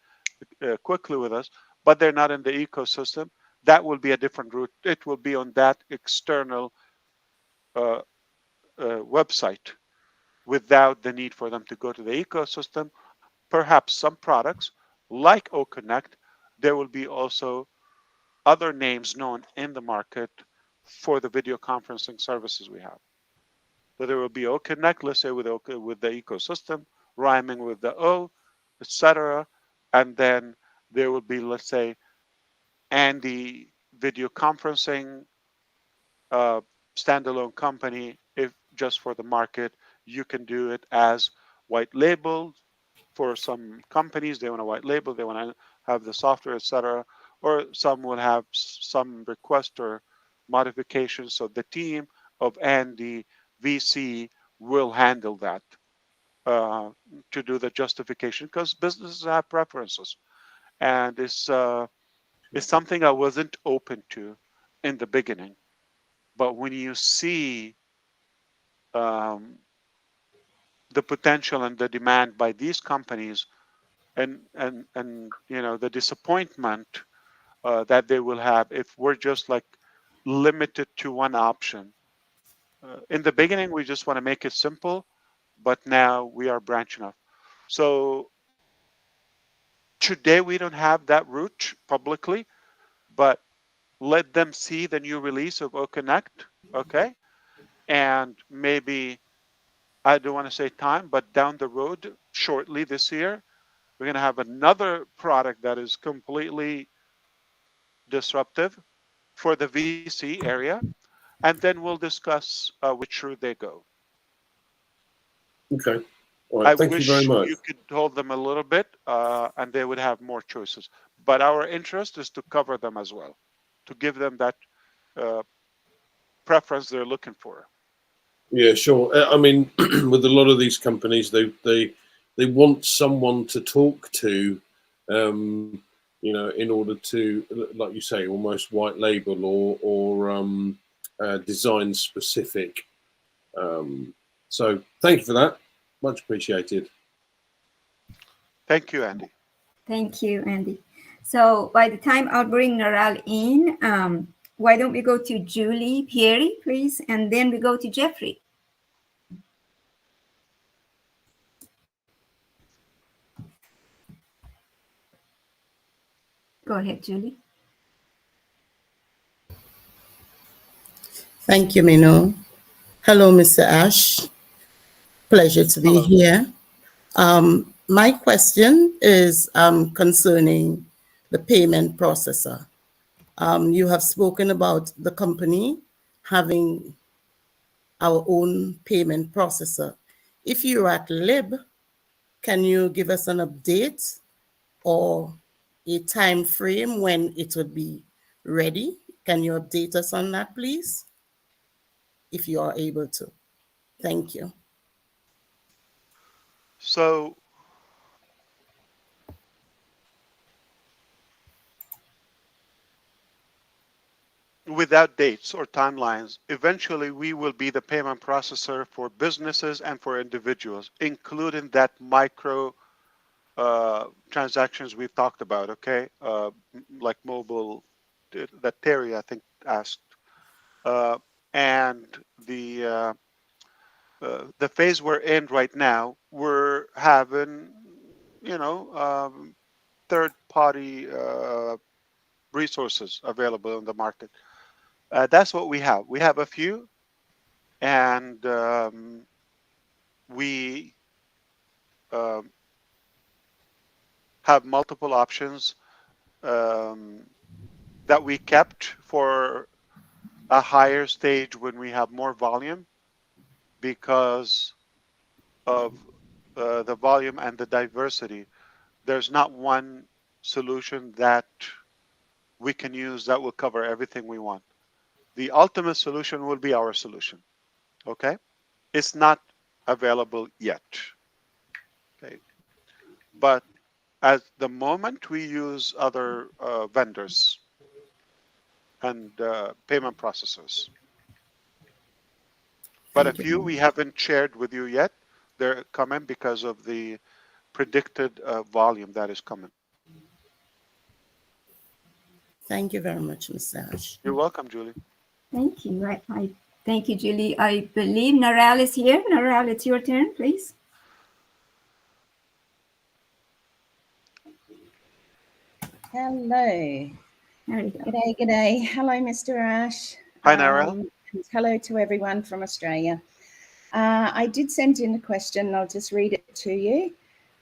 [SPEAKER 1] quickly with us, but they're not in the ecosystem, that will be a different route. It will be on that external website without the need for them to go to the ecosystem. Perhaps some products like OConnect, there will be also other names known in the market for the video conferencing services we have. So there will be OConnect, let's say with the ecosystem, rhyming with the O, etc. And then there will be, let's say, Andy video conferencing standalone company. If just for the market, you can do it as white label for some companies. They want to white label, they want to have the software, etc. Or some will have some request or modifications. So the team of Andy VC will handle that to do the justification, because businesses have preferences, and it's something I wasn't open to in the beginning. But when you see the potential and the demand by these companies, and the disappointment that they will have if we're just like limited to one option. In the beginning, we just want to make it simple, but now we are branching off. So today we don't have that route publicly, but let them see the new release of OConnect, okay? And maybe, I don't want to say time, but down the road, shortly this year, we're going to have another product that is completely disruptive for the VC area, and then we'll discuss which route they go.
[SPEAKER 14] Okay. All right.
[SPEAKER 1] I
[SPEAKER 14] Thank you very
[SPEAKER 1] wish
[SPEAKER 14] much.
[SPEAKER 1] you could hold them a little bit, and they would have more choices. But our interest is to cover them as well, to give them that preference they're looking for.
[SPEAKER 14] Yeah, sure. I mean, with a lot of these companies, they want someone to talk to, in order to, like you say, almost white label or design specific. So thank you for that. Much appreciated.
[SPEAKER 1] Thank you, Andy.
[SPEAKER 4] Thank you, Andy. So by the time I'll bring Naral in, why don't we go to Julie Pieri, please, and then we go to Jeffrey. Go ahead, Julie.
[SPEAKER 15] Thank you, Minu. Hello, Mr. Ash. Pleasure to be here. My question is concerning the payment processor. You have spoken about the company having our own payment processor. If you're at LIB, can you give us an update or a time frame when it would be ready? Can you update us on that, please? If you are able to. Thank you.
[SPEAKER 1] So without dates or timelines, eventually we will be the payment processor for businesses and for individuals, including that micro transactions we've talked about, okay? Like mobile, that Terry, I think, asked. And the phase we're in right now, we're having, third-party resources available in the market. That's what we have. We have a few, and we have multiple options that we kept for a higher stage when we have more volume, because of the volume and the diversity. There's not one solution that we can use that will cover everything we want. The ultimate solution will be our solution. Okay? It's not available yet. Okay? But at the moment, we use other vendors and payment processors. But a few we haven't shared with you yet. They're coming because of the predicted volume that is coming.
[SPEAKER 15] Thank you very much, Mr. Ash.
[SPEAKER 1] You're welcome, Julie.
[SPEAKER 4] Thank you. I thank you, Julie. I believe Naral is here. Naral, it's your turn, please.
[SPEAKER 16] Hello.
[SPEAKER 4] There you go.
[SPEAKER 16] G'day, g'day. Hello, Mr. Ash.
[SPEAKER 1] Hi, Naral.
[SPEAKER 16] And hello to everyone from Australia. I did send in a question. I'll just read it to you.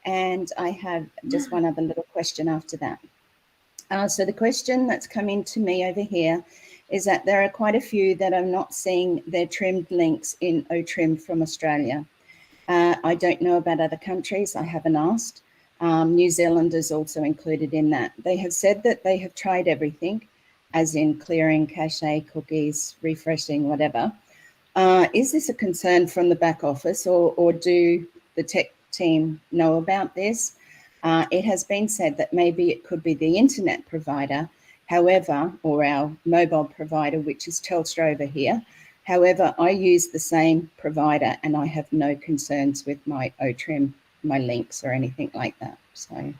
[SPEAKER 16] And I have just one other little question after that. So the question that's come in to me over here is that there are quite a few that are not seeing their trimmed links in OTrim from Australia. I don't know about other countries. I haven't asked. New Zealand is also included in that. They have said that they have tried everything, as in clearing cache, cookies, refreshing, whatever. Is this a concern from the back office, or do the tech team know about this? It has been said that maybe it could be the internet provider, however, or our mobile provider, which is Telstra over here. However, I use the same provider and I have no concerns with my OTrim, my links or anything like that. So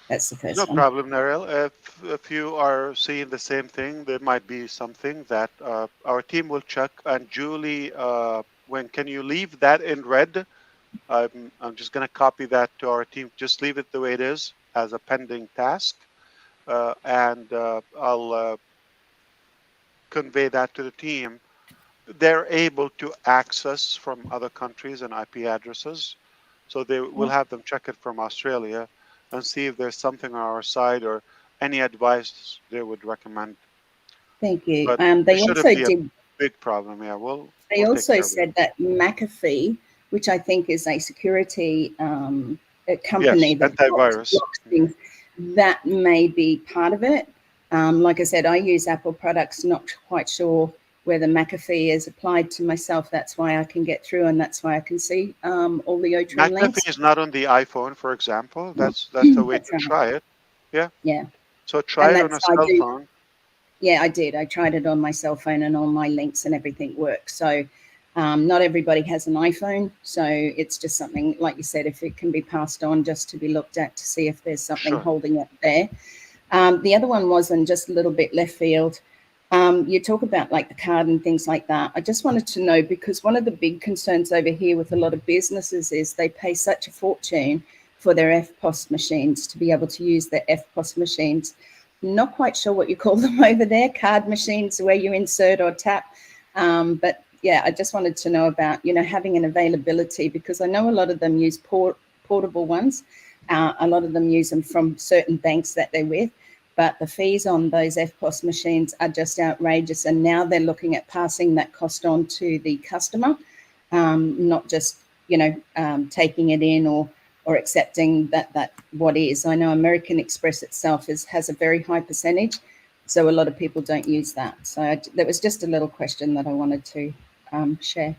[SPEAKER 16] that's the first
[SPEAKER 1] No
[SPEAKER 16] one.
[SPEAKER 1] problem, Narelle. If you are seeing the same thing, there might be something that our team will check. And Julie, can you leave that in red? I'm just going to copy that to our team. Just leave it the way it is as a pending task. And I'll convey that to the team. They're able to access from other countries and IP addresses. So they will have them check it from Australia and see if there's something on our side or any advice they would recommend.
[SPEAKER 16] Thank you.
[SPEAKER 1] But
[SPEAKER 16] They
[SPEAKER 1] it shouldn't
[SPEAKER 16] also
[SPEAKER 1] be a
[SPEAKER 16] did.
[SPEAKER 1] big problem. Yeah, we'll
[SPEAKER 16] They
[SPEAKER 1] take
[SPEAKER 16] also
[SPEAKER 1] care of it.
[SPEAKER 16] said that McAfee, which I think is a security a
[SPEAKER 1] Yes,
[SPEAKER 16] company that
[SPEAKER 1] antivirus.
[SPEAKER 16] blocks things, that may be part of it. Like I said, I use Apple products, not quite sure whether McAfee is applied to myself. That's why I can get through and that's why I can see all the OTrim links.
[SPEAKER 1] McAfee is not on the iPhone, for example. That's the way
[SPEAKER 16] That's
[SPEAKER 1] to
[SPEAKER 16] right.
[SPEAKER 1] try it. Yeah.
[SPEAKER 16] Yeah.
[SPEAKER 1] So try
[SPEAKER 16] And
[SPEAKER 1] it on a
[SPEAKER 16] that's I
[SPEAKER 1] cell
[SPEAKER 16] do.
[SPEAKER 1] phone.
[SPEAKER 16] Yeah, I did. I tried it on my cell phone and all my links and everything works. So not everybody has an iPhone. So it's just something, like you said, if it can be passed on just to be looked at to see if there's something
[SPEAKER 1] Sure.
[SPEAKER 16] holding it there. The other one was, and just a little bit left field, you talk about like the card and things like that. I just wanted to know, because one of the big concerns over here with a lot of businesses is they pay such a fortune for their FPOS machines to be able to use their FPOS machines. Not quite sure what you call them over there, card machines where you insert or tap. But yeah, I just wanted to know about, having an availability, because I know a lot of them use portable ones. A lot of them use them from certain banks that they're with, but the fees on those FPOS machines are just outrageous. And now they're looking at passing that cost on to the customer, not just, taking it in or accepting that what is. I know American Express itself has a very high percentage, so a lot of people don't use that. So that was just a little question that I wanted to share.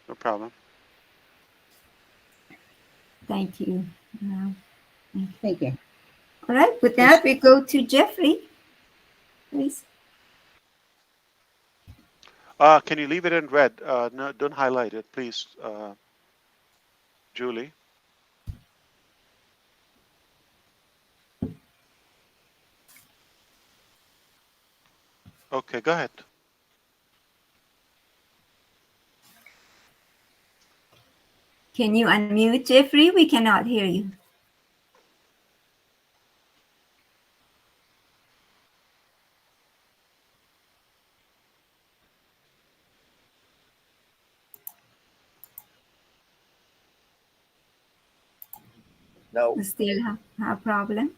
[SPEAKER 1] No problem.
[SPEAKER 4] Thank you.
[SPEAKER 16] Thank you.
[SPEAKER 4] All right, with that, we go to Jeffrey, please.
[SPEAKER 1] Can you leave it in red? No, don't highlight it, please, Julie. Okay, go ahead.
[SPEAKER 4] Can you unmute, Jeffrey? We cannot hear you.
[SPEAKER 5] No.
[SPEAKER 4] We still have a problem.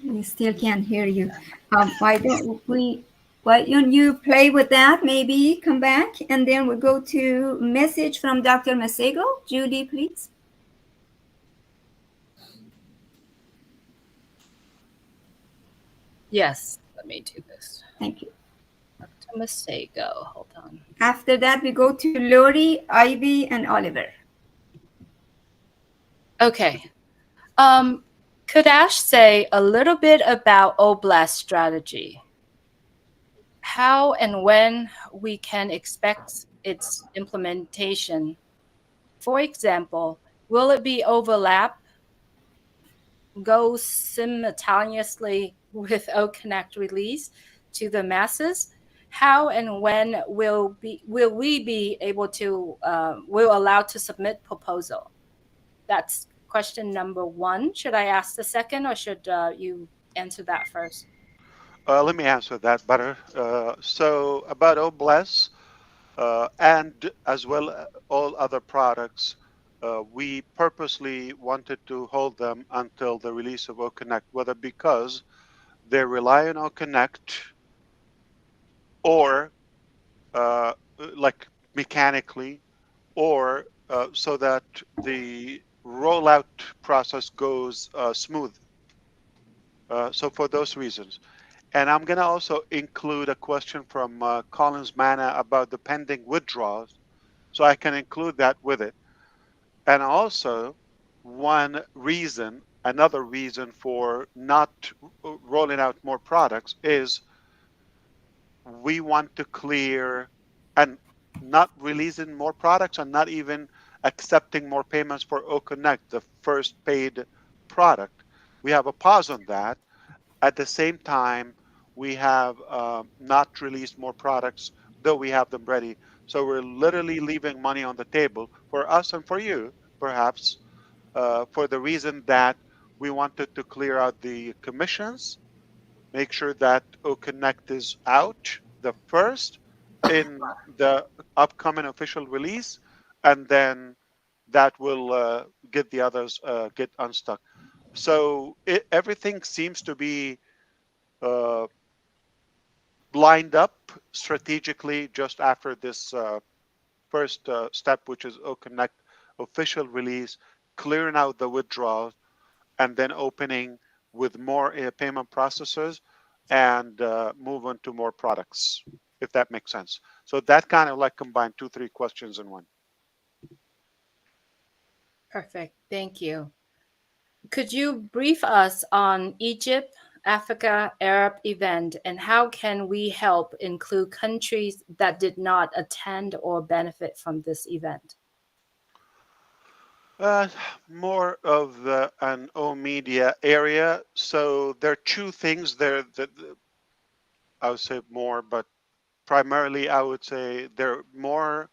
[SPEAKER 4] We still can't hear you. Why don't you play with that? Maybe come back, and then we'll go to message from Dr. Masego. Judy, please.
[SPEAKER 11] Yes, let me do this.
[SPEAKER 4] Thank you.
[SPEAKER 11] Go. Hold on.
[SPEAKER 4] After that, we go to Lori, Ivy, and Oliver.
[SPEAKER 11] Okay. Could Ash say a little bit about Oblast strategy? How and when we can expect its implementation? For example, will it be overlap, go simultaneously with OConnect release to the masses? How and when will we be able to will allowed to submit proposal? That's question number one. Should I ask the second, or should you answer that first?
[SPEAKER 1] Let me answer that better. So about Oblast and as well all other products, we purposely wanted to hold them until the release of OConnect, whether because they rely on OConnect or like mechanically, or so that the rollout process goes smooth. So for those reasons. And I'm going to also include a question from Collins Manna about the pending withdrawals. So I can include that with it. And also, another reason for not rolling out more products is we want to clear and not releasing more products and not even accepting more payments for OConnect, the first paid product. We have a pause on that. At the same time, we have not released more products, though we have them ready. So we're literally leaving money on the table for us and for you, perhaps, for the reason that we wanted to clear out the commissions, make sure that OConnect is out the first in the upcoming official release, and then that will get the others get unstuck. So everything seems to be uh, lined up strategically just after this first step, which is OConnect official release, clearing out the withdrawals, and then opening with more payment processors and move on to more products, if that makes sense. So that kind of like combined 2-3 questions in one.
[SPEAKER 11] Perfect. Thank you. Could you brief us on Egypt, Africa, Arab event, and how can we help include countries that did not attend or benefit from this event?
[SPEAKER 1] More of an O media area. So there are two things there that I would say more, but primarily I would say they're more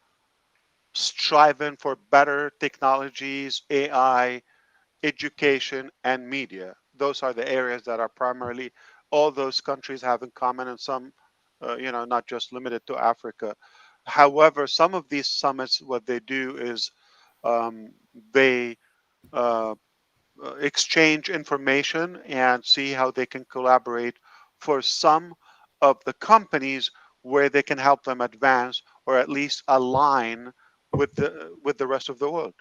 [SPEAKER 1] striving for better technologies, AI, education, and media. Those are the areas that are primarily all those countries have in common, and some, not just limited to Africa. However, some of these summits, what they do is they uh, exchange information and see how they can collaborate for some of the companies where they can help them advance or at least align with the rest of the world.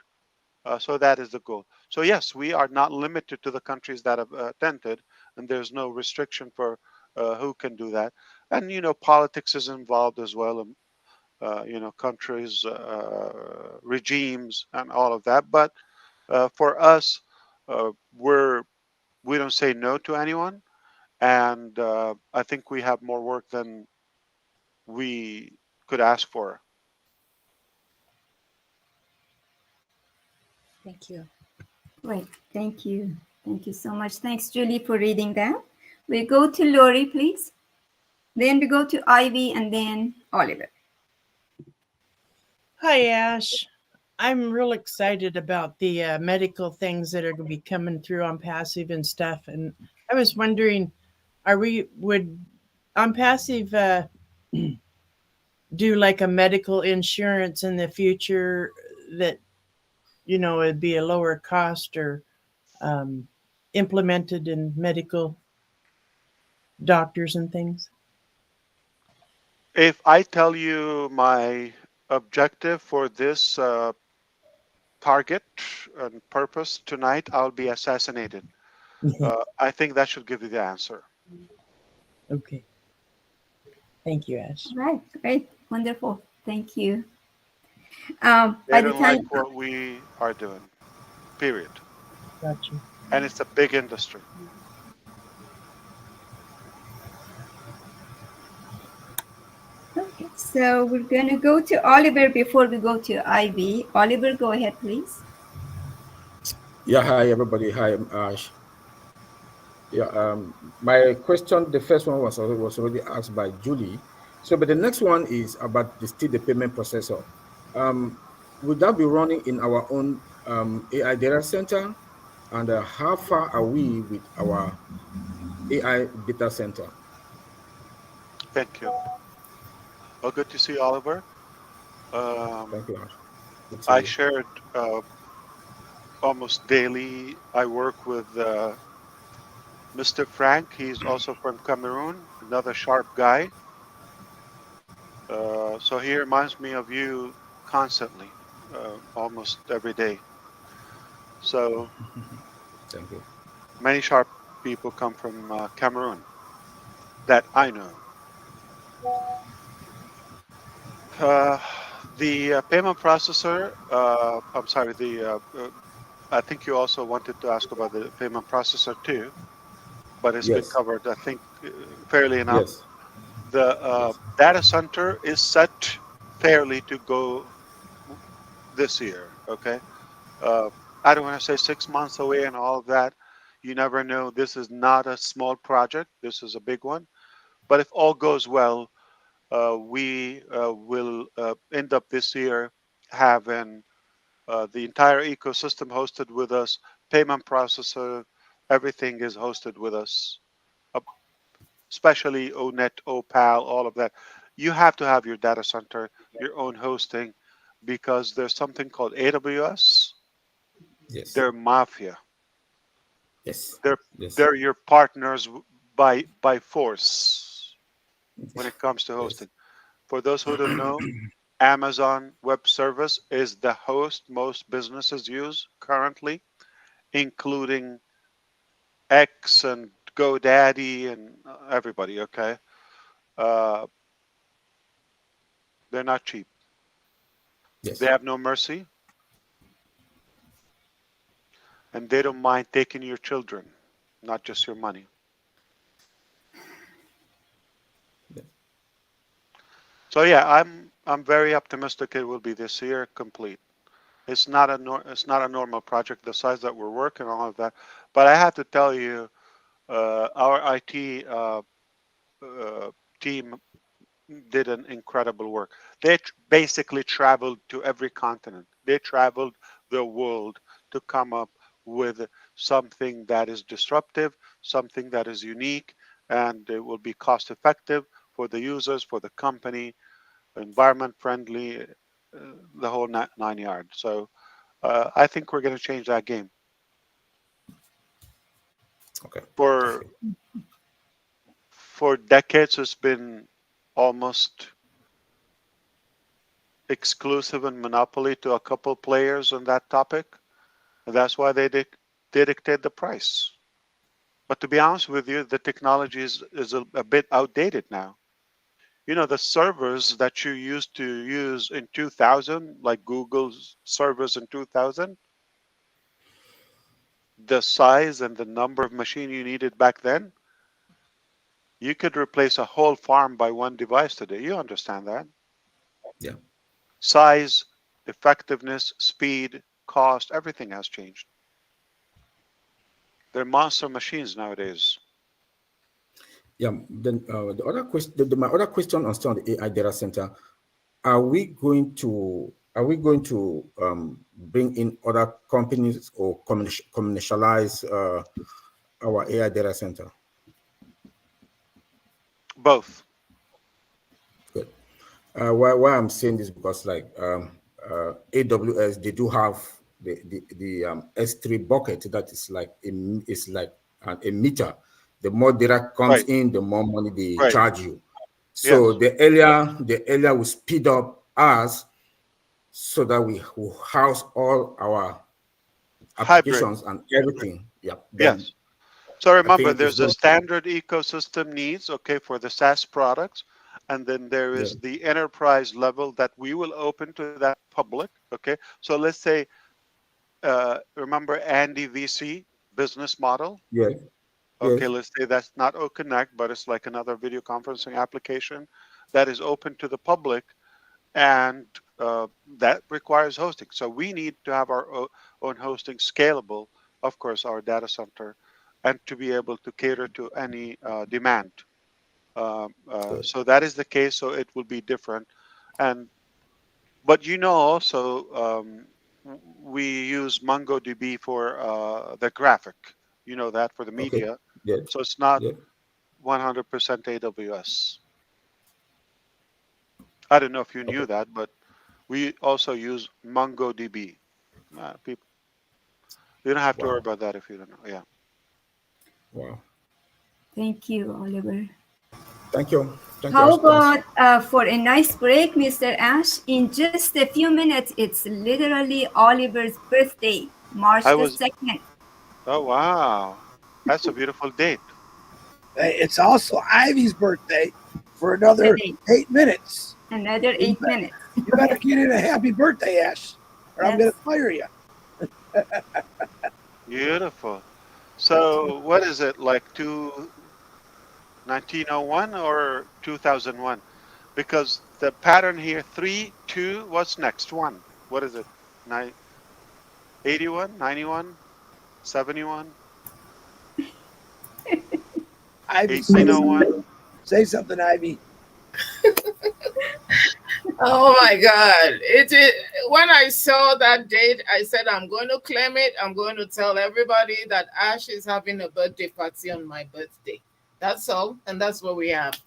[SPEAKER 1] So that is the goal. So yes, we are not limited to the countries that have attended, and there's no restriction for who can do that. And politics is involved as well, and countries, regimes, and all of that. But for us, we don't say no to anyone, and I think we have more work than we could ask for.
[SPEAKER 11] Thank you.
[SPEAKER 4] Great. Thank you. Thank you so much. Thanks, Julie, for reading that. We go to Lori, please. Then we go to Ivy and then Oliver.
[SPEAKER 17] Hi, Ash. I'm real excited about the medical things that are going to be coming through on passive and stuff. And I was wondering, would on passive do like a medical insurance in the future that, it'd be a lower cost or implemented in medical doctors and things?
[SPEAKER 1] If I tell you my objective for this target and purpose tonight, I'll be assassinated. I think that should give you the answer.
[SPEAKER 17] Okay. Thank you, Ash.
[SPEAKER 4] Right, great, wonderful. Thank you.
[SPEAKER 1] They
[SPEAKER 4] By the
[SPEAKER 1] don't like
[SPEAKER 4] time,
[SPEAKER 1] what we are doing, period.
[SPEAKER 17] Gotcha.
[SPEAKER 1] And it's a big industry.
[SPEAKER 4] okay, so we're going to go to Oliver before we go to Ivy. Oliver, go ahead, please.
[SPEAKER 18] Yeah, hi everybody. Hi, Ash. Yeah, my question, the first one was already asked by Julie. So, but the next one is about the payment processor. Would that be running in our own AI data center? And how far are we with our AI data center?
[SPEAKER 1] Thank you. Well, good to see Oliver.
[SPEAKER 18] Thank you, Ash. Good to see
[SPEAKER 1] I
[SPEAKER 18] you.
[SPEAKER 1] shared almost daily. I work with Mr. Frank. He's also from Cameroon, another sharp guy. So he reminds me of you constantly, almost every day. So
[SPEAKER 18] Thank you.
[SPEAKER 1] many sharp people come from Cameroon that I know. Uh, the payment processor, I'm sorry, I think you also wanted to ask about the payment processor too, but it's been
[SPEAKER 18] Yes.
[SPEAKER 1] covered, I think, fairly enough.
[SPEAKER 18] Yes.
[SPEAKER 1] The
[SPEAKER 18] Yes.
[SPEAKER 1] data center is set fairly to go this year, okay? Uh, I don't want to say 6 months away and all of that. You never know. This is not a small project. This is a big one. But if all goes well, we will end up this year having the entire ecosystem hosted with us, payment processor, everything is hosted with us, uh, especially ONET, OPAL, all of that. You have to have your data center, your own hosting, because there's something called AWS.
[SPEAKER 18] Yes.
[SPEAKER 1] They're mafia.
[SPEAKER 18] Yes.
[SPEAKER 1] They're
[SPEAKER 18] Yes.
[SPEAKER 1] they're your partners by force when it comes to hosting. For those who don't know, Amazon Web Service is the host most businesses use currently, including X and GoDaddy and everybody. Okay, uh, they're not cheap.
[SPEAKER 18] Yes.
[SPEAKER 1] They have no mercy, and they don't mind taking your children, not just your money. So yeah, I'm very optimistic it will be this year complete. It's not a normal project the size that we're working on all of that. But I have to tell you, our IT team did an incredible work. They basically traveled to every continent. They traveled the world to come up with something that is disruptive, something that is unique, and it will be cost effective for the users, for the company, environment friendly, the whole nine yards. So I think we're going to change that game.
[SPEAKER 18] Okay.
[SPEAKER 1] For decades, it's been almost exclusive and monopoly to a couple players on that topic. And that's why they dictate the price. But to be honest with you, the technology is a bit outdated now. You know, the servers that you used to use in 2000, like Google's servers in 2000, the size and the number of machine you needed back then, you could replace a whole farm by one device today. You understand that?
[SPEAKER 18] Yeah.
[SPEAKER 1] Size, effectiveness, speed, cost, everything has changed. They're monster machines nowadays.
[SPEAKER 18] Yeah. Then the other question, my other question on still on the AI data center, are we going to bring in other companies or commercialize our AI data center?
[SPEAKER 1] Both.
[SPEAKER 18] Good. Why I'm saying this because like AWS, they do have the S3 bucket that is like a meter. The more data comes in, the more money they charge you. So the earlier we speed up ours, so that we will house all our applications and everything. Yeah. Then
[SPEAKER 1] So
[SPEAKER 18] I
[SPEAKER 1] remember,
[SPEAKER 18] think it's
[SPEAKER 1] there's a
[SPEAKER 18] not.
[SPEAKER 1] standard ecosystem needs, okay, for the SaaS products, and then there
[SPEAKER 18] Yeah.
[SPEAKER 1] is the enterprise level that we will open to that public, okay. So let's say, remember Andy VC business model?
[SPEAKER 18] Yes.
[SPEAKER 1] Okay,
[SPEAKER 18] Yes.
[SPEAKER 1] let's say that's not OConnect, but it's like another video conferencing application that is open to the public, and that requires hosting. So we need to have our own hosting scalable, of course, our data center, and to be able to cater to any demand. So that is the case. So it will be different, and but also we use MongoDB for the graphic. You know that for the
[SPEAKER 18] Okay.
[SPEAKER 1] media.
[SPEAKER 18] Yes.
[SPEAKER 1] So it's not
[SPEAKER 18] Yeah.
[SPEAKER 1] 100% AWS. I don't know if you knew that, but we also use MongoDB. People, you don't have to worry
[SPEAKER 18] Wow.
[SPEAKER 1] about that if you don't know. Yeah.
[SPEAKER 18] Wow.
[SPEAKER 4] Thank you, Oliver.
[SPEAKER 18] Thank you. Thank you,
[SPEAKER 4] How
[SPEAKER 18] Ash. Thanks.
[SPEAKER 4] about for a nice break, Mr. Ash? In just a few minutes, it's literally Oliver's birthday, March
[SPEAKER 1] I
[SPEAKER 4] the
[SPEAKER 1] was.
[SPEAKER 4] 2nd.
[SPEAKER 1] Oh wow, that's a beautiful date.
[SPEAKER 5] Hey, it's also Ivy's birthday for another
[SPEAKER 4] Today.
[SPEAKER 5] 8 minutes.
[SPEAKER 4] Another
[SPEAKER 5] You
[SPEAKER 4] 8 minutes.
[SPEAKER 5] You better get in a happy birthday, Ash, or I'm going
[SPEAKER 4] Yes.
[SPEAKER 5] to fire you.
[SPEAKER 1] Beautiful. So what is it like 1901 or 2001? Because the pattern here 3 2. What's next? 1. What is it? 81, 91, 71,
[SPEAKER 5] Ivy, say
[SPEAKER 1] 1801.
[SPEAKER 5] something. Say something, Ivy.
[SPEAKER 19] Oh my God. When I saw that date, I said, I'm going to claim it. I'm going to tell everybody that Ash is having a birthday party on my birthday. That's all. And that's what we have.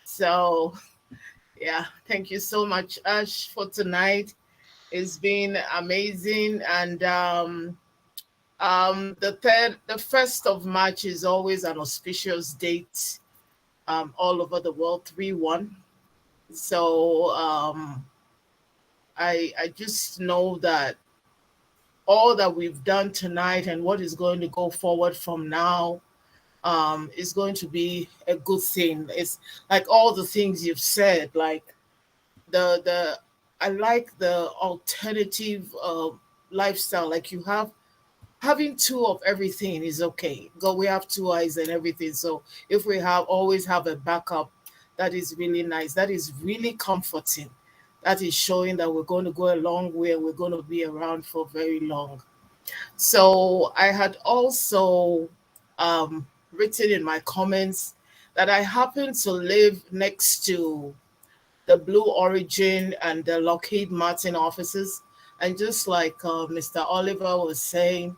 [SPEAKER 19] So, yeah, thank you so much, Ash, for tonight. It's been amazing. And the 1st of March is always an auspicious date all over the world, 3-1. So I just know that all that we've done tonight and what is going to go forward from now is going to be a good thing. It's like all the things you've said, like the I like the alternative lifestyle. Like you have having 2 of everything is okay. God, we have 2 eyes and everything. So if we always have a backup, that is really nice. That is really comforting. That is showing that we're going to go a long way. We're going to be around for very long. So I had also written in my comments that I happen to live next to the Blue Origin and the Lockheed Martin offices. And just like Mr. Oliver was saying,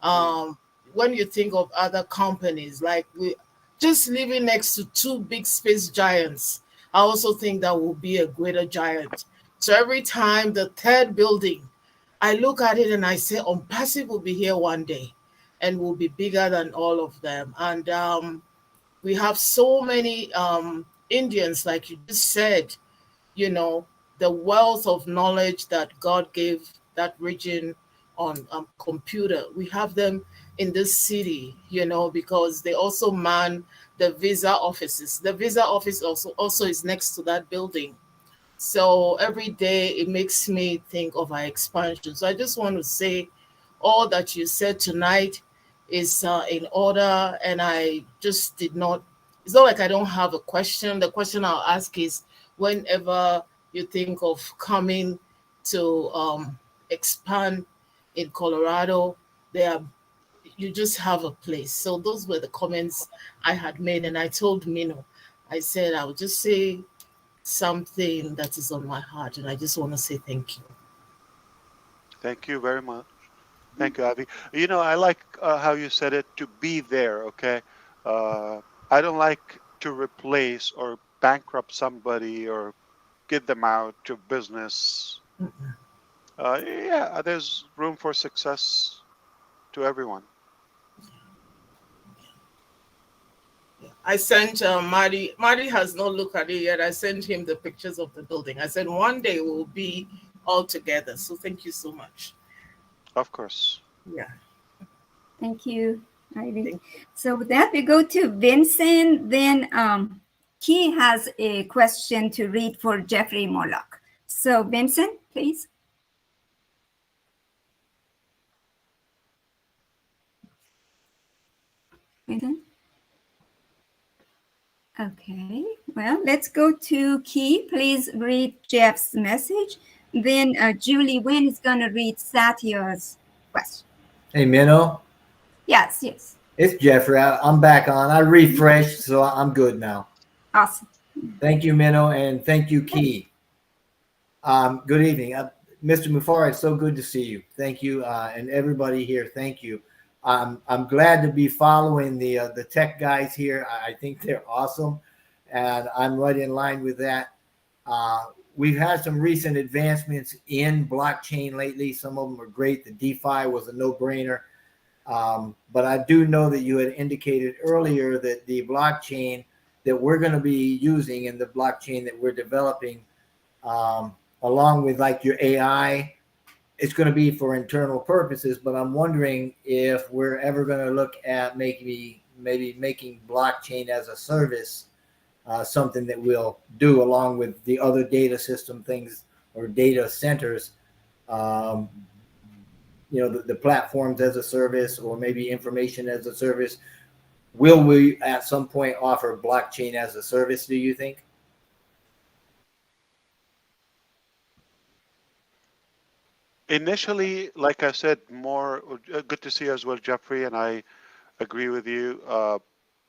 [SPEAKER 19] when you think of other companies, like we just living next to 2 big space giants, I also think that will be a greater giant. So every time the 3rd building, I look at it and I say, Passive will be here one day and will be bigger than all of them. And we have so many Indians, like you just said, the wealth of knowledge that God gave that region on computer. We have them in this city, because they also man the visa offices. The visa office also is next to that building. So every day it makes me think of our expansion. So I just want to say all that you said tonight is in order. And I just did not, it's not like I don't have a question. The question I'll ask is whenever you think of coming to expand in Colorado, you just have a place. So those were the comments I had made. And I told Mino, I said, I would just say something that is on my heart. And I just want to say thank you.
[SPEAKER 1] Thank you very much. Thank you, Avi. I like how you said it, to be there, okay? I don't like to replace or bankrupt somebody or get them out of business. Yeah, there's room for success to everyone.
[SPEAKER 19] I sent Marty. Marty has not looked at it yet. I sent him the pictures of the building. I said one day we'll be all together. So thank you so much.
[SPEAKER 1] Of course.
[SPEAKER 19] Yeah.
[SPEAKER 4] Thank you. Alrighty. So with that, we go to Vincent. Then Key has a question to read for Jeffrey Moloch. So Vincent, please. Vincent? Okay, well, let's go to Key. Please read Jeff's message. Then Julie Wynn is going to read Satya's question.
[SPEAKER 20] Hey, Minnow.
[SPEAKER 4] Yes, yes.
[SPEAKER 20] It's Jeffrey. I'm back on. I refreshed, so I'm good now.
[SPEAKER 4] Awesome.
[SPEAKER 20] Thank you, Minnow, and thank you, Key. Good evening. Mr. MUFAREH, it's so good to see you. Thank you, and everybody here, thank you. I'm glad to be following the tech guys here. I think they're awesome, and I'm right in line with that. We've had some recent advancements in blockchain lately. Some of them are great. The DeFi was a no-brainer. But I do know that you had indicated earlier that the blockchain that we're going to be using and the blockchain that we're developing, along with like your AI, it's going to be for internal purposes. But I'm wondering if we're ever going to look at maybe making blockchain as a service something that we'll do along with the other data system things or data centers. The platforms as a service or maybe information as a service. Will we at some point offer blockchain as a service, do you think?
[SPEAKER 1] Initially, like I said, more good to see you as well, Jeffrey, and I agree with you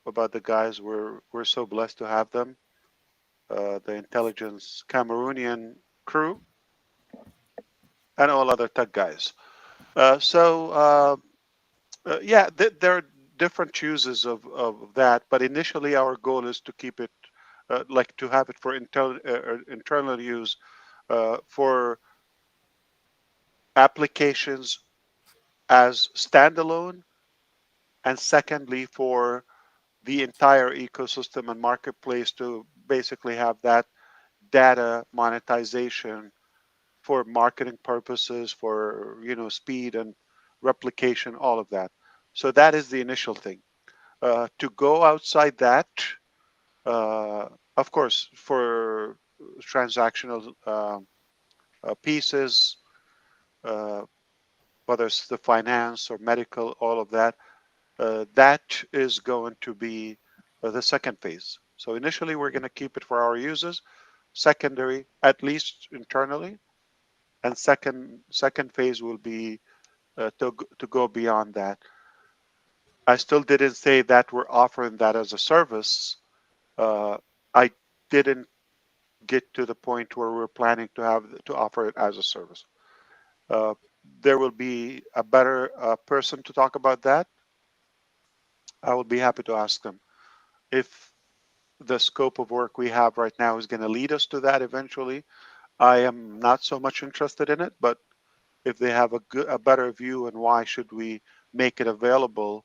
[SPEAKER 1] about the guys. We're so blessed to have them. The intelligence Cameroonian crew and all other tech guys. Yeah, there are different choices of that, but initially our goal is to keep it, like to have it for internal use for applications as standalone, and secondly for the entire ecosystem and marketplace to basically have that data monetization for marketing purposes, for speed and replication, all of that. So that is the initial thing. To go outside that, of course, for transactional pieces, whether it's the finance or medical, all of that, that is going to be the second phase. So initially, we're going to keep it for our users. Secondary, at least internally, and second phase will be to go beyond that. I still didn't say that we're offering that as a service. I didn't get to the point where we're planning to offer it as a service. There will be a better person to talk about that. I will be happy to ask them if the scope of work we have right now is going to lead us to that eventually. I am not so much interested in it, but if they have a better view and why should we make it available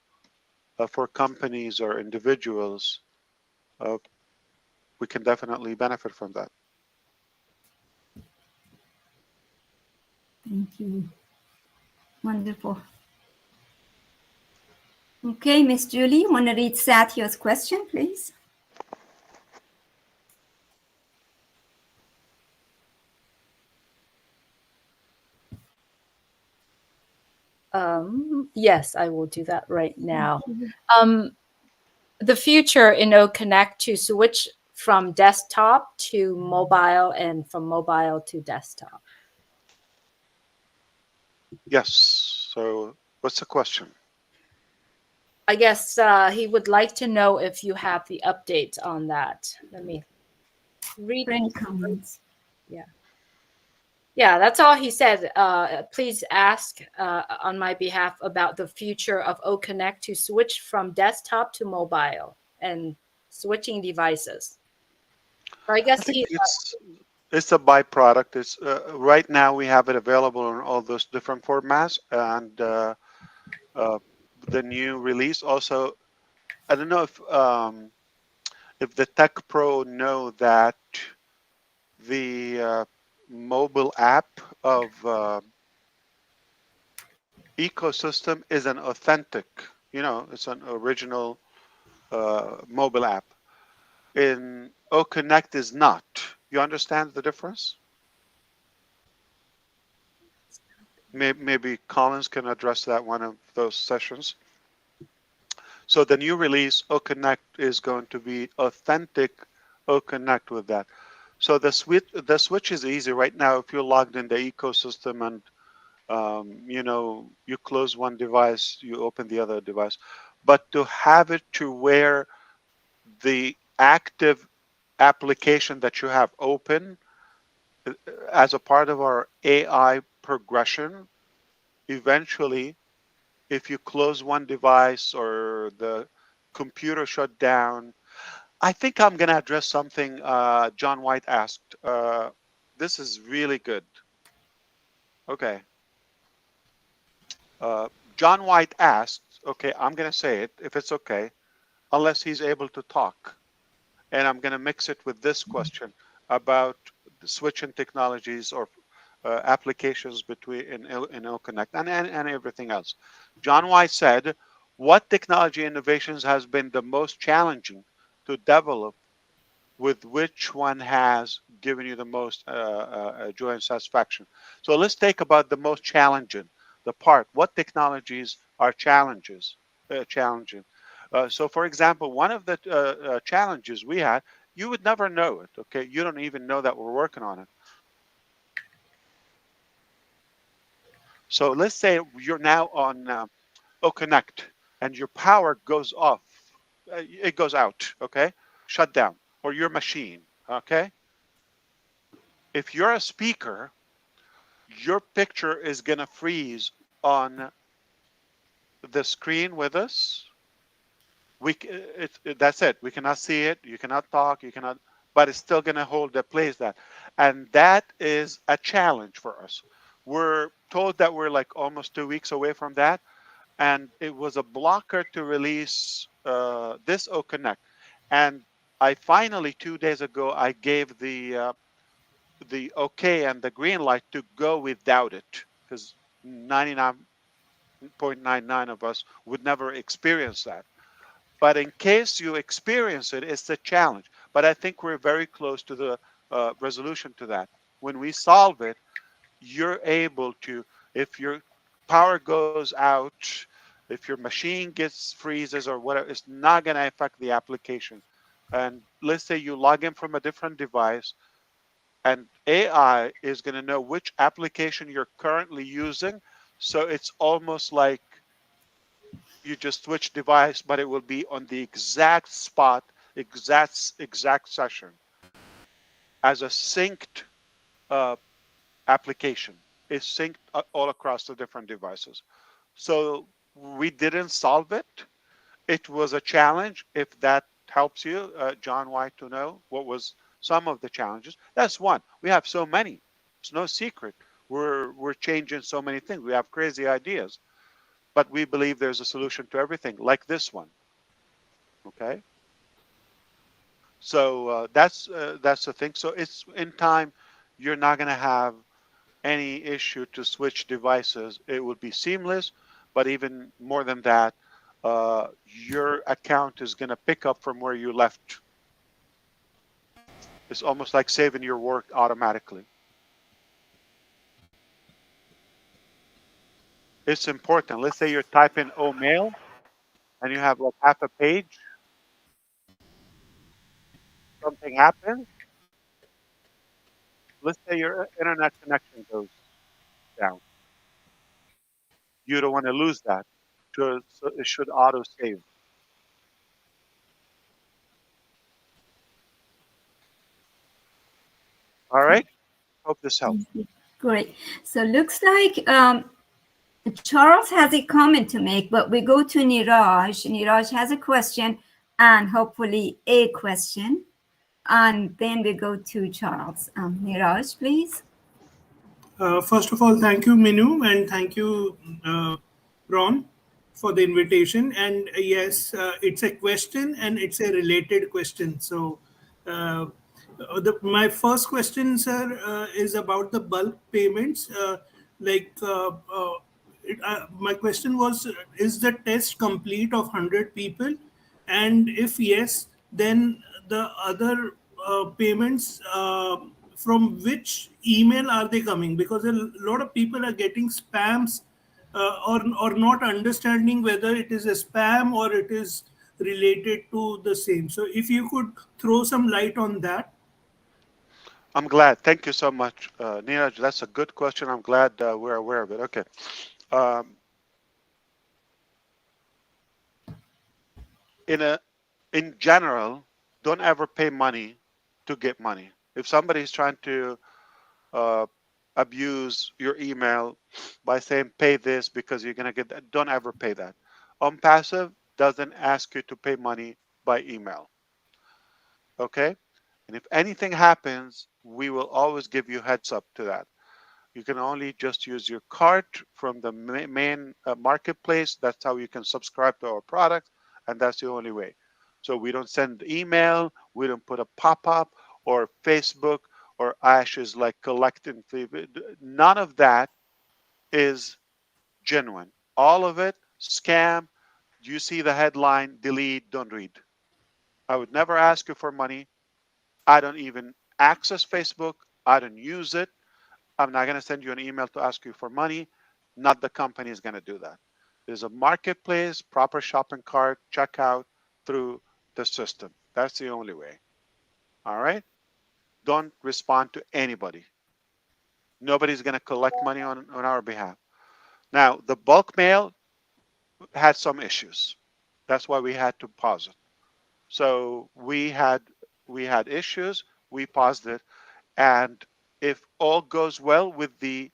[SPEAKER 1] for companies or individuals, we can definitely benefit from that.
[SPEAKER 4] Thank you. Wonderful. Okay, Miss Julie, you want to read Satya's question, please?
[SPEAKER 11] Yes, I will do that right now. The future in OConnect to switch from desktop to mobile and from mobile to desktop.
[SPEAKER 1] Yes. So what's the question?
[SPEAKER 11] I guess he would like to know if you have the update on that. Let me read
[SPEAKER 4] any comments.
[SPEAKER 11] Yeah. Yeah, that's all he said. Please ask on my behalf about the future of OConnect to switch from desktop to mobile and switching devices. Or I guess
[SPEAKER 1] it's a byproduct. It's right now we have it available in all those different formats, and the new release also. I don't know if the Tech Pro know that the mobile app of ecosystem is an authentic it's an original mobile app. In O Connect is not. You understand the difference? Maybe Collins can address that one of those sessions. So the new release, O Connect, is going to be authentic O Connect with that. So the switch is easy right now. If you're logged in the ecosystem and you close one device, you open the other device. But to have it to where the active application that you have open as a part of our AI progression, eventually, if you close one device or the computer shut down, I think I'm going to address something John White asked. This is really good. Okay. John White asked, okay, I'm going to say it if it's okay, unless he's able to talk. And I'm going to mix it with this question about switching technologies or applications between in IllConnect and everything else. John White said, what technology innovations has been the most challenging to develop, with which one has given you the most joy and satisfaction? So let's take about the most challenging, the part. What technologies are challenging? So for example, one of the challenges we had, you would never know it, okay? You don't even know that we're working on it. So let's say you're now on O Connect and your power goes off. It goes out, okay? Shut down, or your machine, okay? If you're a speaker, your picture is going to freeze on the screen with us. That's it. We cannot see it. You cannot talk. You cannot, but it's still going to hold the place that. And that is a challenge for us. We're told that we're like almost 2 weeks away from that. And it was a blocker to release this O Connect. And I finally, 2 days ago, I gave the okay and the green light to go without it, because 99.99 of us would never experience that. But in case you experience it, it's a challenge. But I think we're very close to the resolution to that. When we solve it, you're able to, if your power goes out, if your machine gets freezes or whatever, it's not going to affect the application. And let's say you log in from a different device, and AI is going to know which application you're currently using. So it's almost like you just switch device, but it will be on the exact spot, exact session as a synced application. It's synced all across the different devices. So we didn't solve it. It was a challenge. If that helps you, John White, to know what was some of the challenges. That's one. We have so many. It's no secret. We're changing so many things. We have crazy ideas, but we believe there's a solution to everything, like this one. Okay. So that's the thing. So it's in time. You're not going to have any issue to switch devices. It would be seamless, but even more than that, your account is going to pick up from where you left. It's almost like saving your work automatically. It's important. Let's say you're typing O mail and you have like half a page. Something happens. Let's say your internet connection goes down. You don't want to lose that. So it should auto save. All right. Hope this helps.
[SPEAKER 4] Great. So looks like Charles has a comment to make, but we go to Niraj. Niraj has a question and hopefully a question. And then we go to Charles. Niraj, please.
[SPEAKER 21] First of all, thank you, Minu, and thank you, Ron, for the invitation. And yes, it's a question and it's a related question. So my first question, sir, is about the bulk payments. my question was, is the test complete of 100 people? And if yes, then the other payments, from which email are they coming? Because a lot of people are getting spams, or not understanding whether it is a spam or it is related to the same. So if you could throw some light on that.
[SPEAKER 1] I'm glad. Thank you so much, Neeraj. That's a good question. I'm glad we're aware of it. Okay. Um, in general, don't ever pay money to get money. If somebody is trying to uh, abuse your email by saying pay this because you're gonna get that, don't ever pay that. Passive doesn't ask you to pay money by email. Okay. And if anything happens, we will always give you heads up to that. You can only just use your card from the main marketplace. That's how you can subscribe to our products, and that's the only way. So we don't send email, we don't put a pop-up or Facebook or ashes like collecting. None of that is genuine. All of it, scam. You see the headline, delete, don't read. I would never ask you for money. I don't even access Facebook. I don't use it. I'm not going to send you an email to ask you for money. Not the company is going to do that. There's a marketplace, proper shopping cart, checkout through the system. That's the only way. All right? Don't respond to anybody. Nobody's going to collect money on our behalf. Now, the bulk mail had some issues. That's why we had to pause it. So we had issues. We paused it. And if all goes well with the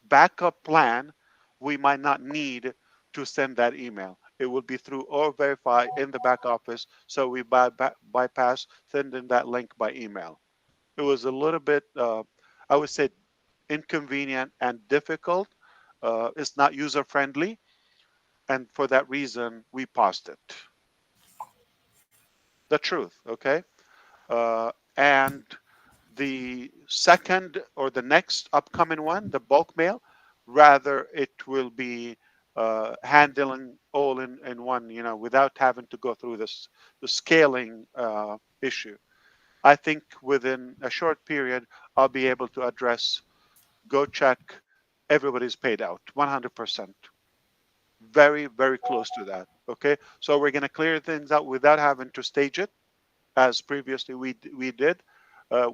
[SPEAKER 1] backup plan, we might not need to send that email. It will be through or verify in the back office. So we bypass sending that link by email. It was a little bit, I would say, inconvenient and difficult. It's not user friendly. And for that reason, we paused it. The truth, okay? And the second or the next upcoming one, the bulk mail, rather it will be handling all in one, without having to go through the scaling issue. I think within a short period, I'll be able to address, go check, everybody's paid out, 100%. Very, very close to that. Okay, so we're going to clear things out without having to stage it, as previously we did,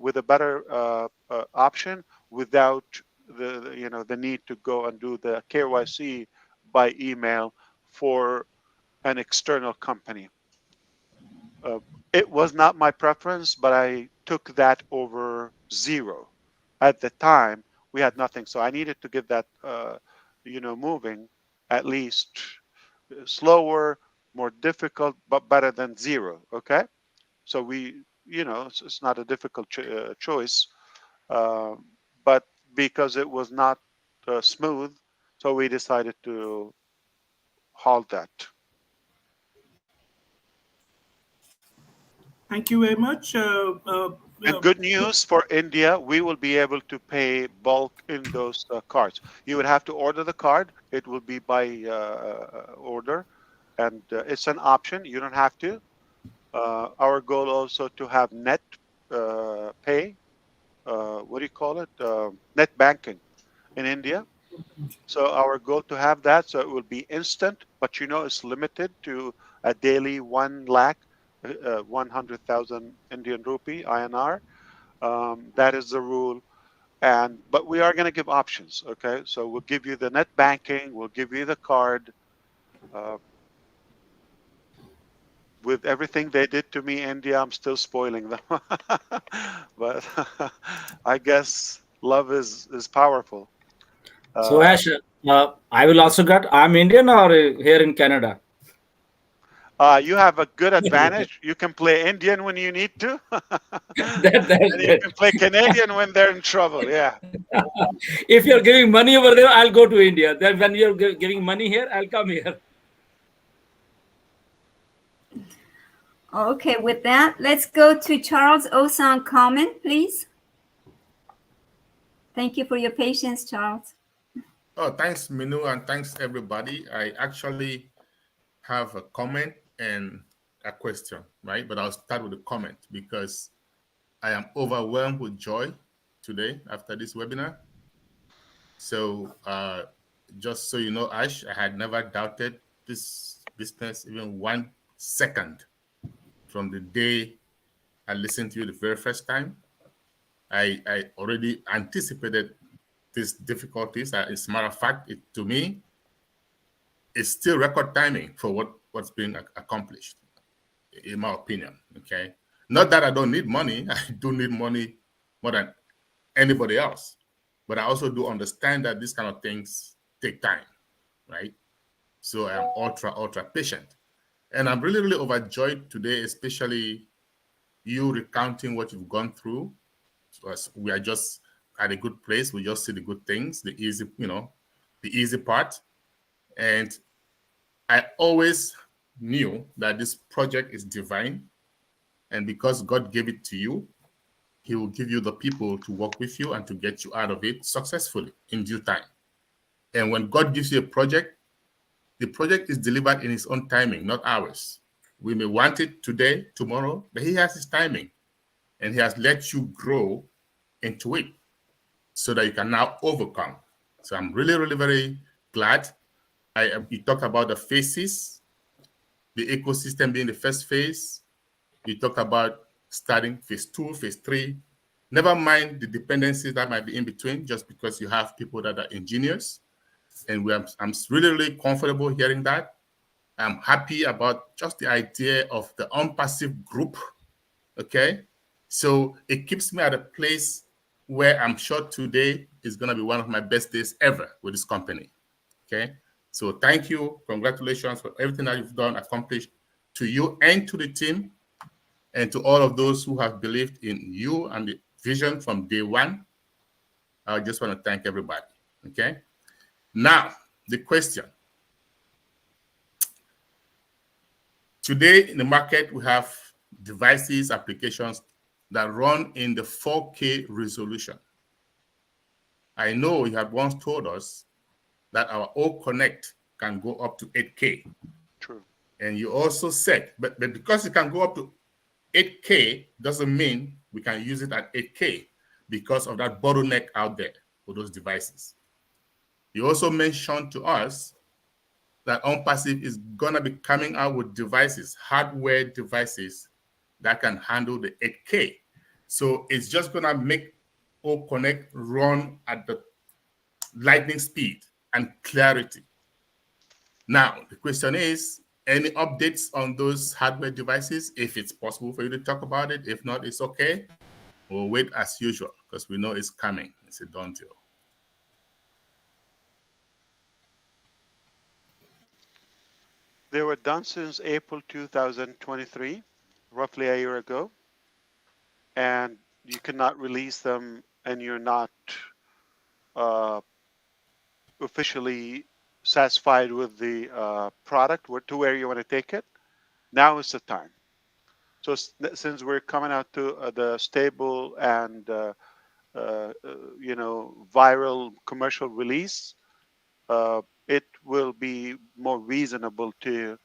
[SPEAKER 1] with a better option, without the need to go and do the KYC by email for an external company. It was not my preference, but I took that over zero. At the time, we had nothing, so I needed to get that moving, at least slower, more difficult, but better than zero. Okay. So it's not a difficult choice, but because it was not smooth, so we decided to halt that.
[SPEAKER 21] Thank you very much.
[SPEAKER 1] And good news for India, we will be able to pay bulk in those cards. You would have to order the card. It will be by order, and it's an option. You don't have to. Our goal also to have net pay, what do you call it? Net banking in India. So our goal to have that, so it will be instant, but it's limited to a daily 1 lakh, 100,000 Indian rupee, INR. That is the rule. But we are going to give options. Okay. So we'll give you the net banking. We'll give you the card. With everything they did to me, India, I'm still spoiling them. But I guess love is powerful.
[SPEAKER 3] So Ash, I will also get. I'm Indian or here in Canada.
[SPEAKER 1] You have a good advantage. You can play Indian when you need to,
[SPEAKER 3] and
[SPEAKER 1] you can play Canadian when they're in trouble. Yeah.
[SPEAKER 3] If you're giving money over there, I'll go to India. Then when you're giving money here, I'll come here.
[SPEAKER 4] Okay, with that, let's go to Charles Osan comment, please. Thank you for your patience, Charles.
[SPEAKER 2] Oh, thanks, Minu, and thanks, everybody. I actually have a comment and a question, right? But I'll start with a comment because I am overwhelmed with joy today after this webinar. So just so you know, Ash, I had never doubted this business even 1 second from the day I listened to you the very first time. I already anticipated these difficulties. As a matter of fact, to me, it's still record timing for what's being accomplished, in my opinion. Okay, not that I don't need money. I do need money more than anybody else, but I also do understand that these kind of things take time, right? So I'm ultra patient, and I'm really overjoyed today, especially you recounting what you've gone through. So we are just at a good place. We just see the good things, the easy part. And I always knew that this project is divine. And because God gave it to you, He will give you the people to work with you and to get you out of it successfully in due time. And when God gives you a project, the project is delivered in His own timing, not ours. We may want it today, tomorrow, but He has His timing. And He has let you grow into it so that you can now overcome. So I'm really very glad. You talked about the phases, the ecosystem being the first phase. You talked about starting phase 2, phase 3. Never mind the dependencies that might be in between, just because you have people that are engineers. And I'm really comfortable hearing that. I'm happy about just the idea of the unpassive group. Okay. So it keeps me at a place where I'm sure today is going to be one of my best days ever with this company. Okay. So thank you. Congratulations for everything that you've done, accomplished, to you and to the team, and to all of those who have believed in you and the vision from day one. I just want to thank everybody. Okay. Now, the question. Today in the market, we have devices, applications that run in the 4K resolution. I know you had once told us that our O Connect can go up to 8K.
[SPEAKER 1] True.
[SPEAKER 2] And you also said, but because it can go up to 8K doesn't mean we can use it at 8K because of that bottleneck out there for those devices. You also mentioned to us that OnPassive is going to be coming out with devices, hardware devices that can handle the 8K. So it's just going to make O Connect run at the lightning speed and clarity. Now, the question is, any updates on those hardware devices? If it's possible for you to talk about it. If not, it's okay. We'll wait as usual because we know it's coming. It's a done deal.
[SPEAKER 1] They were done since April 2023, roughly a year ago. And you cannot release them and you're not officially satisfied with the product to where you want to take it. Now is the time. So since we're coming out to the stable and viral commercial release, it will be more reasonable to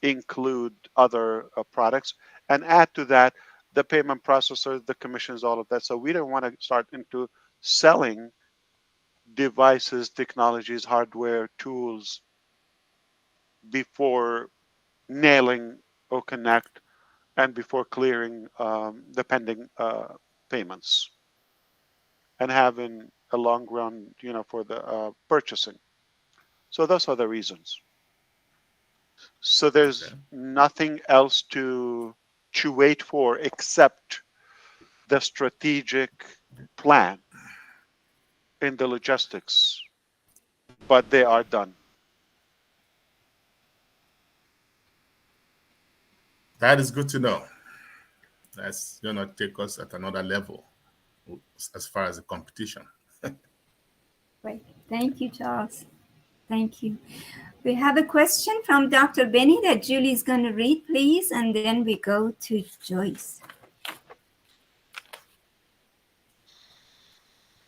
[SPEAKER 1] include other products and add to that the payment processor, the commissions, all of that. So we don't want to start into selling devices, technologies, hardware, tools before nailing O Connect and before clearing the pending payments and having a long run, for the purchasing. So those are the reasons. So there's nothing else to wait for except the strategic plan in the logistics, but they are done.
[SPEAKER 2] That is good to know. That's going to take us at another level as far as the competition.
[SPEAKER 4] Great. Thank you, Charles. Thank you. We have a question from Dr. Benny that Julie is going to read, please, and then we go to Joyce.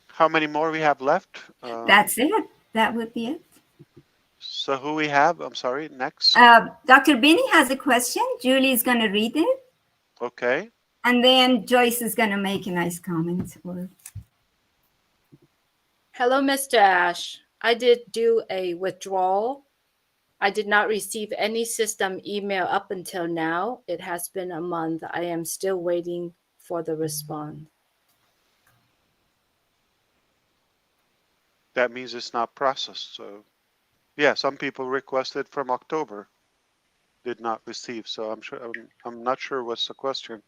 [SPEAKER 1] How many more we have left?
[SPEAKER 4] That's it. That would be it.
[SPEAKER 1] So who we have? I'm sorry, next.
[SPEAKER 4] Dr. Binney has a question. Julie is going to read it.
[SPEAKER 1] Okay.
[SPEAKER 4] And then Joyce is going to make a nice comment.
[SPEAKER 11] Hello, Mr. Ash. I did do a withdrawal. I did not receive any system email up until now. It has been a month. I am still waiting for the response.
[SPEAKER 1] That means it's not processed. So, yeah, some people requested from October, did not receive. So I'm not sure what's the question.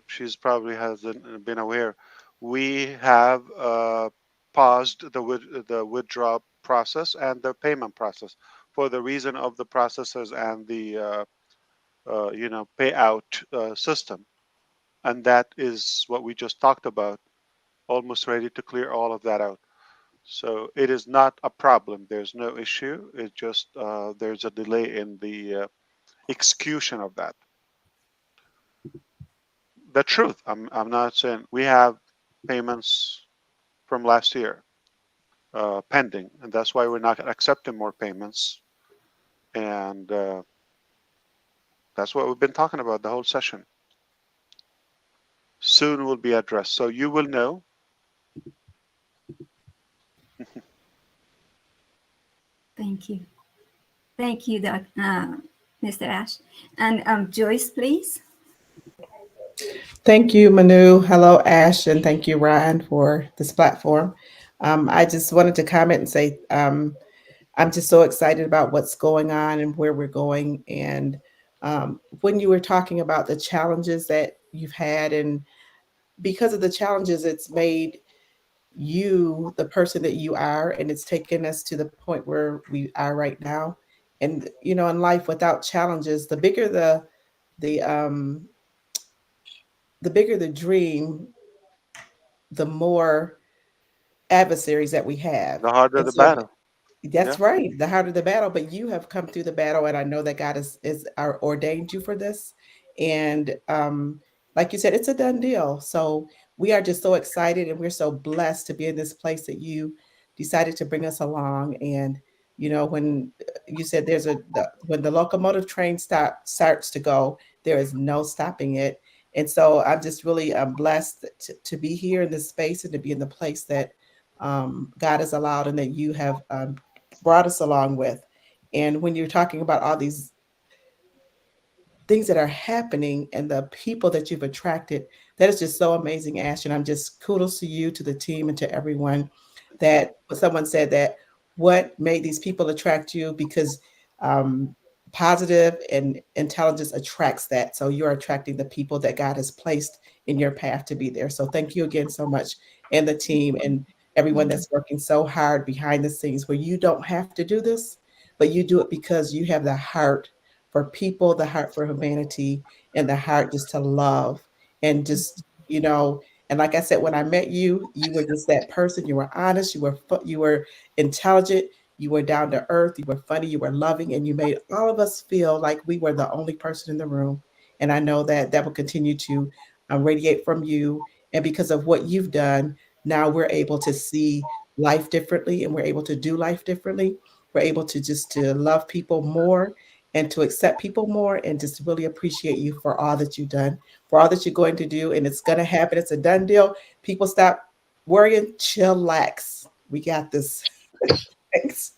[SPEAKER 1] She's probably hasn't been aware. We have paused the withdrawal process and the payment process for the reason of the processes and the payout system, and that is what we just talked about. Almost ready to clear all of that out. So it is not a problem. There's no issue. It's just there's a delay in the execution of that. The truth. I'm not saying we have payments from last year pending, and that's why we're not accepting more payments. And that's what we've been talking about the whole session. Soon will be addressed, so you will know.
[SPEAKER 4] Thank you. Thank you, Mr. Ash. And Joyce, please.
[SPEAKER 6] Thank you, Manu. Hello, Ash, and thank you, Ryan, for this platform. I just wanted to comment and say I'm just so excited about what's going on and where we're going. And when you were talking about the challenges that you've had, and because of the challenges, it's made you the person that you are, and it's taken us to the point where we are right now. And you know, in life without challenges, the bigger the bigger the dream, the more adversaries that we have.
[SPEAKER 1] The harder
[SPEAKER 6] And
[SPEAKER 1] the
[SPEAKER 6] so
[SPEAKER 1] battle.
[SPEAKER 6] that's
[SPEAKER 1] Yeah.
[SPEAKER 6] right, the harder the battle. But you have come through the battle, and I know that God is ordained you for this. And like you said, it's a done deal. So we are just so excited, and we're so blessed to be in this place that you decided to bring us along. And you know, when you said when the locomotive train starts to go, there is no stopping it. And so I'm just really blessed to be here in this space and to be in the place that God has allowed and that you have brought us along with. And when you're talking about all these things that are happening and the people that you've attracted, that is just so amazing, Ash. And I'm just kudos to you, to the team, and to everyone. That someone said that what made these people attract you, because positive and intelligence attracts that. So you're attracting the people that God has placed in your path to be there. So thank you again so much, and the team and everyone that's working so hard behind the scenes, where you don't have to do this, but you do it because you have the heart for people, the heart for humanity, and the heart just to love. And just, you know, and like I said, when I met you, you were just that person. You were honest, you were intelligent, you were down to earth, you were funny, you were loving, and you made all of us feel like we were the only person in the room. And I know that that will continue to radiate from you. And because of what you've done, now we're able to see life differently, and we're able to do life differently. We're able to just to love people more and to accept people more, and just really appreciate you for all that you've done, for all that you're going to do. And it's going to happen. It's a done deal. People stop worrying, chillax. We got this. Thanks.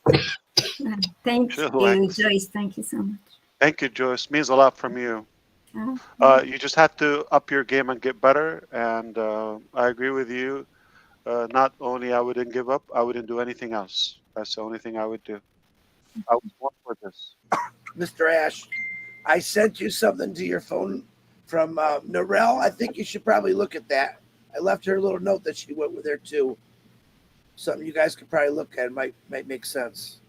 [SPEAKER 4] Thank you, Joyce. Thank you so much.
[SPEAKER 1] Thank you, Joyce. Means a lot from you. You just have to up your game and get better. And I agree with you. Not only I wouldn't give up, I wouldn't do anything else. That's the only thing I would do. I was born for this.
[SPEAKER 5] Mr. Ash, I sent you something to your phone from Narelle. I think you should probably look at that. I left her a little note that she went with her too. Something you guys could probably look at. It might make sense.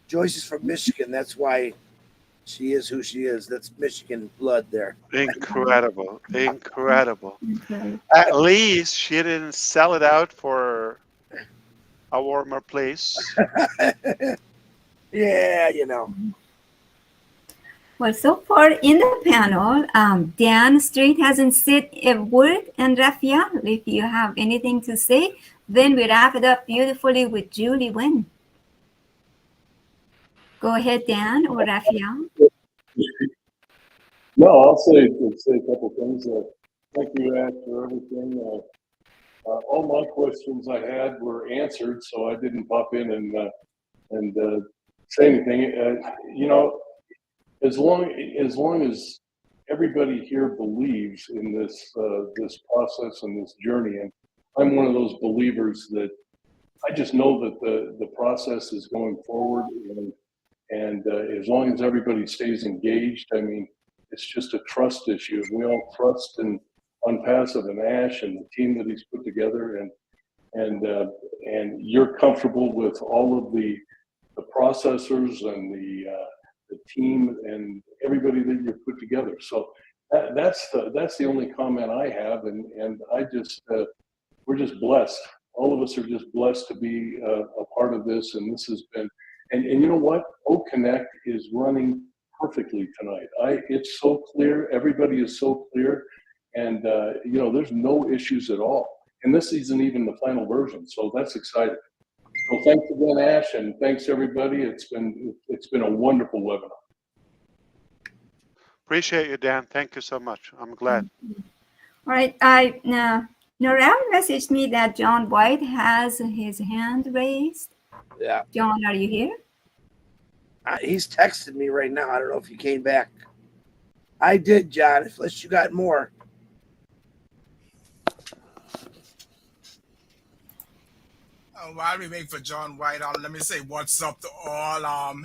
[SPEAKER 5] Joyce is from Michigan. That's why she is who she is. That's Michigan blood there.
[SPEAKER 1] Incredible. Incredible. At least she didn't sell it out for a warmer place.
[SPEAKER 5] Yeah, you know.
[SPEAKER 4] Well, so far in the panel, Dan Street hasn't said a word, and Rafael, if you have anything to say, Then we wrap it up beautifully with Julie Wynn. Go ahead, Dan or Raphael.
[SPEAKER 14] No, I'll say a couple things. Thank you, Ash, for everything. All my questions I had were answered, so I didn't pop in and say anything. You know, as long as everybody here believes in this process and this journey, and I'm one of those believers that I just know that the process is going forward, and as long as everybody stays engaged, I mean, it's just a trust issue. We all trust on Passive and Ash and the team that he's put together, and you're comfortable with all of the processors and the team and everybody that you've put together. So that's the only comment I have, and I just we're just blessed. All of us are just blessed to be a part of this, and this has been. And you know what? OConnect is running perfectly tonight. It's so clear. Everybody is so clear, and you know, there's no issues at all. And this isn't even the final version, so that's exciting. So thanks again, Ash, and thanks everybody. It's been a wonderful webinar.
[SPEAKER 1] Appreciate you, Dan. Thank you so much. I'm glad.
[SPEAKER 4] All right. Norel messaged me that John White has his hand raised.
[SPEAKER 5] Yeah.
[SPEAKER 4] John, are you here?
[SPEAKER 5] He's texted me right now. I don't know if he came back. I did, John, unless you got more.
[SPEAKER 7] While we wait for John White, let me say what's up to all.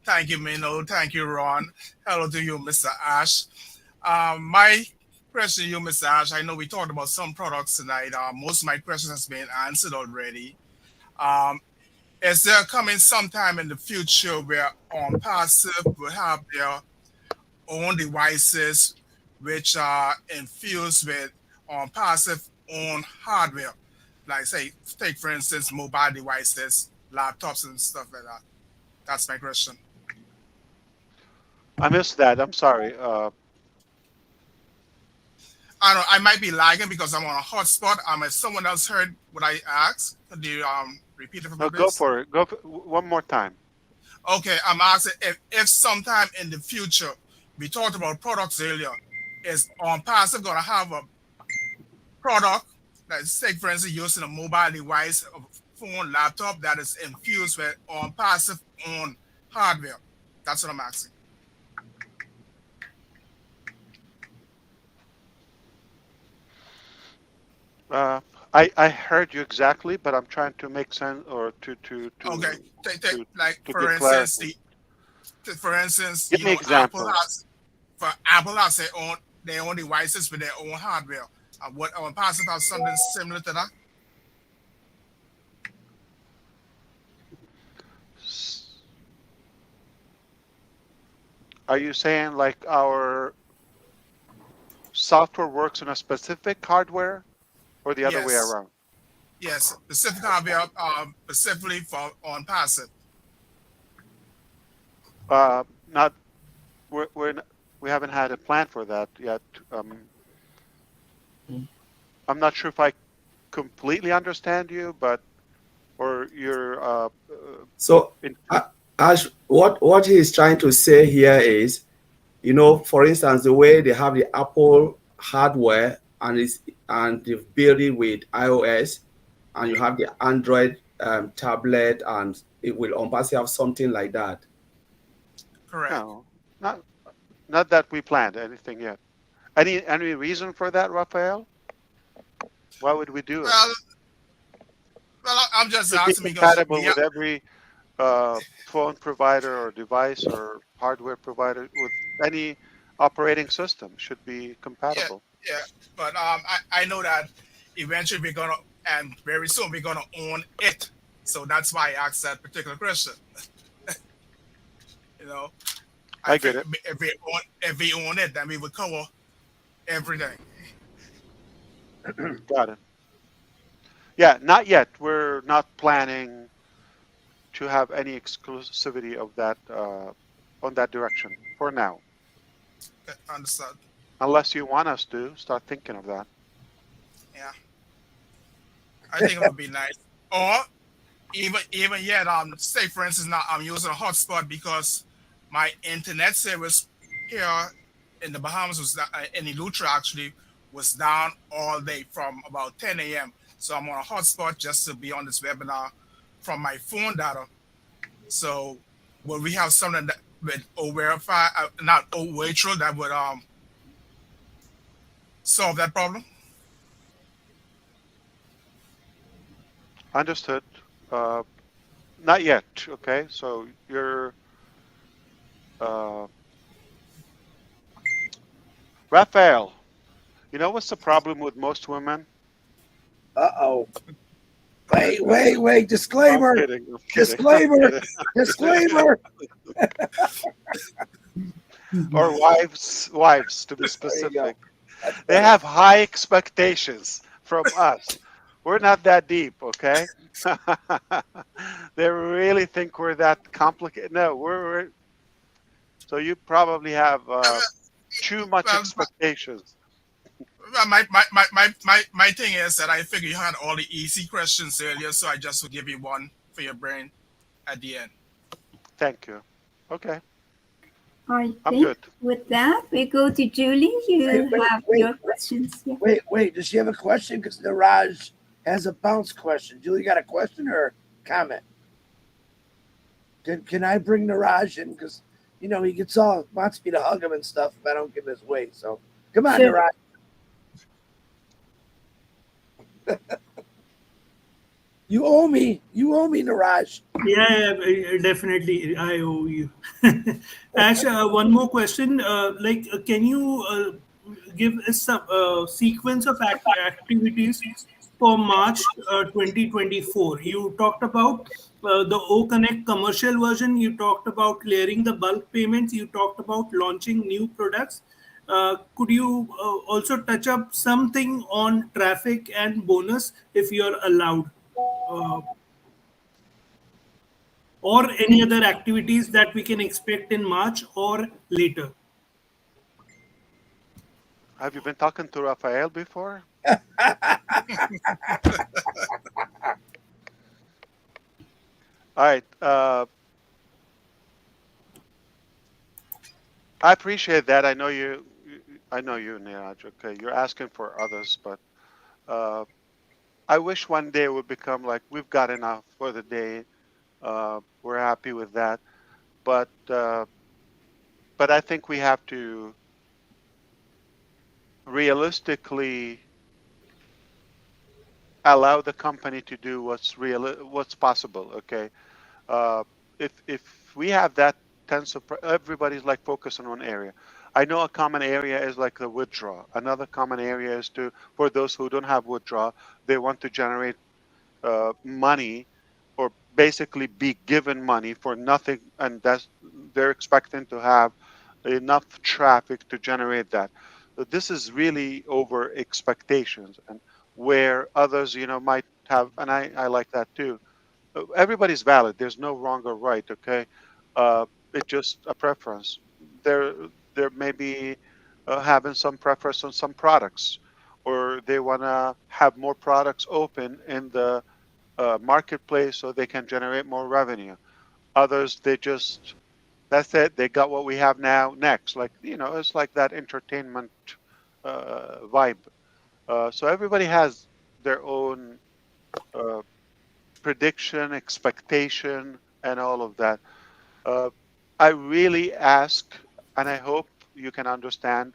[SPEAKER 7] Thank you, Mino. Thank you, Ron. Hello to you, Mr. Ash. My question to you, Mr. Ash, I know we talked about some products tonight. Most of my questions has been answered already. Is there coming sometime in the future where Passive will have their own devices which are infused with Passive own hardware? Like, say, take for instance, mobile devices, laptops, and stuff like that. That's my question.
[SPEAKER 1] I missed that. I'm sorry.
[SPEAKER 7] I don't know. I might be lagging because I'm on a hotspot. If someone else heard what I asked, could you repeat it for me?
[SPEAKER 1] No, go for it. Go for one more time.
[SPEAKER 7] Okay, I'm asking if sometime in the future, we talked about products earlier, is Passive going to have a product, let's say for instance, using a mobile device, a phone, laptop that is infused with Passive on hardware? That's what I'm asking.
[SPEAKER 1] I heard you exactly, but I'm trying to make sense or to
[SPEAKER 7] okay. Like
[SPEAKER 1] to
[SPEAKER 7] for instance,
[SPEAKER 1] give me examples.
[SPEAKER 7] Apple has their own devices with their own hardware. What Passive has something similar to that?
[SPEAKER 1] Are you saying like our software works on a specific hardware, or the other way around?
[SPEAKER 7] Yes, specific hardware, specifically for Passive.
[SPEAKER 1] Not we haven't had a plan for that yet. I'm not sure if I completely understand you, but or you're
[SPEAKER 22] so Ash, what he's trying to say here is, you know, for instance, the way they have the Apple hardware and they've built it with iOS, and you have the Android tablet, and it will on Passive have something like that.
[SPEAKER 7] Correct.
[SPEAKER 1] No, not that we planned anything yet. Any reason for that, Raphael? Why would we do it?
[SPEAKER 7] Well, I'm just
[SPEAKER 1] to be
[SPEAKER 7] asking because
[SPEAKER 1] compatible with every phone provider or device or hardware provider with any operating system should be compatible.
[SPEAKER 7] Yeah, but I know that eventually we're gonna, and very soon we're gonna own it. So that's why I asked that particular question. You know,
[SPEAKER 1] I get it.
[SPEAKER 7] If we own it, then we would cover everything.
[SPEAKER 1] Got it. Yeah, not yet. We're not planning to have any exclusivity of that on that direction for now.
[SPEAKER 7] Okay, understood.
[SPEAKER 1] Unless you want us to start thinking of that.
[SPEAKER 7] Yeah. I think it would be nice. Or even yet, say for instance, now I'm using a hotspot because my internet service here in the Bahamas in Elutra actually was down all day from about 10 a.m. So I'm on a hotspot just to be on this webinar from my phone data. So will we have something that with verify not virtual that would solve that problem?
[SPEAKER 1] Understood. Not yet. Okay, so you're uh, Raphael. You know what's the problem with most women?
[SPEAKER 5] Uh-oh. Wait.
[SPEAKER 1] I'm
[SPEAKER 5] Disclaimer.
[SPEAKER 1] kidding. I'm kidding.
[SPEAKER 5] Disclaimer.
[SPEAKER 1] I'm kidding.
[SPEAKER 5] Disclaimer.
[SPEAKER 1] Or wives to be
[SPEAKER 5] There you
[SPEAKER 1] specific.
[SPEAKER 5] go. That's
[SPEAKER 1] They
[SPEAKER 5] better.
[SPEAKER 1] have high expectations from us. We're not that deep, okay? They really think we're that complicated. No, we're so you probably have too much
[SPEAKER 7] Well,
[SPEAKER 1] expectations.
[SPEAKER 7] my thing is that I figure you had all the easy questions earlier, so I just will give you one for your brain at the end.
[SPEAKER 1] Thank you. Okay.
[SPEAKER 4] I
[SPEAKER 1] I'm
[SPEAKER 4] think
[SPEAKER 1] good.
[SPEAKER 4] with that, we go to Julie. You have your questions. Yeah.
[SPEAKER 5] Wait. Does she have a question? Because Niraj has a bounce question. Julie, got a question or comment? Can I bring Niraj in? Because he wants me to hug him and stuff if I don't give his way. So come on,
[SPEAKER 4] Sure.
[SPEAKER 5] Niraj. You owe me, Niraj.
[SPEAKER 21] Yeah, definitely. I owe you. Ash, one more question. Can you give us some sequence of activities for March 2024? You talked about the O Connect commercial version. You talked about clearing the bulk payments. You talked about launching new products. Could you also touch up something on traffic and bonus if you're allowed? Uh, or any other activities that we can expect in March or later?
[SPEAKER 1] Have you been talking to Raphael before? All right. I appreciate that. I know you, Neeraj. Okay, you're asking for others, but uh, I wish one day it would become like we've got enough for the day. We're happy with that, but I think we have to realistically allow the company to do what's possible. Okay, uh, if we have that everybody's like focused on one area. I know a common area is like the withdraw. Another common area is for those who don't have withdraw, they want to generate money or basically be given money for nothing, and they're expecting to have enough traffic to generate that. This is really over expectations, and where others, might have, and I like that too. Everybody's valid. There's no wrong or right. Okay, it's just a preference. There, there may be having some preference on some products, or they want to have more products open in the marketplace so they can generate more revenue. Others, that's it. They got what we have now. Next, like it's like that entertainment vibe. So everybody has their own uh, prediction, expectation, and all of that. Uh, I really ask, and I hope you can understand.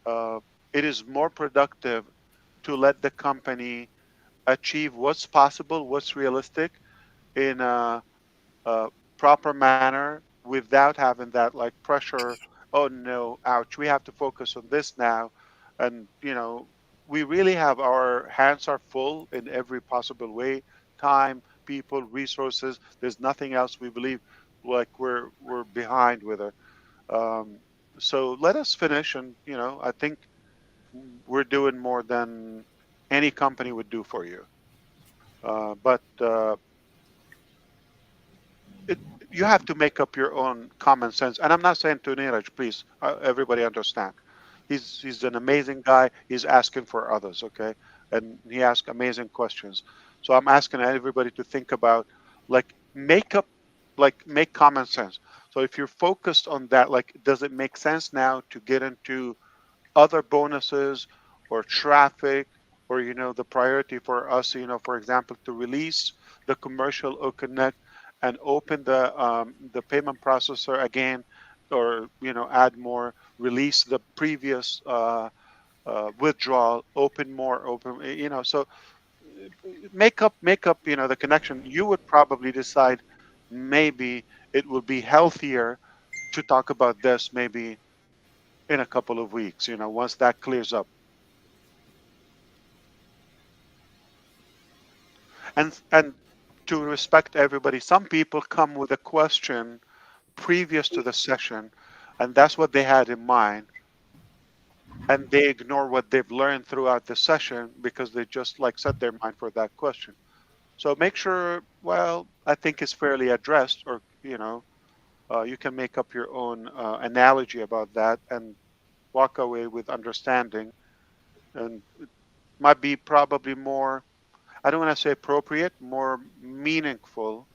[SPEAKER 1] Uh, it is more productive to let the company achieve what's possible, what's realistic, in a proper manner without having that like pressure. Oh no, ouch, we have to focus on this now. And we really have our hands are full in every possible way: time, people, resources. There's nothing else we believe like we're behind with it. um, so let us finish, and I think we're doing more than any company would do for you. But it, you have to make up your own common sense. And I'm not saying to Neeraj, please, everybody understand. He's an amazing guy. He's asking for others, okay? and he asked amazing questions. So I'm asking everybody to think about, like, make common sense. So if you're focused on that, like, does it make sense now to get into other bonuses or traffic, or the priority for us, for example, to release the commercial O Connect and open the payment processor again, or add more, release the previous withdrawal, open more, so make up the connection. You would probably decide maybe it would be healthier to talk about this maybe in a couple of weeks, once that clears up. And to respect everybody, some people come with a question previous to the session, and that's what they had in mind, and they ignore what they've learned throughout the session because they just like set their mind for that question. So make sure, well, I think it's fairly addressed, or you can make up your own analogy about that and walk away with understanding, and it might be probably more, I don't want to say appropriate, more meaningful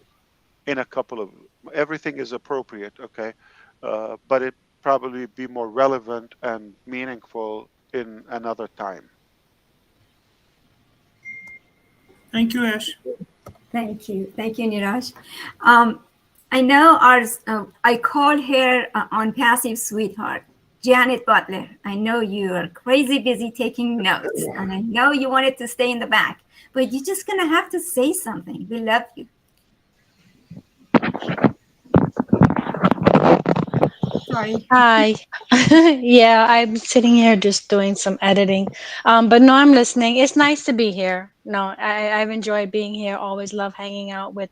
[SPEAKER 1] in a couple of, everything is appropriate, okay, but it probably be more relevant and meaningful in another time.
[SPEAKER 21] Thank you, Ash.
[SPEAKER 4] Thank you, Niraj. I know I call her on Passive Sweetheart, Janet Butler. I know you are crazy busy taking notes, and I know you wanted to stay in the back, but you're just gonna have to say something. We love you. Sorry.
[SPEAKER 8] Hi. Yeah, I'm sitting here just doing some editing. But no, I'm listening. It's nice to be here. No, I've enjoyed being here. Always love hanging out with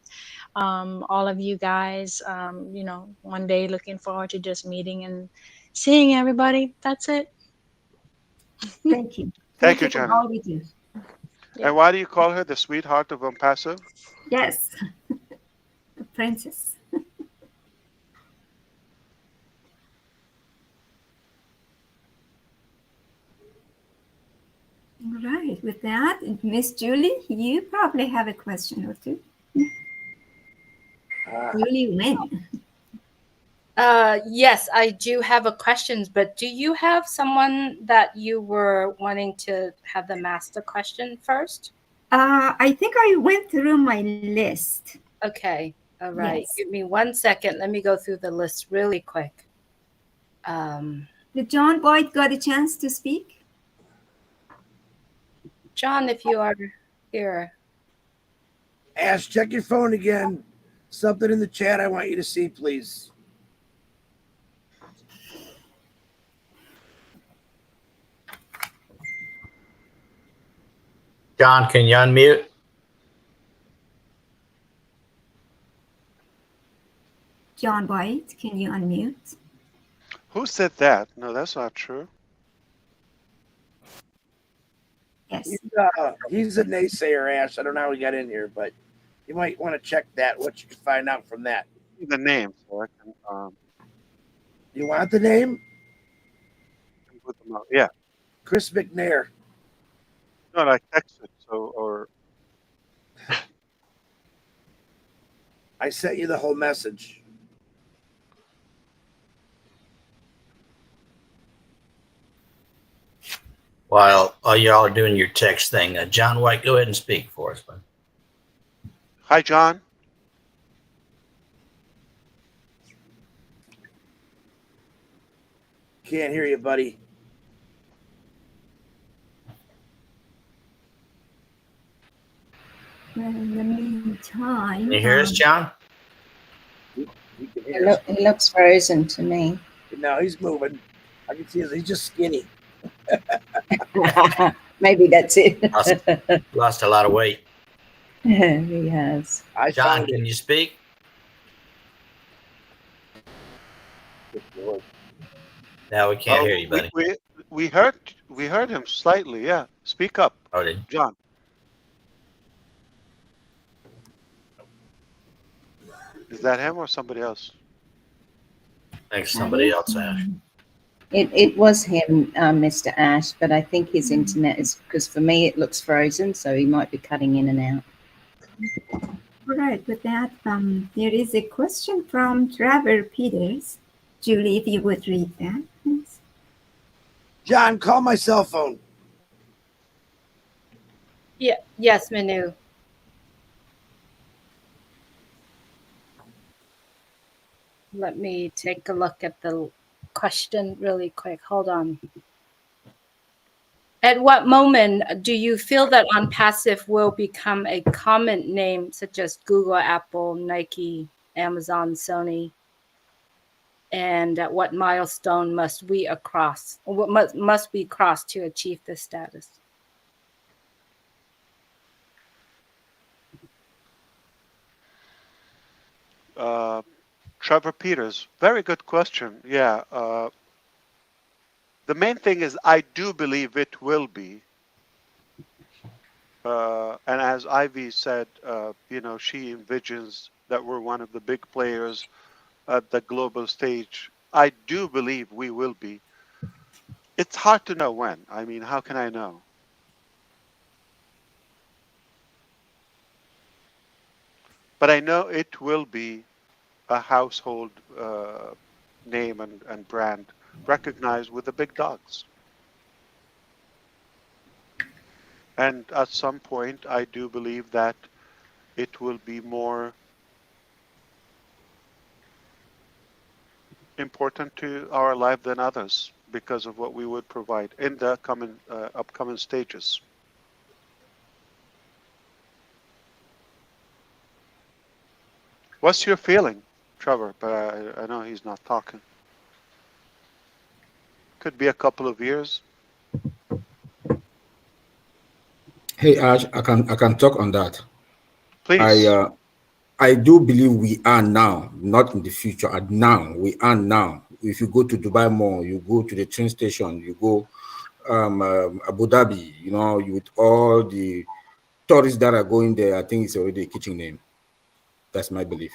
[SPEAKER 8] all of you guys. One day looking forward to just meeting and seeing everybody. That's it.
[SPEAKER 4] Thank you.
[SPEAKER 1] Thank you,
[SPEAKER 4] for
[SPEAKER 1] Janet.
[SPEAKER 4] all we do.
[SPEAKER 1] And why do you call her the sweetheart of Unpassive?
[SPEAKER 4] Yes. The princess. All right. With that, Miss Julie, you probably have a question or two. Julie Wynn.
[SPEAKER 11] Yes, I do have a question, but do you have someone that you were wanting to have them ask the question first?
[SPEAKER 4] I think I went through my list.
[SPEAKER 11] Okay. All right.
[SPEAKER 4] Yes.
[SPEAKER 11] Give me 1 second. Let me go through the list really quick.
[SPEAKER 4] Did John Boyd got a chance to speak?
[SPEAKER 11] John, if you are here.
[SPEAKER 5] Ash, check your phone again. Something in the chat I want you to see, please.
[SPEAKER 9] John, can you unmute?
[SPEAKER 4] John Boyd, can you unmute?
[SPEAKER 1] Who said that? No, that's not true.
[SPEAKER 4] Yes.
[SPEAKER 5] He's a naysayer, Ash. I don't know how he got in here, but you might want to check that, what you can find out from that.
[SPEAKER 1] The name, so I can.
[SPEAKER 5] You want the name?
[SPEAKER 1] Put them out. Yeah.
[SPEAKER 5] Chris McNair.
[SPEAKER 1] No, I texted. So, or
[SPEAKER 5] I sent you the whole message.
[SPEAKER 9] While y'all are doing your text thing, John White, go ahead and speak for us, man.
[SPEAKER 1] Hi, John.
[SPEAKER 5] Can't hear you, buddy.
[SPEAKER 4] Well, in the meantime.
[SPEAKER 9] Can you hear us, John?
[SPEAKER 5] He can hear us.
[SPEAKER 16] He looks frozen to me.
[SPEAKER 5] No, he's moving. I can see he's just skinny.
[SPEAKER 16] Maybe that's it.
[SPEAKER 9] Lost a lot of weight.
[SPEAKER 16] He has.
[SPEAKER 9] John, can you speak? Now we can't hear you, buddy.
[SPEAKER 1] We heard him slightly. Yeah, speak up.
[SPEAKER 9] Oh, did you?
[SPEAKER 1] John. Is that him or somebody else?
[SPEAKER 9] I think somebody else, Ash.
[SPEAKER 16] It was him, Mr. Ash, but I think his internet is, because for me it looks frozen, so he might be cutting in and out.
[SPEAKER 4] All right, with that, there is a question from Trevor Peters. Julie, if you would read that, please.
[SPEAKER 5] John, call my cell phone.
[SPEAKER 11] Yeah. Yes, Manu. Let me take a look at the question really quick. Hold on. At what moment do you feel that OnPassive will become a common name such as Google, Apple, Nike, Amazon, Sony? And at what milestone must we must be crossed to achieve this status?
[SPEAKER 1] Trevor Peters, very good question. Yeah. The main thing is I do believe it will be. And as Ivy said, she envisions that we're one of the big players at the global stage. I do believe we will be. It's hard to know when. I mean, how can I know? But I know it will be a household name and brand recognized with the big dogs. And at some point, I do believe that it will be more important to our life than others because of what we would provide in the upcoming stages. What's your feeling, Trevor? But I know he's not talking. Could be a couple of years.
[SPEAKER 18] Hey Ash, I can talk on that.
[SPEAKER 1] Please.
[SPEAKER 18] I do believe we are now, not in the future. At now, we are now. If you go to Dubai Mall, you go to the train station, you go Abu Dhabi, you with all the tourists that are going there, I think it's already a kitchen name. That's my belief,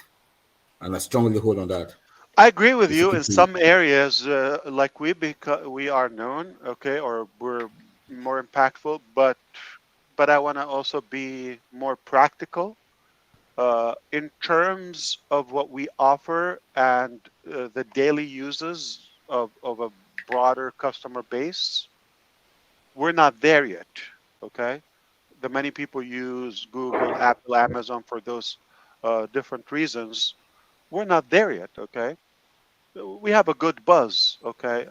[SPEAKER 18] and I strongly hold on that.
[SPEAKER 1] I agree with
[SPEAKER 18] It's
[SPEAKER 1] you.
[SPEAKER 18] a
[SPEAKER 1] In
[SPEAKER 18] kitchen.
[SPEAKER 1] some areas, like we are known, okay, or we're more impactful. But I want to also be more practical in terms of what we offer and the daily uses of a broader customer base. We're not there yet. Okay, the many people use Google, Apple, Amazon for those different reasons. We're not there yet. Okay, we have a good buzz. Okay,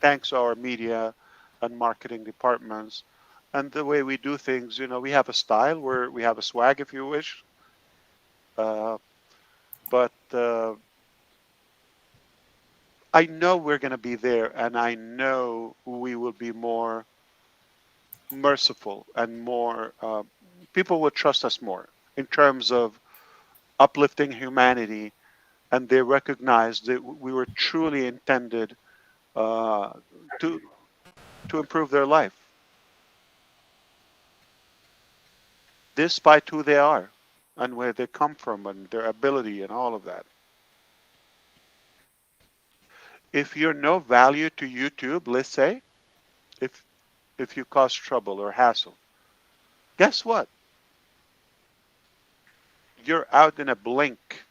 [SPEAKER 1] thanks to our media and marketing departments and the way we do things. We have a style where we have a swag, if you wish. But I know we're going to be there, and I know we will be more merciful and more. People will trust us more in terms of uplifting humanity, and they recognize that we were truly intended to improve their life, despite who they are and where they come from and their ability and all of that. If you're no value to YouTube, let's say, if you cause trouble or hassle, guess what? You're out in a blink.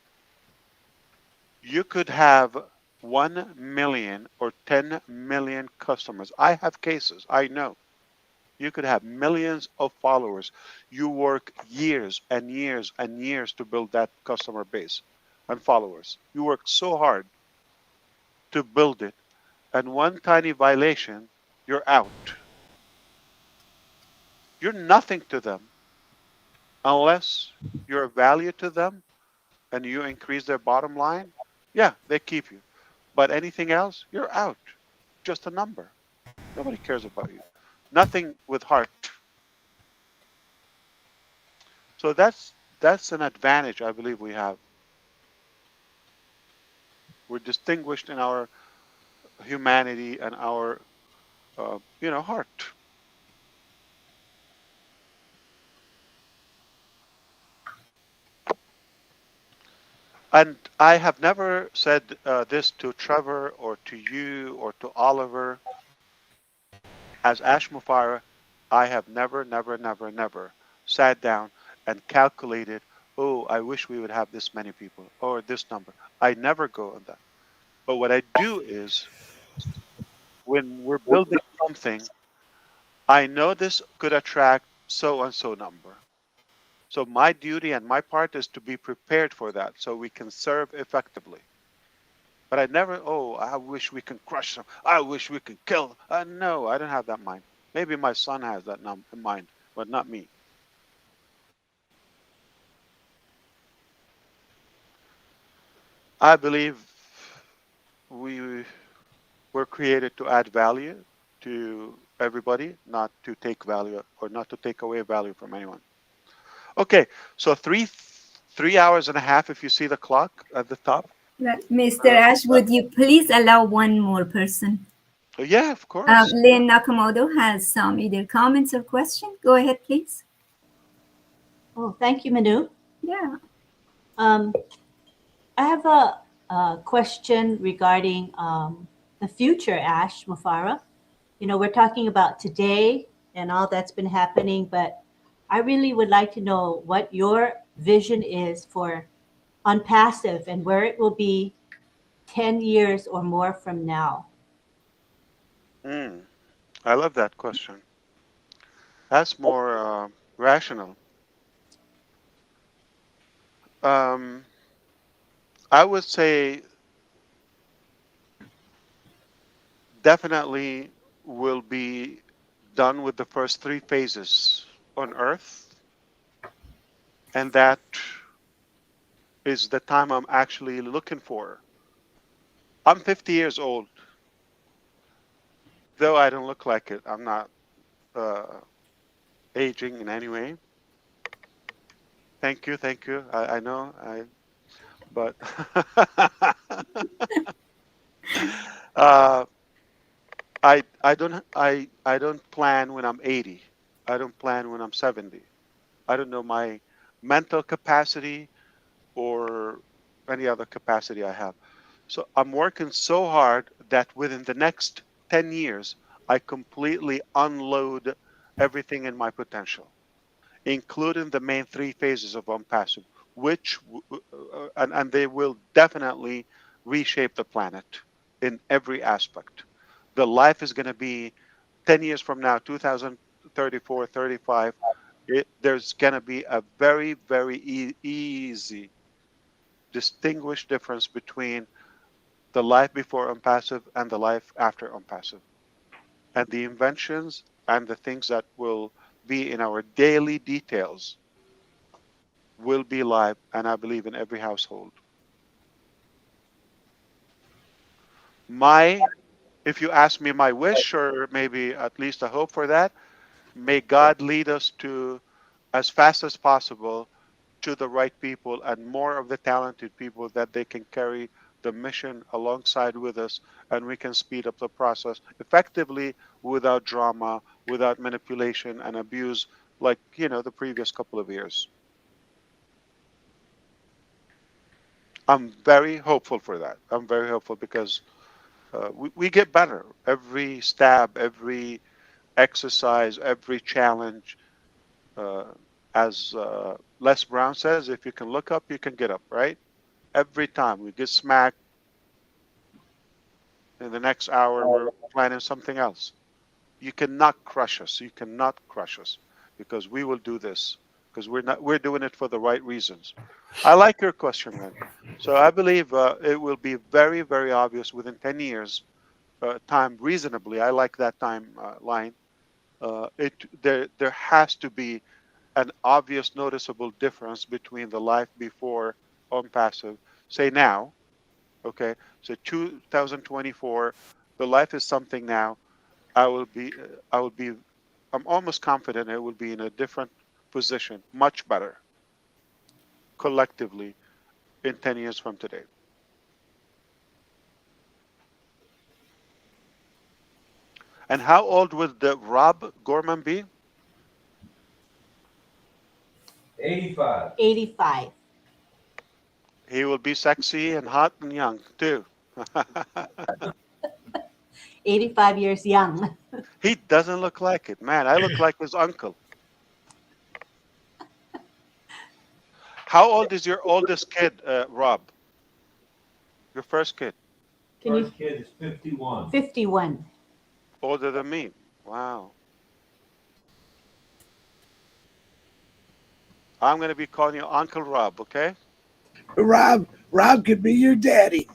[SPEAKER 1] You could have 1 million or 10 million customers. I have cases, I know. You could have millions of followers. You work years and years and years to build that customer base and followers. You work so hard to build it, and one tiny violation, you're out. You're nothing to them unless you're a value to them and you increase their bottom line. Yeah, they keep you. But anything else, you're out. Just a number. Nobody cares about you. Nothing with heart. So that's an advantage I believe we have. We're distinguished in our humanity and our heart. And I have never said this to Trevor or to you or to Oliver. As Ash Mufareh, I have never, never, never, never sat down and calculated, oh, I wish we would have this many people or this number. I never go on that. But what I do is when we're building something, I know this could attract so and so number. So my duty and my part is to be prepared for that so we can serve effectively. But I never, oh, I wish we can crush them. I wish we could kill them. No, I don't have that mind. Maybe my son has that mind, but not me. I believe we were created to add value to everybody, not to take value or not to take away value from anyone. Okay, so 3 hours and a half if you see the clock at the top.
[SPEAKER 4] Mr. Ash, would you please allow one more person?
[SPEAKER 1] Yeah, of course.
[SPEAKER 4] Lynn Nakamoto has some either comments or questions. Go ahead, please.
[SPEAKER 10] Oh, thank you, Manu.
[SPEAKER 4] Yeah.
[SPEAKER 10] I have a question regarding the future, Ash Mufareh. You know, we're talking about today and all that's been happening, but I really would like to know what your vision is for on passive and where it will be 10 years or more from now.
[SPEAKER 1] I love that question. That's more rational. I would say definitely will be done with the first 3 phases on Earth, and that is the time I'm actually looking for. I'm 50 years old, though I don't look like it. I'm not aging in any way. Thank you, thank you. I know, but uh, I don't plan when I'm 80. I don't plan when I'm 70. I don't know my mental capacity or any other capacity I have. So I'm working so hard that within the next 10 years, I completely unload everything in my potential, including the main 3 phases of Unpassive, which, and they will definitely reshape the planet in every aspect. The life is going to be 10 years from now, 2034, 35. There's going to be a very, very easy, distinguished difference between the life before Unpassive and the life after Unpassive. And the inventions and the things that will be in our daily details will be live, and I believe in every household. If you ask me my wish, or maybe at least a hope for that, may God lead us to, as fast as possible, to the right people and more of the talented people that they can carry the mission alongside with us, and we can speed up the process effectively without drama, without manipulation and abuse like, the previous couple of years. I'm very hopeful for that. I'm very hopeful because we get better. Every stab, every exercise, every challenge. As Les Brown says, if you can look up, you can get up, right? Every time we get smacked, in the next hour, we're planning something else. You cannot crush us. You cannot crush us because we will do this because we're doing it for the right reasons. I like your question, Lynn. So I believe it will be very, very obvious within 10 years time reasonably. I like that time line. There has to be an obvious noticeable difference between the life before on passive, say now, okay, so 2024, the life is something now. I will be, I'm almost confident it will be in a different position, much better collectively in 10 years from today. And how old would the Rob Gorman be?
[SPEAKER 10] 85. 85.
[SPEAKER 1] He will be sexy and hot and young too.
[SPEAKER 10] 85 years young.
[SPEAKER 1] He doesn't look like it, man. I look like his uncle. How old is your oldest kid, Rob? Your first kid?
[SPEAKER 10] Can you?
[SPEAKER 12] First kid is 51.
[SPEAKER 10] 51.
[SPEAKER 1] Older than me. Wow. I'm going to be calling you Uncle Rob, okay?
[SPEAKER 5] Rob could be your daddy.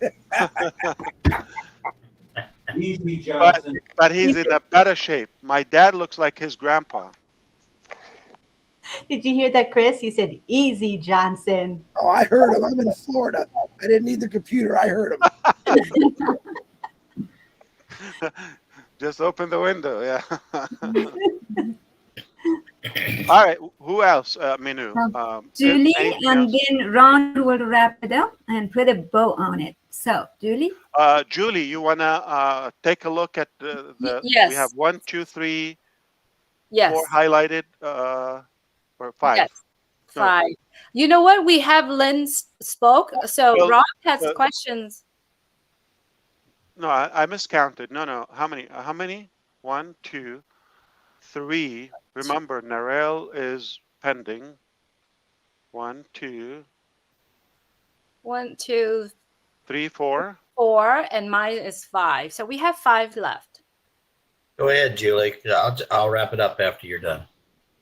[SPEAKER 12] Easy, Johnson.
[SPEAKER 1] But he's in a better shape. My dad looks like his grandpa.
[SPEAKER 10] Did you hear that, Chris? He said, "Easy, Johnson."
[SPEAKER 5] Oh, I heard him. I'm in Florida. I didn't need the computer. I heard him.
[SPEAKER 1] Just open the window, yeah. All right, who else, Minu?
[SPEAKER 4] Julie,
[SPEAKER 1] anything
[SPEAKER 4] and
[SPEAKER 1] else?
[SPEAKER 4] then Ron will wrap it up and put a bow on it. So, Julie?
[SPEAKER 1] Julie, you want to take a look at the
[SPEAKER 11] Yes.
[SPEAKER 1] We have 1, 2, 3,
[SPEAKER 11] Yes.
[SPEAKER 1] 4 highlighted, or 5?
[SPEAKER 11] Yes.
[SPEAKER 1] No.
[SPEAKER 11] 5. You know what? We have Lynn spoke. So
[SPEAKER 1] Well,
[SPEAKER 11] Rob has questions.
[SPEAKER 1] No, I miscounted. No. How many? 1, 2, 3. Remember, Narelle is pending. 1, 2,
[SPEAKER 11] 1, 2,
[SPEAKER 1] 3, 4.
[SPEAKER 11] 4, and mine is 5. So we have 5 left.
[SPEAKER 9] Go ahead, Julie. I'll wrap it up after you're done.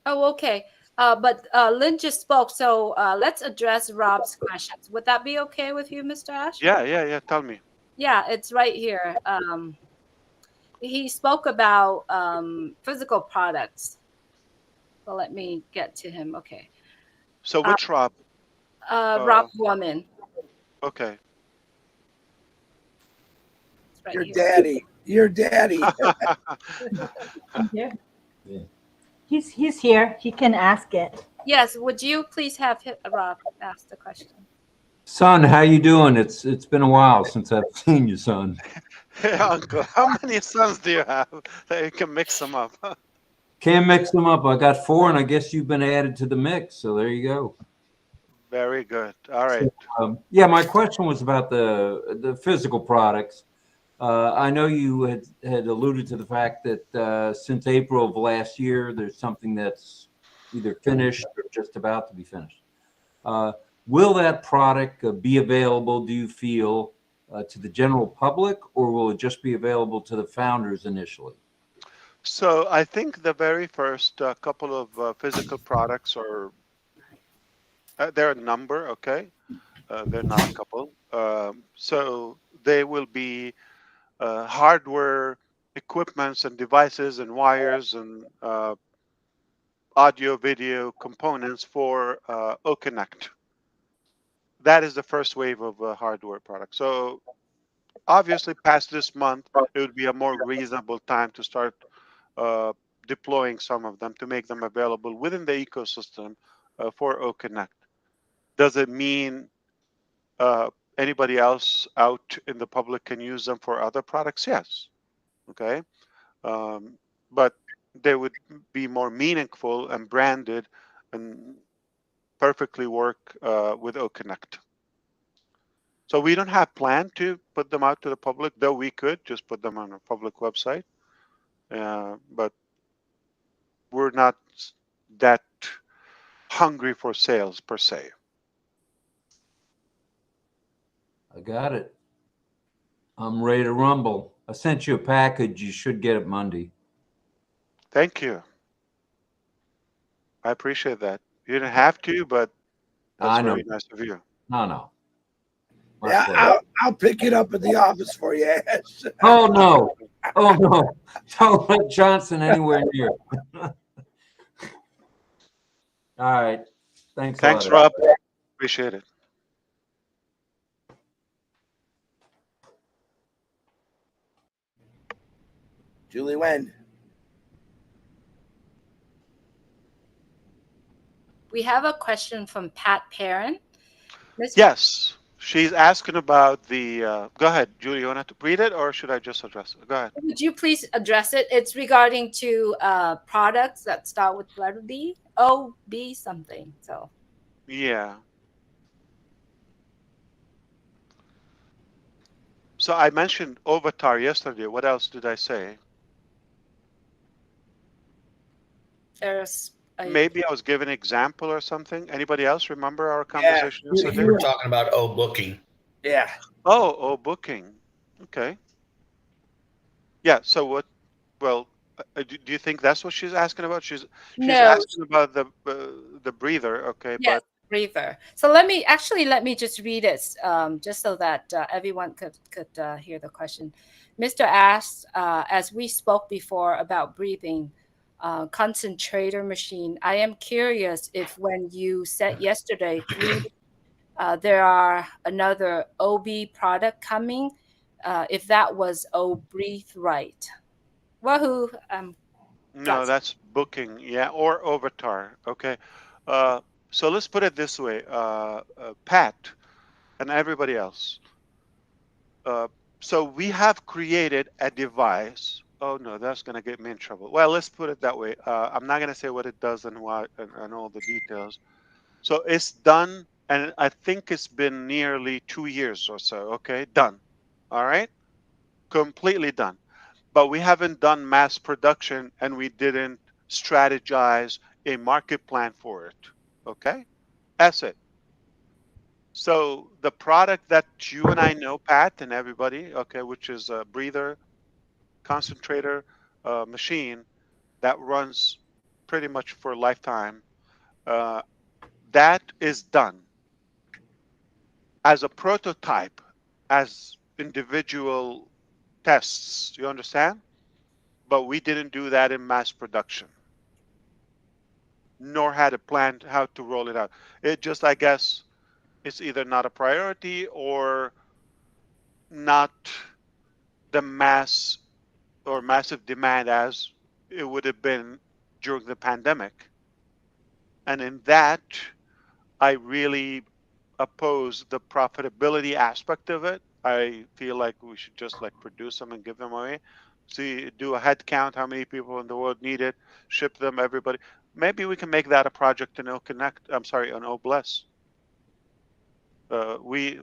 [SPEAKER 11] Oh, okay. But Lynn just spoke, so let's address Rob's questions. Would that be okay with you, Mr. Ash?
[SPEAKER 1] Yeah. Tell me.
[SPEAKER 11] Yeah, it's right here. He spoke about physical products. So let me get to him. Okay.
[SPEAKER 1] So which Rob?
[SPEAKER 11] Rob Woman.
[SPEAKER 1] Okay.
[SPEAKER 11] Right
[SPEAKER 5] Your
[SPEAKER 11] here.
[SPEAKER 5] daddy. Your daddy.
[SPEAKER 10] Yeah. He's here. He can ask it.
[SPEAKER 11] Yes. Would you please have Rob ask the question?
[SPEAKER 12] Son, how you doing? It's been a while since I've seen you, son.
[SPEAKER 1] Hey, Uncle, how many sons do you have that you can mix them up?
[SPEAKER 12] Can't mix them up. I got 4, and I guess you've been added to the mix. So there you go.
[SPEAKER 1] Very good. All right.
[SPEAKER 12] So, yeah, my question was about the physical products. I know you had alluded to the fact that since April of last year, there's something that's either finished or just about to be finished. Will that product be available, do you feel, to the general public, or will it just be available to the founders initially?
[SPEAKER 1] So I think the very first couple of physical products are, they're a number, okay? They're not a couple. So they will be hardware equipments and devices and wires and audio video components for OConnect. That is the first wave of hardware products. So obviously past this month, it would be a more reasonable time to start deploying some of them to make them available within the ecosystem for OConnect. Does it mean anybody else out in the public can use them for other products? Yes. Okay. But they would be more meaningful and branded and perfectly work with OConnect. So we don't have plan to put them out to the public, though we could just put them on a public website. But we're not that hungry for sales per se.
[SPEAKER 12] I got it. I'm ready to rumble. I sent you a package. You should get it Monday.
[SPEAKER 1] Thank you. I appreciate that. You didn't have to, but that's very nice of you.
[SPEAKER 12] No.
[SPEAKER 5] Yeah, I'll pick it up at the office for you, Ash.
[SPEAKER 12] Oh no. Don't let Johnson anywhere near. All right. Thanks,
[SPEAKER 1] Rob. Appreciate it.
[SPEAKER 5] Julie Wen.
[SPEAKER 11] We have a question from Pat Perrin.
[SPEAKER 1] Yes. She's asking about the, go ahead, Julie, you want to read it or should I just address it? Go ahead.
[SPEAKER 11] Would you please address it? It's regarding to products that start with letter B, O, B something. So
[SPEAKER 1] yeah. So I mentioned Avatar yesterday. What else did I say?
[SPEAKER 11] There's
[SPEAKER 1] Maybe I was giving an example or something. Anybody else remember our
[SPEAKER 22] Yeah,
[SPEAKER 1] conversation
[SPEAKER 22] you,
[SPEAKER 1] yesterday?
[SPEAKER 9] You were talking about booking.
[SPEAKER 22] yeah.
[SPEAKER 1] Oh, booking. Okay. Yeah. So what? Well, do you think that's what she's asking about? She's
[SPEAKER 11] no.
[SPEAKER 1] asking about the breather. Okay,
[SPEAKER 11] Yes,
[SPEAKER 1] but
[SPEAKER 11] breather. So let me just read it, just so that everyone could hear the question. Mr. asked, as we spoke before about breathing, concentrator machine. I am curious if when you said yesterday there are another OB product coming, if that was Breathe Right. Wahoo!
[SPEAKER 1] no, that's booking. Yeah, or Avatar. Okay. Uh, so let's put it this way, Pat and everybody else. Uh, so we have created a device. Oh no, that's going to get me in trouble. Well, let's put it that way. I'm not going to say what it does and why and all the details. So it's done, and I think it's been nearly 2 years or so. Okay, done. All right, completely done. But we haven't done mass production, and we didn't strategize a market plan for it. Okay, that's it. So the product that you and I know, Pat, and everybody, okay, which is a breather, concentrator, machine that runs pretty much for a lifetime, uh, that is done as a prototype, as individual tests. You understand? But we didn't do that in mass production, nor had a plan how to roll it out. It just, I guess, it's either not a priority or not the mass or massive demand as it would have been during the pandemic. And in that, I really oppose the profitability aspect of it. I feel like we should just like produce them and give them away. See, do a head count, how many people in the world need it, ship them, everybody. Maybe we can make that a project in O Connect. I'm sorry, on O Bless. We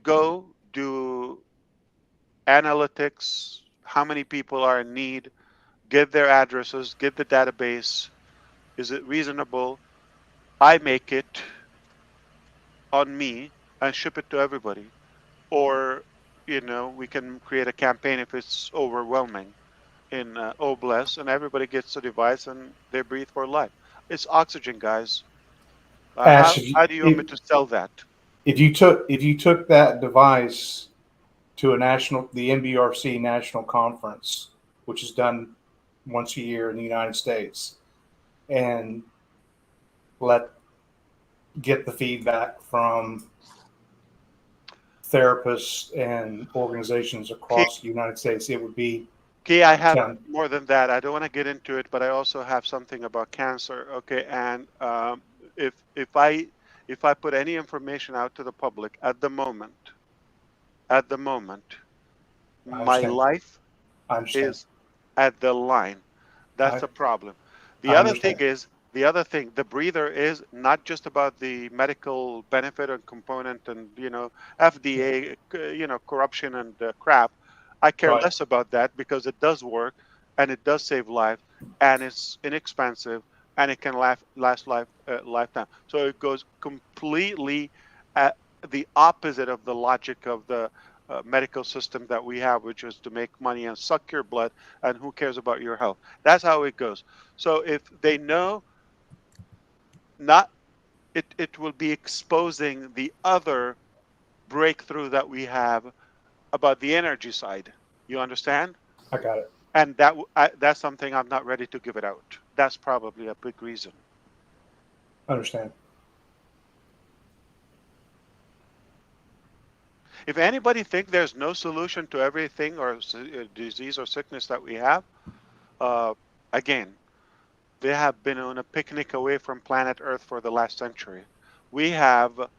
[SPEAKER 1] go do analytics, how many people are in need, get their addresses, get the database. Is it reasonable? I make it on me and ship it to everybody. Or, we can create a campaign if it's overwhelming in Obless and everybody gets a device and they breathe for life. It's oxygen, guys.
[SPEAKER 13] Ash,
[SPEAKER 1] How do you want me to sell that?
[SPEAKER 13] if you took that device to the MBRC national conference, which is done once a year in the United States, and get the feedback from therapists and organizations across the United States, it would be.
[SPEAKER 1] Okay, I have more than that. I don't want to get into it, but I also have something about cancer. Okay, and if I put any information out to the public at the moment, my life is at the line. That's a problem. The other thing, the breather is not just about the medical benefit and component and, FDA, corruption and crap. I care less about that because it does work and it does save lives and it's inexpensive and it can last lifetime. So it goes completely at the opposite of the logic of the medical system that we have, which is to make money and suck your blood, and who cares about your health? That's how it goes. So if they know not, it will be exposing the other breakthrough that we have about the energy side. You understand?
[SPEAKER 13] I got it.
[SPEAKER 1] And that's something I'm not ready to give it out. That's probably a big reason.
[SPEAKER 13] Understand.
[SPEAKER 1] If anybody think there's no solution to everything or disease or sickness that we have, again, they have been on a picnic away from planet Earth for the last century. We have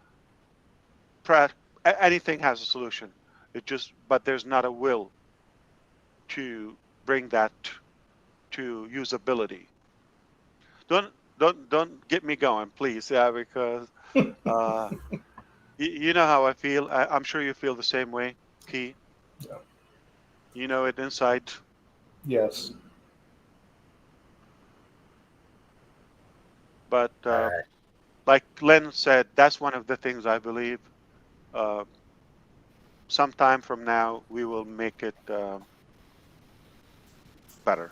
[SPEAKER 1] anything has a solution. But there's not a will to bring that to usability. Don't get me going, please. Yeah, because you know how I feel. I'm sure you feel the same way. Key.
[SPEAKER 13] Yeah.
[SPEAKER 1] You know it inside.
[SPEAKER 13] Yes.
[SPEAKER 1] But like Len said, that's one of the things I believe. Uh, sometime from now, we will make it better.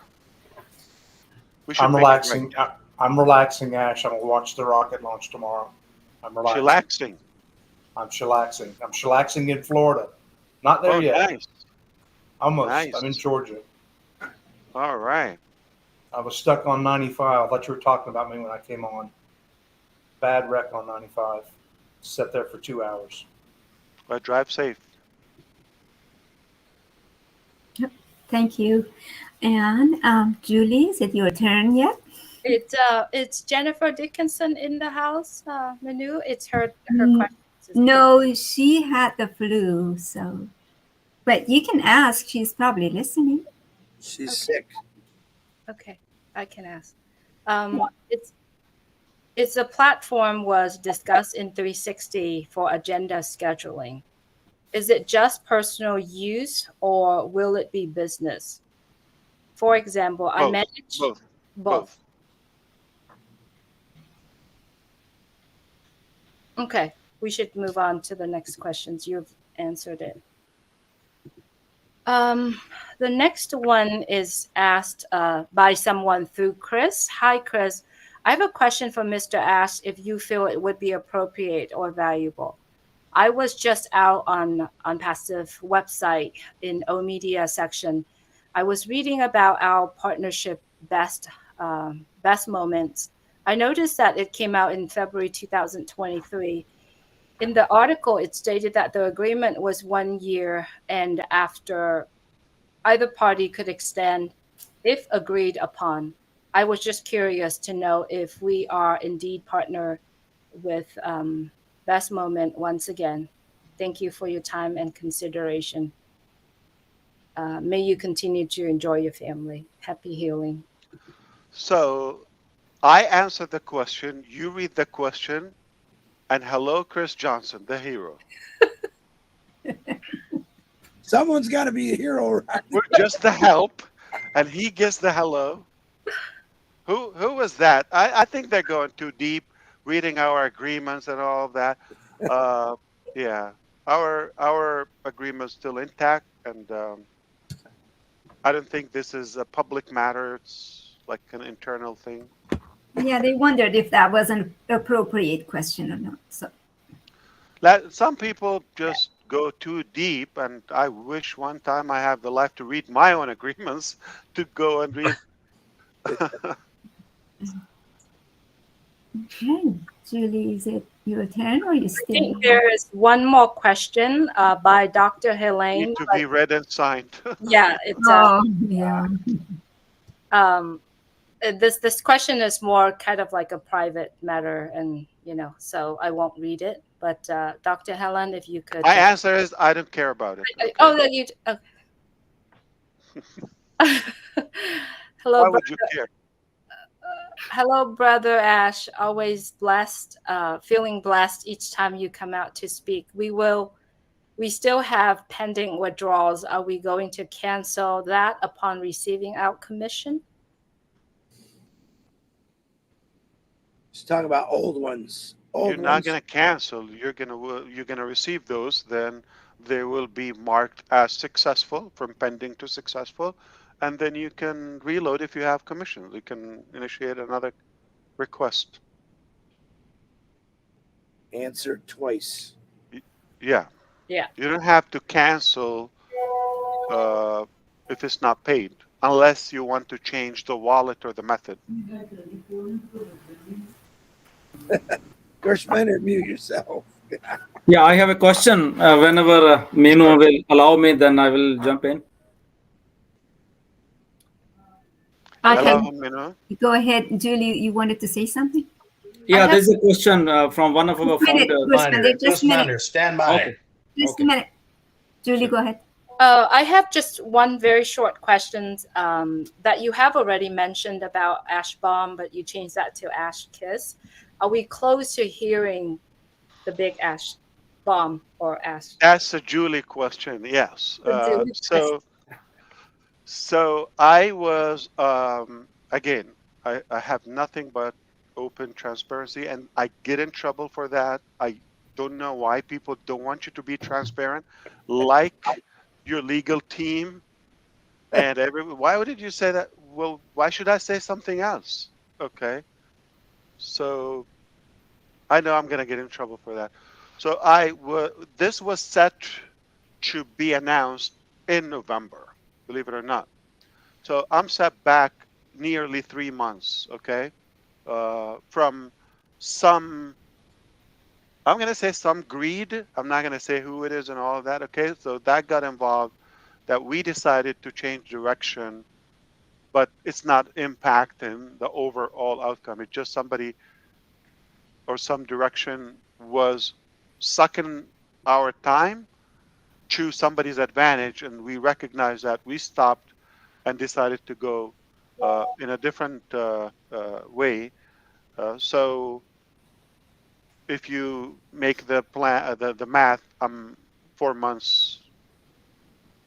[SPEAKER 1] We should
[SPEAKER 13] I'm
[SPEAKER 1] make it right.
[SPEAKER 13] relaxing. I'm relaxing, Ash. I'm gonna watch the rocket launch tomorrow. I'm relaxing.
[SPEAKER 1] Chillaxing.
[SPEAKER 13] I'm chillaxing. I'm chillaxing in Florida. Not there
[SPEAKER 1] Oh,
[SPEAKER 13] yet.
[SPEAKER 1] nice.
[SPEAKER 13] Almost.
[SPEAKER 1] Nice.
[SPEAKER 13] I'm in Georgia.
[SPEAKER 1] All right.
[SPEAKER 13] I was stuck on 95. I thought you were talking about me when I came on. Bad wreck on 95. Sat there for 2 hours.
[SPEAKER 1] But drive safe.
[SPEAKER 4] Thank you. And Julie, is it your turn yet?
[SPEAKER 11] It's Jennifer Dickinson in the house, Manu. It's her question.
[SPEAKER 4] No, she had the flu, so. But you can ask. She's probably listening.
[SPEAKER 5] She's sick.
[SPEAKER 11] Okay, I can ask. It's a platform was discussed in 360 for agenda scheduling. Is it just personal use or will it be business? For example, I manage both. Okay, we should move on to the next questions. You've answered it. The next one is asked by someone through Chris. Hi, Chris. I have a question for Mr. Ash if you feel it would be appropriate or valuable. I was just out on Passive website in O Media section. I was reading about our partnership best moments. I noticed that it came out in February 2023. In the article, it stated that the agreement was 1 year and after either party could extend if agreed upon. I was just curious to know if we are indeed partner with Best Moment once again. Thank you for your time and consideration. May you continue to enjoy your family. Happy healing.
[SPEAKER 1] So I answer the question, you read the question, and hello, Chris Johnson, the hero.
[SPEAKER 5] Someone's got to be a hero, right?
[SPEAKER 1] We're just the help, and he gets the hello. Who was that? I think they're going too deep, reading our agreements and all of that. Yeah, our agreement's still intact, and I don't think this is a public matter. It's like an internal thing.
[SPEAKER 4] Yeah, they wondered if that was an appropriate question or not. So
[SPEAKER 1] Some people just go too deep, and I wish one time I have the life to read my own agreements to go and read.
[SPEAKER 4] Okay, Julie, is it your turn or you
[SPEAKER 11] I
[SPEAKER 4] still?
[SPEAKER 11] think there is one more question by Dr. Helene.
[SPEAKER 1] Need to be read and signed.
[SPEAKER 11] Yeah, it's this question is more kind of like a private matter, and so I won't read it. But Dr. Helen, if you could.
[SPEAKER 1] My answer is I don't care about it. Okay.
[SPEAKER 11] Oh, that you. Okay. Hello,
[SPEAKER 1] Why would you care?
[SPEAKER 11] Hello, Brother Ash. Always blessed, feeling blessed each time you come out to speak. We still have pending withdrawals. Are we going to cancel that upon receiving our commission?
[SPEAKER 5] She's talking about old ones.
[SPEAKER 1] You're not going to cancel. You're going to receive those. Then they will be marked as successful, from pending to successful, and then you can reload if you have commissions. You can initiate another request.
[SPEAKER 5] Answered twice.
[SPEAKER 1] Yeah.
[SPEAKER 11] Yeah.
[SPEAKER 1] You don't have to cancel if it's not paid, unless you want to change the wallet or the method.
[SPEAKER 5] Gershman, mute yourself.
[SPEAKER 3] Yeah, I have a question. Whenever Minu will allow me, then I will jump in.
[SPEAKER 4] Okay.
[SPEAKER 1] Hello, Minu.
[SPEAKER 4] Go ahead, Julie. You wanted to say something?
[SPEAKER 3] Yeah, there's a question from one of our founders.
[SPEAKER 9] Just a minute. Stand by.
[SPEAKER 3] Okay.
[SPEAKER 4] Just a minute. Julie, go ahead.
[SPEAKER 11] I have just one very short question that you have already mentioned about Ash Bomb, but you changed that to Ash Kiss. Are we close to hearing the big Ash bomb or ask?
[SPEAKER 1] That's a Julie question. Yes.
[SPEAKER 11] The Julie
[SPEAKER 1] So I was again. I have nothing but open transparency, and I get in trouble for that. I don't know why people don't want you to be transparent, like your legal team and why did you say that? Well, why should I say something else? Okay. So I know I'm going to get in trouble for that. So this was set to be announced in November, believe it or not. So I'm set back nearly 3 months, okay, from some, I'm going to say some greed. I'm not going to say who it is and all of that, okay? So that got involved, that we decided to change direction, but it's not impacting the overall outcome. It's just somebody or some direction was sucking our time to somebody's advantage, and we recognized that. We stopped and decided to go in a different way. So if you make the plan, the math, I'm 4 months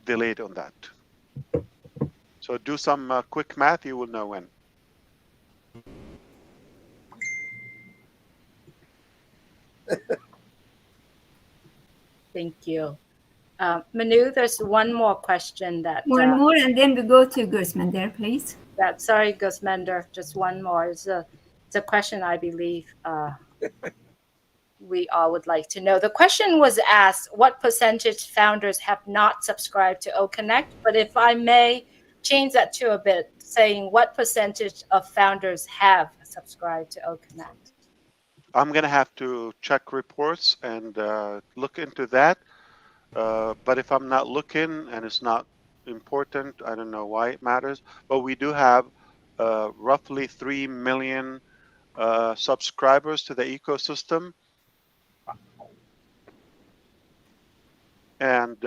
[SPEAKER 1] delayed on that. So do some quick math, you will know when.
[SPEAKER 11] Thank you. Manu, there's one more question that...
[SPEAKER 4] One more, and then we go to Gusmender, please.
[SPEAKER 11] Sorry, Gusmender, just one more. It's a question I believe we all would like to know. The question was asked, what percentage founders have not subscribed to OConnect? But if I may change that to a bit, saying what percentage of founders have subscribed to OConnect?
[SPEAKER 1] I'm going to have to check reports and look into that. But if I'm not looking and it's not important, I don't know why it matters. But we do have roughly 3 million subscribers to the ecosystem. And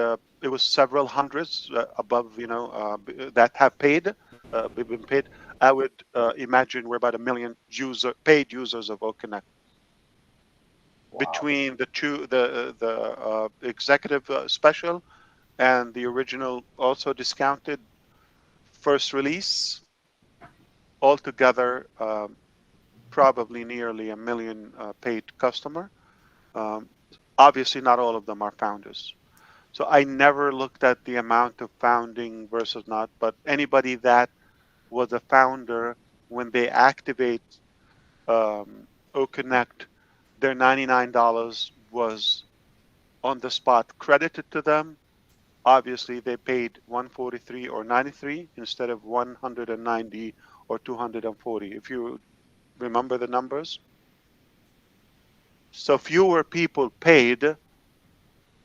[SPEAKER 1] it was several hundreds above, that have been paid. I would imagine we're about 1 million paid users of OConnect. Wow. Between the two, the executive special and the original, also discounted first release, altogether probably nearly 1 million paid customer. Obviously, not all of them are founders. So I never looked at the amount of founding versus not, but anybody that was a founder, when they activate OConnect, their $99 was on the spot credited to them. Obviously, they paid $143 or $93 instead of $190 or $240, if you remember the numbers. So fewer people paid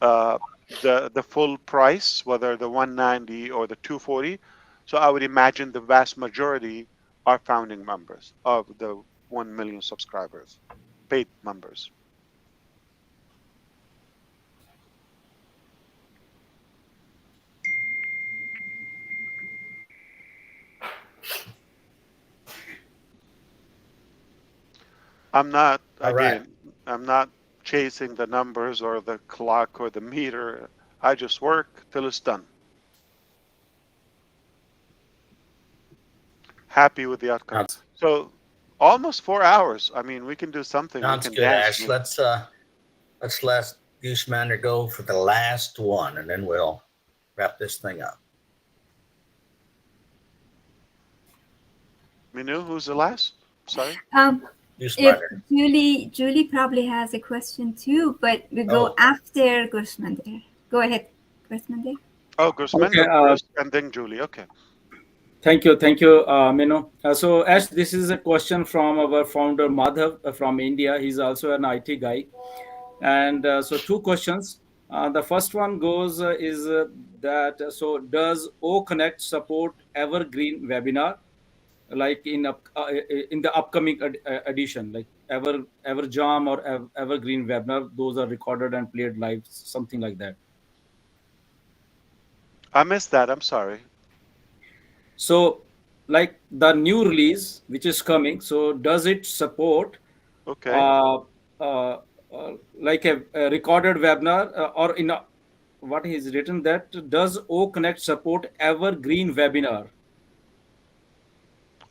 [SPEAKER 1] the full price, whether the 190 or the 240. So I would imagine the vast majority are founding members of the 1 million subscribers, paid members. I'm not, again, I'm not chasing the numbers or the clock or the meter. I just work till it's done. Happy with the outcome. So almost 4 hours. I mean, we can do something.
[SPEAKER 9] Sounds good, Ash. Let's let Gusmender go for the last one, and then we'll wrap this thing up.
[SPEAKER 1] Minu, who's the last? Sorry.
[SPEAKER 4] If Julie probably has a question too, but we go after Gusmender. Go ahead, Gusmender.
[SPEAKER 1] Oh, Gusmender first, and then Julie. Okay.
[SPEAKER 3] Thank you, Minu. So Ash, this is a question from our founder Madhav from India. He's also an IT guy, and so 2 questions. The first one goes is that so does OConnect support evergreen webinar, like in the upcoming edition, like Everjam or Evergreen webinar? Those are recorded and played live, something like that.
[SPEAKER 1] I missed that. I'm sorry.
[SPEAKER 3] So, like the new release which is coming, so does it support like a recorded webinar or in a, what he's written that does O Connect support evergreen webinar?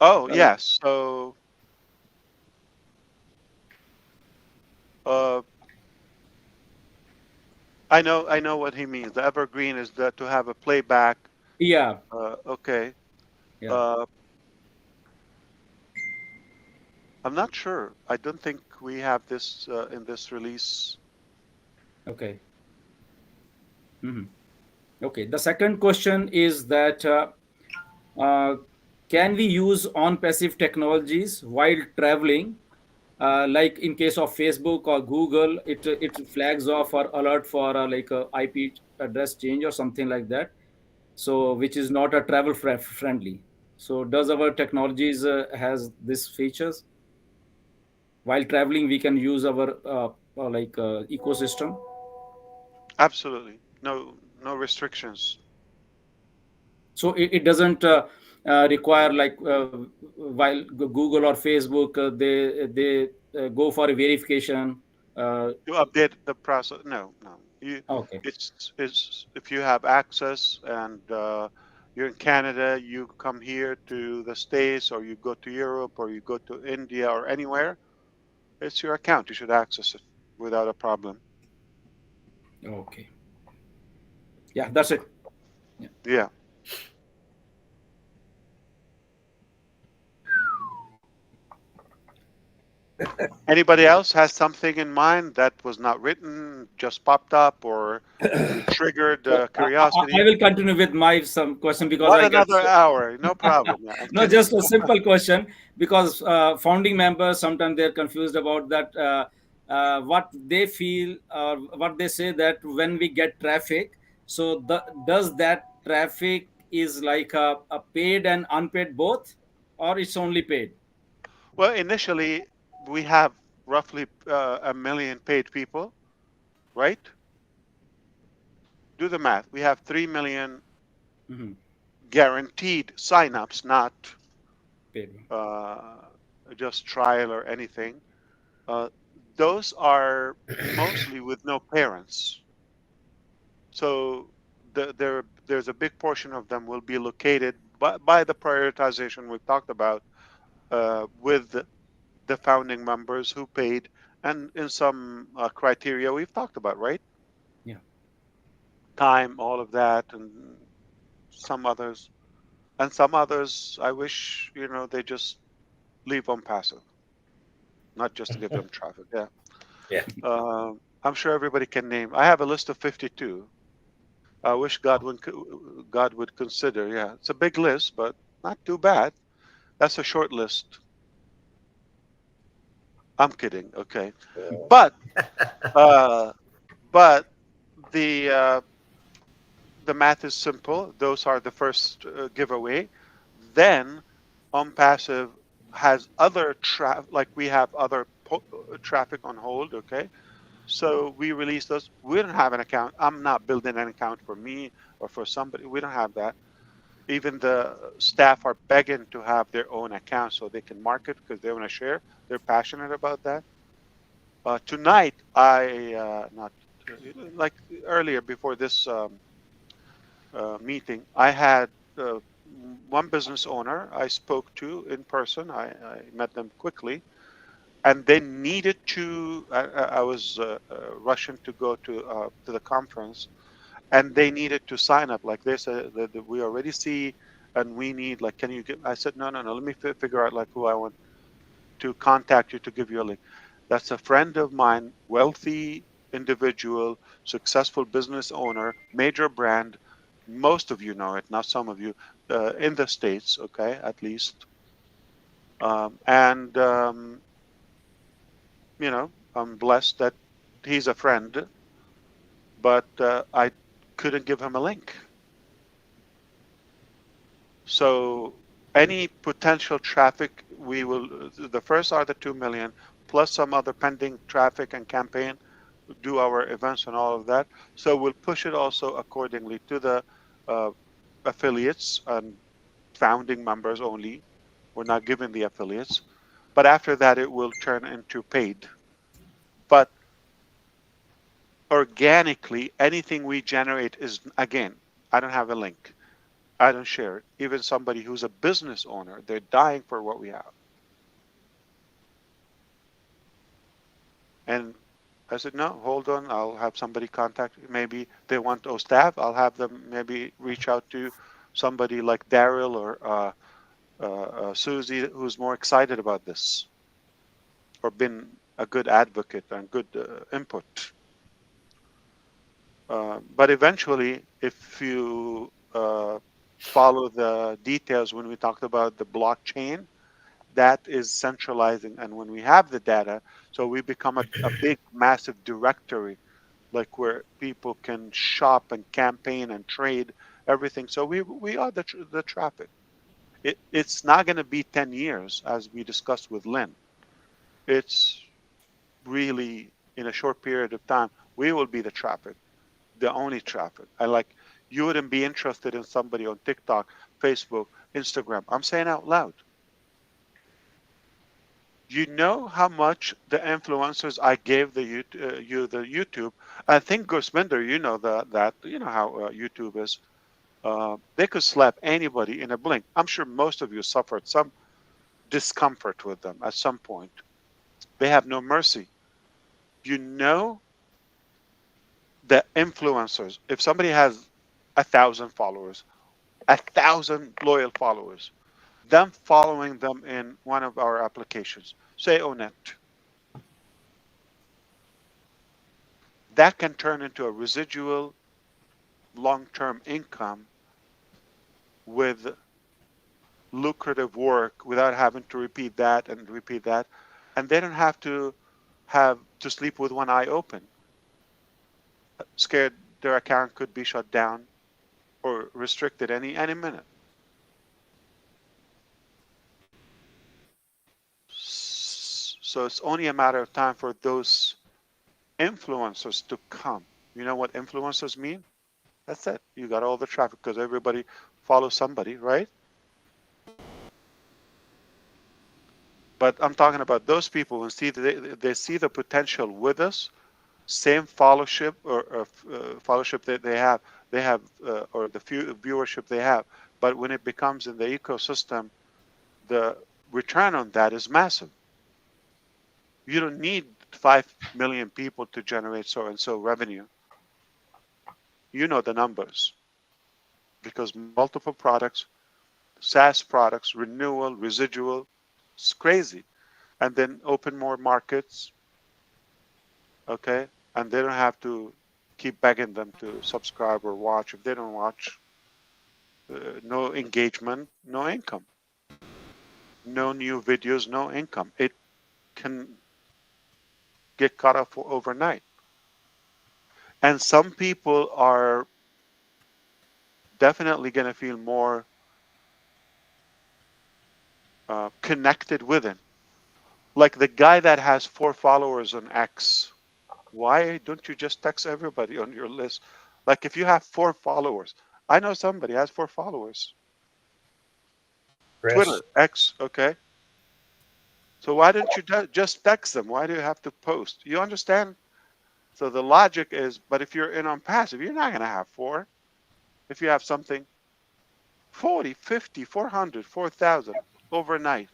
[SPEAKER 1] Oh,
[SPEAKER 3] Uh,
[SPEAKER 1] yes. So, uh, I know what he means. The evergreen is that to have a playback.
[SPEAKER 3] yeah,
[SPEAKER 1] Okay.
[SPEAKER 3] yeah.
[SPEAKER 1] Uh, I'm not sure. I don't think we have this in this release.
[SPEAKER 3] Okay. Mhm. Okay. The second question is that uh, can we use on-passive technologies while traveling? Like in case of Facebook or Google, it flags off or alert for like a IP address change or something like that. So which is not a travel friendly. So does our technologies has these features? While traveling, we can use our ecosystem.
[SPEAKER 1] Absolutely. No restrictions.
[SPEAKER 3] So it doesn't require like while Google or Facebook they go for a verification.
[SPEAKER 1] To update the process. No.
[SPEAKER 3] Okay.
[SPEAKER 1] It's if you have access and you're in Canada, you come here to the States, or you go to Europe, or you go to India, or anywhere. It's your account. You should access it without a problem.
[SPEAKER 3] Okay. Yeah, that's it. Yeah.
[SPEAKER 1] Yeah. Anybody else has something in mind that was not written, just popped up, or you triggered
[SPEAKER 3] I
[SPEAKER 1] curiosity?
[SPEAKER 3] will continue with my some question because
[SPEAKER 1] What
[SPEAKER 3] I got
[SPEAKER 1] another hour? No problem. Yeah, I'm
[SPEAKER 3] no,
[SPEAKER 1] kidding.
[SPEAKER 3] just a simple question because founding members sometimes they're confused about that what they feel or what they say that when we get traffic, so does that traffic is like a paid and unpaid both, or it's only paid?
[SPEAKER 1] Well, initially, we have roughly a million paid people, right? Do the math. We have 3 million
[SPEAKER 3] Mhm.
[SPEAKER 1] guaranteed signups, not
[SPEAKER 3] Paid.
[SPEAKER 1] uh, just trial or anything. Uh, those are mostly with no parents. So there's a big portion of them will be located by the prioritization we've talked about with the founding members who paid, and in some criteria we've talked about, right?
[SPEAKER 3] Yeah.
[SPEAKER 1] Time, all of that, and some others. And some others, I wish, they just leave on passive, not just to give them traffic. Yeah.
[SPEAKER 9] Yeah.
[SPEAKER 1] I'm sure everybody can name. I have a list of 52. I wish God would consider. Yeah, it's a big list, but not too bad. That's a short list. I'm kidding. Okay, but uh, but the uh, the math is simple. Those are the first giveaway. Then on passive has other traffic, like we have other traffic on hold. Okay, so we release those. We don't have an account. I'm not building an account for me or for somebody. We don't have that. Even the staff are begging to have their own account so they can market because they want to share. They're passionate about that. Tonight, I not like earlier before this meeting, I had one business owner I spoke to in person. I met them quickly, and they needed to. I was rushing to go to the conference, and they needed to sign up. Like they said that we already see, and we need like, can you give? I said no. Let me figure out like who I want to contact you to give you a link. That's a friend of mine, wealthy individual, successful business owner, major brand. Most of you know it, not some of you, in the States, okay, at least. And, I'm blessed that he's a friend, but I couldn't give him a link. So any potential traffic, the first are the 2 million, plus some other pending traffic and campaign, do our events and all of that. So we'll push it also accordingly to the uh, affiliates and founding members only. We're not giving the affiliates. But after that, it will turn into paid. But organically, anything we generate is, again, I don't have a link. I don't share it. Even somebody who's a business owner, they're dying for what we have. And I said, no, hold on. I'll have somebody contact. Maybe they want those staff. I'll have them maybe reach out to somebody like Daryl or Susie, who's more excited about this or been a good advocate and good input. But eventually, if you follow the details when we talked about the blockchain, that is centralizing. And when we have the data, so we become a big, massive directory, like where people can shop and campaign and trade everything. So we are the traffic. It's not going to be 10 years, as we discussed with Lynn. It's really in a short period of time, we will be the traffic, the only traffic. I like, you wouldn't be interested in somebody on TikTok, Facebook, Instagram. I'm saying out loud. You know how much the influencers I gave the YouTube. I think Gusminder, you know that you know how YouTube is. They could slap anybody in a blink. I'm sure most of you suffered some discomfort with them at some point. They have no mercy. You know, the influencers. If somebody has 1,000 followers, 1,000 loyal followers, them following them in one of our applications, say Onet, that can turn into a residual long-term income with lucrative work without having to repeat that and repeat that. And they don't have to sleep with one eye open, scared their account could be shut down or restricted any minute. So it's only a matter of time for those influencers to come. You know what influencers mean? That's it. You got all the traffic because everybody follows somebody, right? But I'm talking about those people who see they see the potential with us, same followership or followership that they have or the viewership they have. But when it becomes in the ecosystem, the return on that is massive. You don't need 5 million people to generate so and so revenue. You know the numbers because multiple products, SaaS products, renewal, residual, it's crazy. And then open more markets, okay? And they don't have to keep begging them to subscribe or watch. If they don't watch, no engagement, no income. No new videos, no income. It can get cut off overnight. And some people are definitely going to feel more connected with it. Like the guy that has 4 followers on X. Why don't you just text everybody on your list? Like if you have 4 followers, I know somebody has 4 followers.
[SPEAKER 9] Chris?
[SPEAKER 1] Twitter, X, okay. So why don't you just text them? Why do you have to post? You understand? So the logic is, but if you're in on passive, you're not going to have 4. If you have something 40, 50, 400, 4,000 overnight.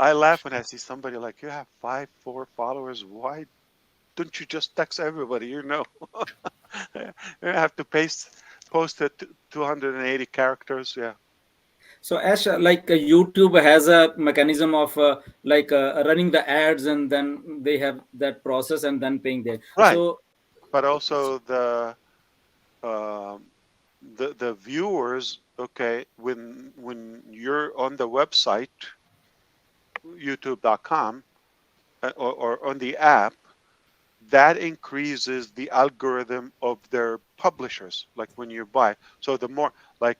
[SPEAKER 1] I laugh when I see somebody like, you have 5, 4 followers. Why don't you just text everybody? You know, you have to post it 280 characters. Yeah.
[SPEAKER 3] So Ash, YouTube has a mechanism of running the ads, and then they have that process and then paying there.
[SPEAKER 1] Right.
[SPEAKER 3] So,
[SPEAKER 1] but also the viewers. Okay, when you're on the website, youtube.com, or on the app, that increases the algorithm of their publishers. Like when you buy, so the more like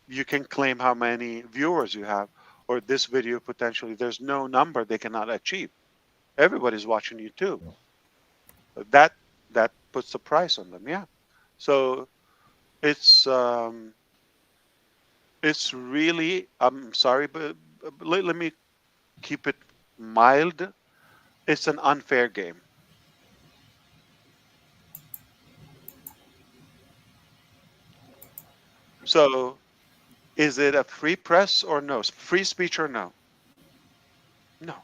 [SPEAKER 1] you can claim how many viewers you have, or this video potentially. There's no number they cannot achieve. Everybody's watching YouTube. That puts the price on them. Yeah. So it's really. I'm sorry, but let me keep it mild, it's an unfair game. So is it a free press or no? Free speech or no? No.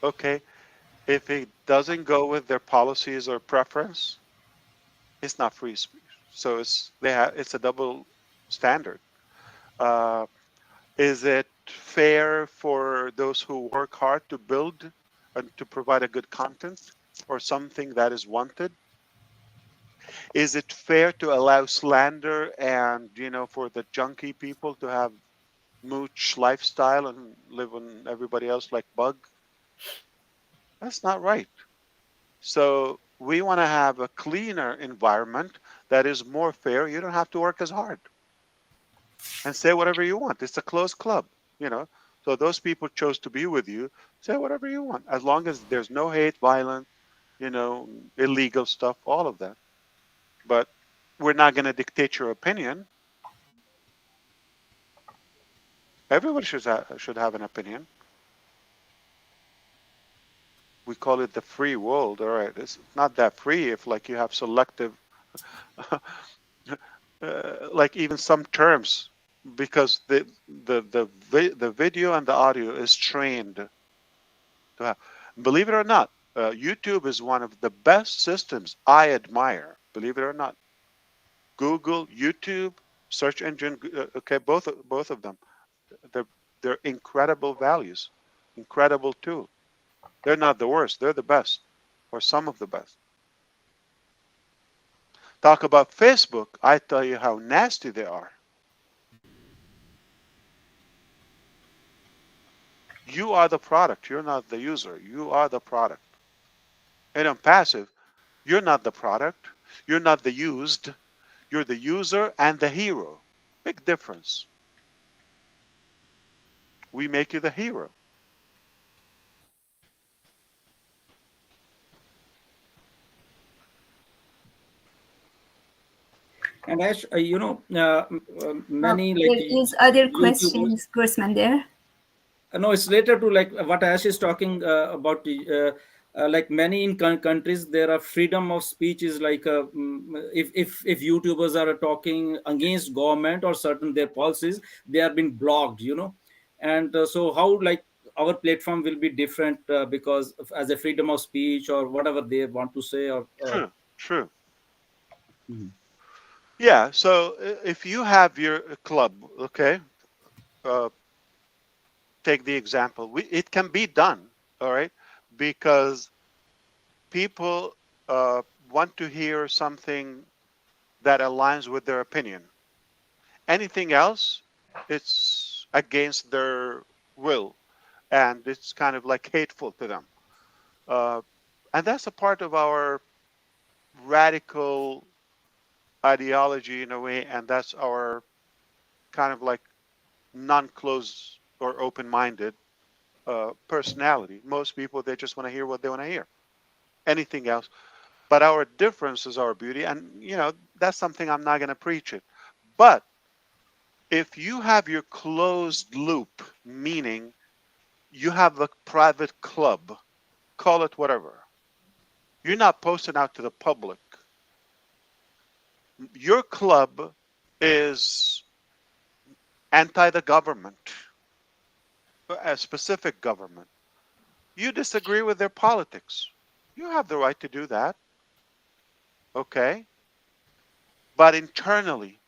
[SPEAKER 1] Okay. If it doesn't go with their policies or preference, it's not free speech. So it's a double standard. Uh, is it fair for those who work hard to build and to provide a good content or something that is wanted? Is it fair to allow slander and for the junkie people to have mooch lifestyle and live on everybody else like bug? That's not right. So we want to have a cleaner environment that is more fair. You don't have to work as hard and say whatever you want. It's a closed club, you know. So those people chose to be with you. Say whatever you want, as long as there's no hate, violence, illegal stuff, all of that. But we're not going to dictate your opinion. Everybody should have an opinion. We call it the free world. All right, it's not that free if like you have selective, like even some terms, because the video and the audio is trained to have. Believe it or not, YouTube is one of the best systems I admire. Believe it or not, Google, YouTube, search engine. Okay, both of them. They're incredible values, incredible tool. They're not the worst. They're the best, or some of the best. Talk about Facebook. I tell you how nasty they are. You are the product. You're not the user. You are the product. And on passive, you're not the product. You're not the used. You're the user and the hero. Big difference. We make you the hero.
[SPEAKER 3] And Ash, many like
[SPEAKER 4] There is other
[SPEAKER 3] YouTubers.
[SPEAKER 4] questions, Grossman, there.
[SPEAKER 3] No, it's related to like what Ash is talking about. Like many in countries, there are freedom of speech is like if YouTubers are talking against government or certain their policies, they are being blocked. And so how like our platform will be different because as a freedom of speech or whatever they want to say or.
[SPEAKER 1] True.
[SPEAKER 3] Mhm.
[SPEAKER 1] Yeah. So if you have your club, okay, take the example. It can be done, all right, because people want to hear something that aligns with their opinion. Anything else, it's against their will, and it's kind of like hateful to them. Uh, and that's a part of our radical ideology in a way, and that's our kind of like non-closed or open-minded personality. Most people, they just want to hear what they want to hear. Anything else. But our difference is our beauty. And, that's something I'm not going to preach it. But if you have your closed loop, meaning you have a private club, call it whatever, you're not posting out to the public. Your club is anti the government, a specific government. You disagree with their politics. You have the right to do that. Okay? But internally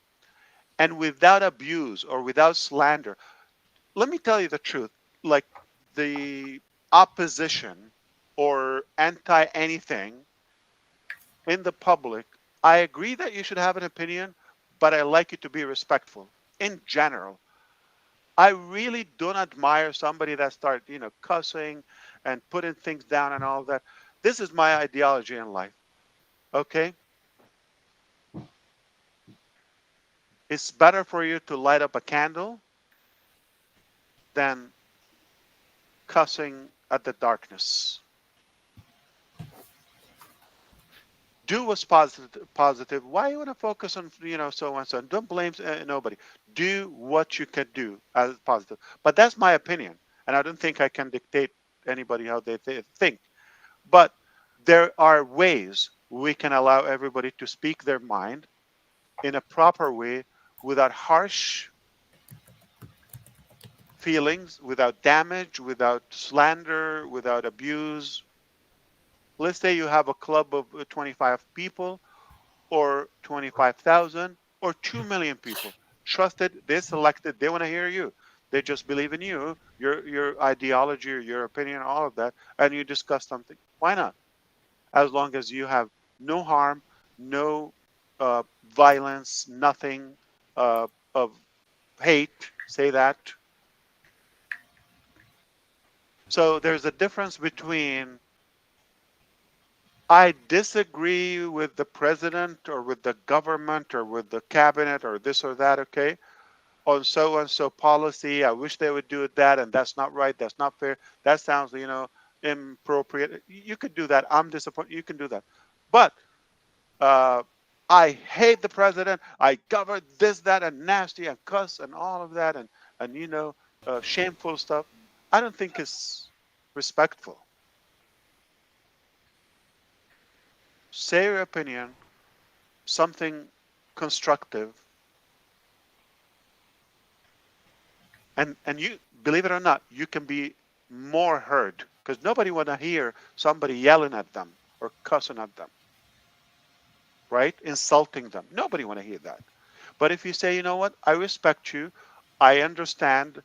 [SPEAKER 1] and without abuse or without slander, let me tell you the truth. Like the opposition or anti anything in the public, I agree that you should have an opinion, but I like you to be respectful in general. I really don't admire somebody that start, cussing and putting things down and all that. This is my ideology in life. Okay? It's better for you to light up a candle than cussing at the darkness. do what's positive. Why you want to focus on, so and so? Don't blame nobody. Do what you can do as positive. But that's my opinion, and I don't think I can dictate anybody how they think. But there are ways we can allow everybody to speak their mind in a proper way, without harsh feelings, without damage, without slander, without abuse. Let's say you have a club of 25 people, or 25,000, or 2 million people. Trusted, they selected, they want to hear you. They just believe in you, your ideology, or your opinion, all of that, and you discuss something. Why not? As long as you have no harm, no violence, nothing of hate, say that. So there's a difference between I disagree with the president or with the government or with the cabinet or this or that, okay, on so and so policy. I wish they would do that, and that's not right. That's not fair. That sounds, inappropriate. You could do that. I'm disappointed. You can do that. But I hate the president. I govern this, that, and nasty and cuss and all of that, and shameful stuff. I don't think it's respectful. Say your opinion, something constructive, and you, believe it or not, you can be more heard, because nobody want to hear somebody yelling at them or cussing at them, right? Insulting them. Nobody want to hear that. But if you say, you know what, I respect you, I understand,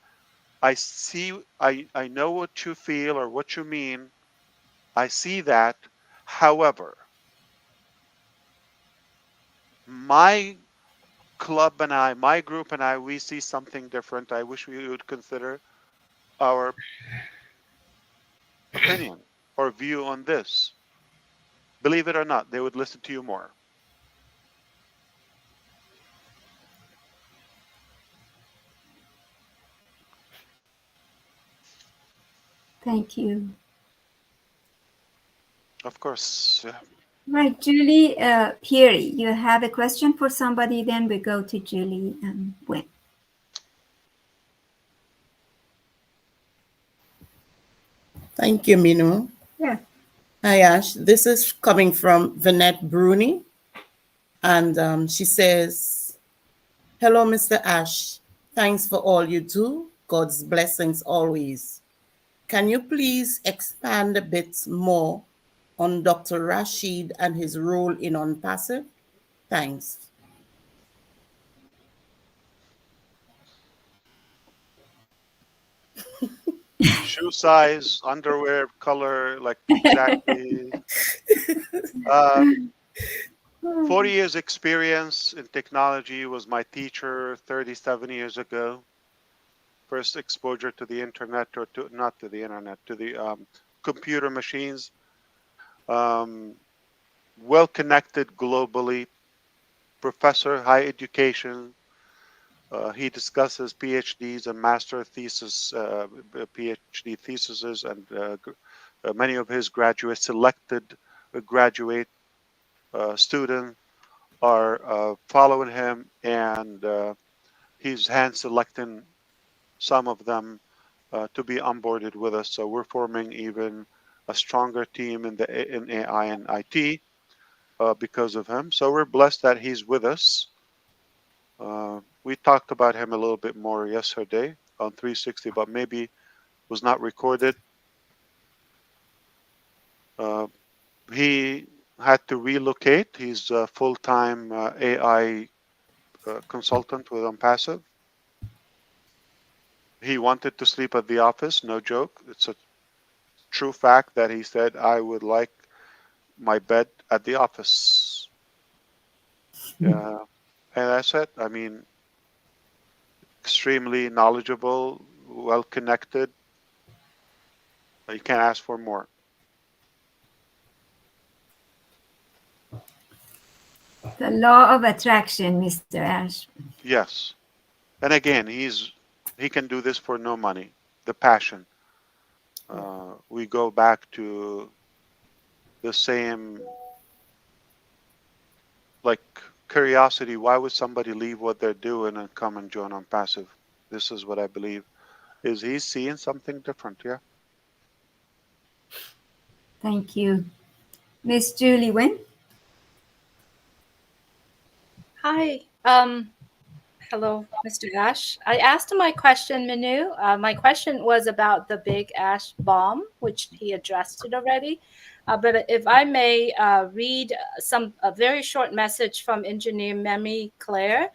[SPEAKER 1] I see, I know what you feel or what you mean, I see that. However, my club and I, my group and I, we see something different. I wish we would consider our opinion or view on this. Believe it or not, they would listen to you more.
[SPEAKER 4] Thank you.
[SPEAKER 1] Of course. Yeah.
[SPEAKER 4] Right, Julie Peary, you have a question for somebody, then we go to Julie and Wynn.
[SPEAKER 6] Thank you, Minu.
[SPEAKER 4] Yeah.
[SPEAKER 6] Hi, Ash. This is coming from Vanette Bruni. And she says, hello, Mr. Ash. Thanks for all you do. God's blessings always. Can you please expand a bit more on Dr. Rashid and his role in OnPassive? Thanks.
[SPEAKER 1] Shoe size, underwear color, like exactly. 40 years experience in technology, was my teacher 37 years ago. First exposure to the internet, or not to the internet, to the computer machines. Well connected globally, professor, high education. He discusses PhDs and master thesis, PhD theses, and many of his graduates, selected graduate students, are following him, and he's hand selecting some of them to be onboarded with us. So we're forming even a stronger team in AI and IT because of him. So we're blessed that he's with us. We talked about him a little bit more yesterday on 360, but maybe was not recorded. He had to relocate. He's a full-time AI consultant with OnPassive. He wanted to sleep at the office, no joke. It's a true fact that he said, I would like my bed at the office. And that's it. I mean, extremely knowledgeable, well connected. You can't ask for more.
[SPEAKER 4] The law of attraction, Mr. Ash.
[SPEAKER 1] Yes. And again, he can do this for no money. The passion. We go back to the same like curiosity. Why would somebody leave what they're doing and come and join on passive? This is what I believe. Is he seeing something different? Yeah.
[SPEAKER 4] Thank you. Miss Julie Wynn?
[SPEAKER 11] Hi. Hello, Mr. Ash. I asked him my question, Manu. My question was about the big ash bomb, which he addressed it already. But if I may read a very short message from Engineer Memi Claire.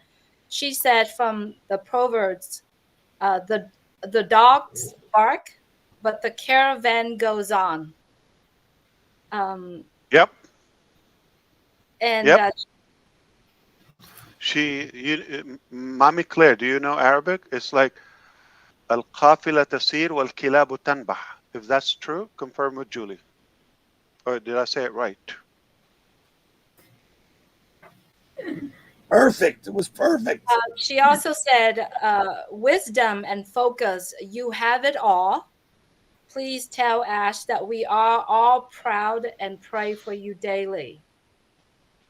[SPEAKER 11] She said from the Proverbs, the dogs bark, but the caravan goes on.
[SPEAKER 1] Yep.
[SPEAKER 11] And
[SPEAKER 1] Yep. Mommy Claire, do you know Arabic? It's like القافلة تسير والكلاب تنبح. If that's true, confirm with Julie. Or did I say it right?
[SPEAKER 5] Perfect. It was perfect.
[SPEAKER 11] She also said, wisdom and focus, you have it all. Please tell Ash that we are all proud and pray for you daily.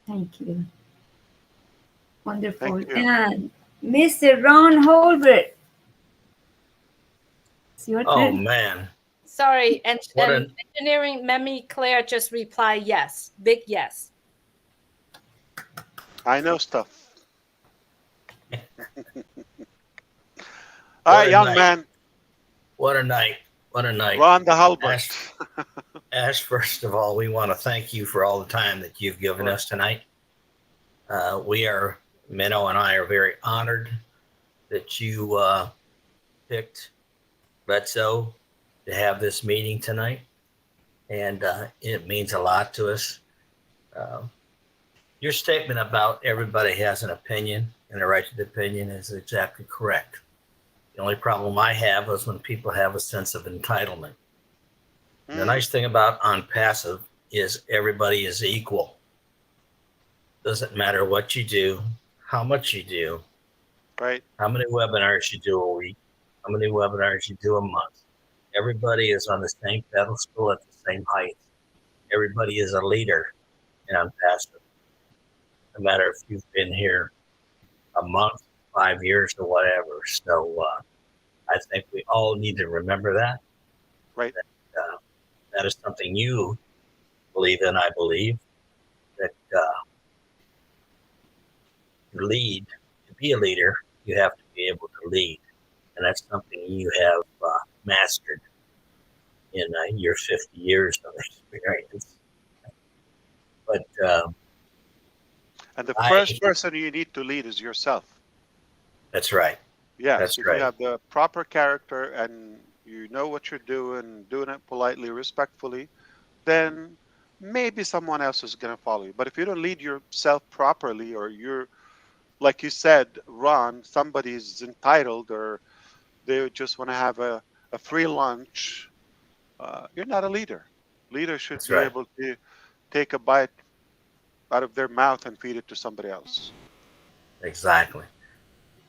[SPEAKER 4] Thank you. Wonderful.
[SPEAKER 1] Thank you.
[SPEAKER 4] And Mr. Ron Holbert. It's your
[SPEAKER 9] Oh
[SPEAKER 4] turn.
[SPEAKER 9] man.
[SPEAKER 11] Sorry, and
[SPEAKER 9] What
[SPEAKER 11] Engineering Memi Claire just replied yes. Big yes.
[SPEAKER 1] I know stuff. All right, young
[SPEAKER 9] night.
[SPEAKER 1] man.
[SPEAKER 9] What a night. What a night.
[SPEAKER 1] Ron the Halbert.
[SPEAKER 9] Ash, first of all, we want to thank you for all the time that you've given us tonight. Minnow and I are very honored that you picked Letso to have this meeting tonight. And it means a lot to us. Your statement about everybody has an opinion and a right to the opinion is exactly correct. The only problem I have is when people have a sense of entitlement. The nice thing about on passive is everybody is equal. Doesn't matter what you do, how much you do,
[SPEAKER 1] right?
[SPEAKER 9] How many webinars you do a week, how many webinars you do a month. Everybody is on the same pedestal at the same height. Everybody is a leader in on passive. No matter if you've been here a month, 5 years, or whatever. So I think we all need to remember that.
[SPEAKER 1] Right.
[SPEAKER 9] That is something you believe in, I believe, that to lead, to be a leader, you have to be able to lead. And that's something you have mastered in your 50 years of experience. But
[SPEAKER 1] and the first person you need to lead is yourself.
[SPEAKER 9] That's right.
[SPEAKER 1] Yes,
[SPEAKER 9] that's
[SPEAKER 1] if
[SPEAKER 9] right.
[SPEAKER 1] you have the proper character and you know what you're doing it politely, respectfully, then maybe someone else is going to follow you. But if you don't lead yourself properly, or you're, like you said, Ron, somebody's entitled, or they just want to have a free lunch, you're not a leader. Leaders should
[SPEAKER 9] That's
[SPEAKER 1] be
[SPEAKER 9] right.
[SPEAKER 1] able to take a bite out of their mouth and feed it to somebody else.
[SPEAKER 9] Exactly.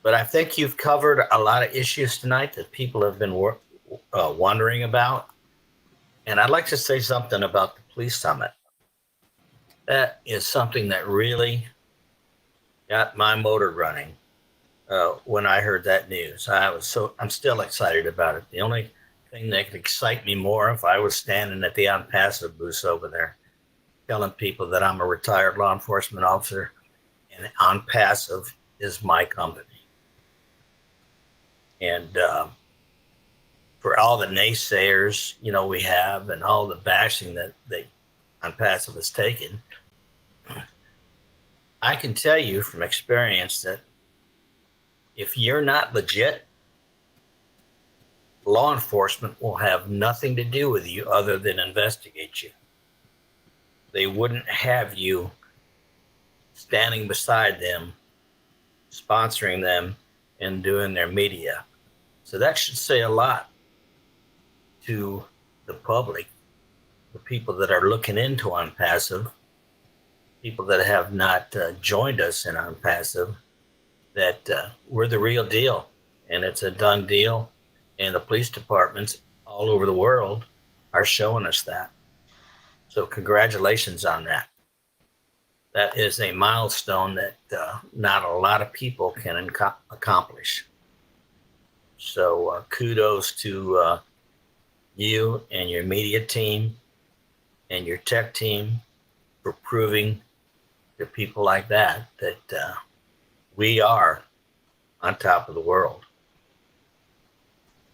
[SPEAKER 9] But I think you've covered a lot of issues tonight that people have been wondering about. And I'd like to say something about the police summit. That is something that really got my motor running when I heard that news. I'm still excited about it. The only thing that could excite me more if I was standing at the on passive booth over there telling people that I'm a retired law enforcement officer and on passive is my company. And for all the naysayers, we have, and all the bashing that on passive has taken, I can tell you from experience that if you're not legit, law enforcement will have nothing to do with you other than investigate you. They wouldn't have you standing beside them, sponsoring them, and doing their media. So that should say a lot to the public, the people that are looking into on passive, people that have not joined us in on passive, that we're the real deal, and it's a done deal. And the police departments all over the world are showing us that. So congratulations on that. that is a milestone that not a lot of people can accomplish. So kudos to you and your media team and your tech team for proving to people like that we are on top of the world.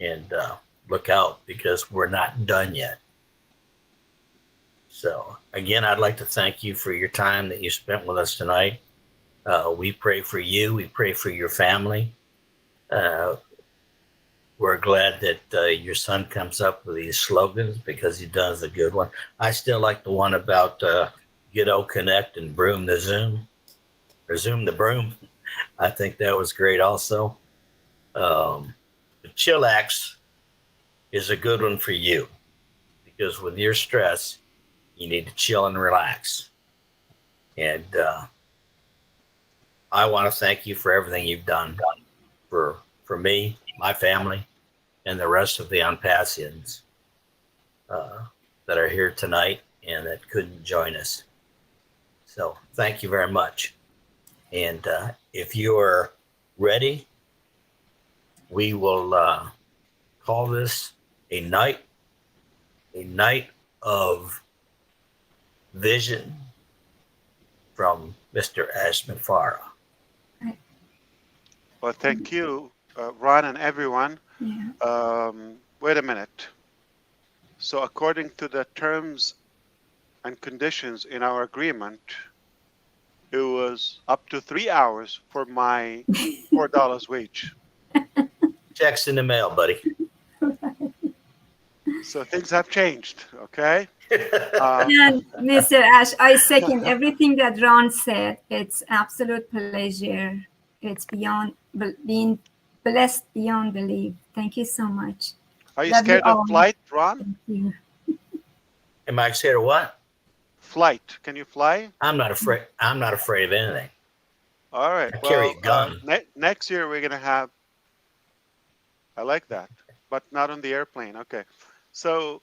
[SPEAKER 9] And look out, because we're not done yet. So again, I'd like to thank you for your time that you spent with us tonight. We pray for you. We pray for your family. We're glad that your son comes up with these slogans, because he does a good one. I still like the one about Ghetto Connect and Broom the Zoom, or Zoom the Broom. I think that was great also. The Chillax is a good one for you, because with your stress, you need to chill and relax. And I want to thank you for everything you've done for me, my family, and the rest of the Unpassians that are here tonight and that couldn't join us. So thank you very much. And if you're ready, we will call this a night of vision from Mr. Ash MUFAREH.
[SPEAKER 1] Well, thank you, Ron and everyone.
[SPEAKER 4] Yeah.
[SPEAKER 1] Wait a minute. So according to the terms and conditions in our agreement, it was up to 3 hours for my $4 wage.
[SPEAKER 9] Check's in the mail, buddy.
[SPEAKER 1] So things have changed, okay?
[SPEAKER 4] And Mr. Ash, I second everything that Ron said. It's absolute pleasure. It's beyond being blessed beyond belief. Thank you so much.
[SPEAKER 1] Are you
[SPEAKER 4] Love
[SPEAKER 1] scared of
[SPEAKER 4] all.
[SPEAKER 1] flight, Ron?
[SPEAKER 4] Thank you.
[SPEAKER 9] Am I scared of what?
[SPEAKER 1] Flight. Can you fly?
[SPEAKER 9] I'm not afraid. I'm not afraid of anything.
[SPEAKER 1] All right.
[SPEAKER 9] I carry a
[SPEAKER 1] Well,
[SPEAKER 9] gun.
[SPEAKER 1] next year we're going to have, I like that, but not on the airplane. Okay. So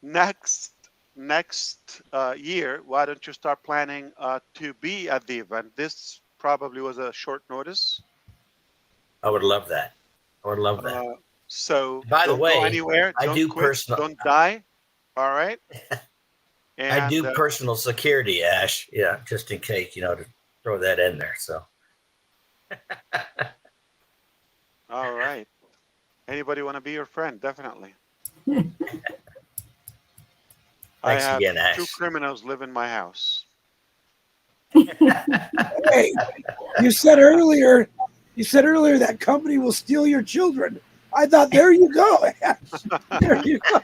[SPEAKER 1] next year, why don't you start planning to be at the event? This probably was a short notice.
[SPEAKER 9] I would love that. I would love that.
[SPEAKER 1] So
[SPEAKER 9] By the
[SPEAKER 1] don't
[SPEAKER 9] way,
[SPEAKER 1] go anywhere.
[SPEAKER 9] I
[SPEAKER 1] Don't
[SPEAKER 9] do
[SPEAKER 1] quit.
[SPEAKER 9] personal.
[SPEAKER 1] Don't die. All right. And,
[SPEAKER 9] I do personal security, Ash. Yeah, just in case, to throw that in there. So.
[SPEAKER 1] All right. Anybody want to be your friend? Definitely. I
[SPEAKER 9] Thanks
[SPEAKER 1] have
[SPEAKER 9] again, Ash.
[SPEAKER 1] 2 criminals live in my house.
[SPEAKER 5] Hey, you said earlier that company will steal your children. I thought, there you go. There you go.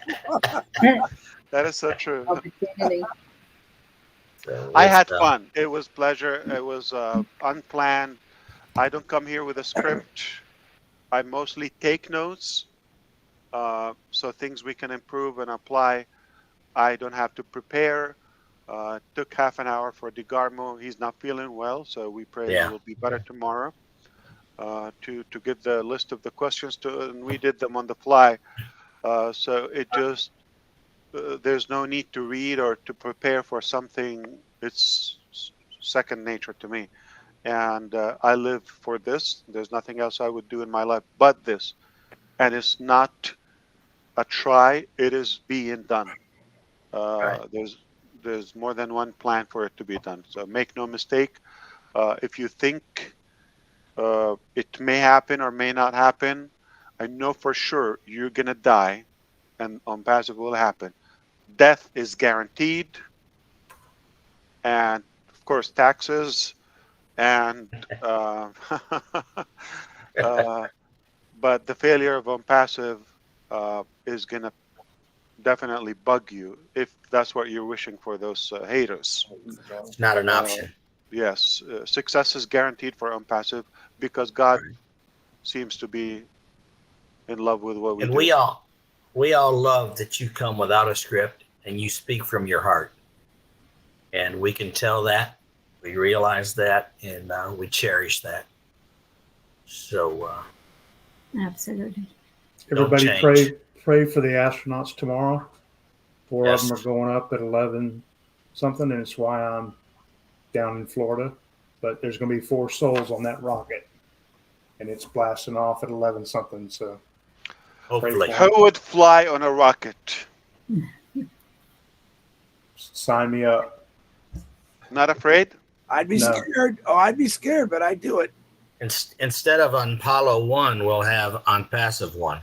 [SPEAKER 1] That is so true.
[SPEAKER 9] So
[SPEAKER 1] I had fun. It was pleasure. It was unplanned. I don't come here with a script. I mostly take notes. So things we can improve and apply. I don't have to prepare. Took half an hour for DeGarmo. He's not feeling well, so we pray he will be better tomorrow. To get the list of the questions and we did them on the fly. So it just there's no need to read or to prepare for something. It's second nature to me, and I live for this. There's nothing else I would do in my life but this, and it's not a try. It is being done. There's more than one plan for it to be done. So make no mistake. If you think it may happen or may not happen, I know for sure you're gonna die, and Unpassive will happen. Death is guaranteed, and of course taxes, and but the failure of Unpassive is gonna definitely bug you if that's what you're wishing for. Those haters.
[SPEAKER 9] It's not an option.
[SPEAKER 1] Yes, success is guaranteed for Unpassive because God seems to be in love with what we
[SPEAKER 9] And
[SPEAKER 1] do.
[SPEAKER 9] we all love that you come without a script and you speak from your heart. And we can tell that, we realize that, and we cherish that. So
[SPEAKER 4] Absolutely.
[SPEAKER 13] Everybody
[SPEAKER 9] change.
[SPEAKER 13] pray for the astronauts tomorrow. 4
[SPEAKER 9] Yes.
[SPEAKER 13] of them are going up at 11 something, and it's why I'm down in Florida, but there's going to be 4 souls on that rocket, and it's blasting off at 11 something. So,
[SPEAKER 9] hopefully,
[SPEAKER 1] who would fly on a rocket?
[SPEAKER 13] Sign me up.
[SPEAKER 1] Not afraid?
[SPEAKER 5] I'd be scared. Oh, I'd be scared, but I'd do it.
[SPEAKER 9] Instead of on Apollo 1, we'll have on passive 1.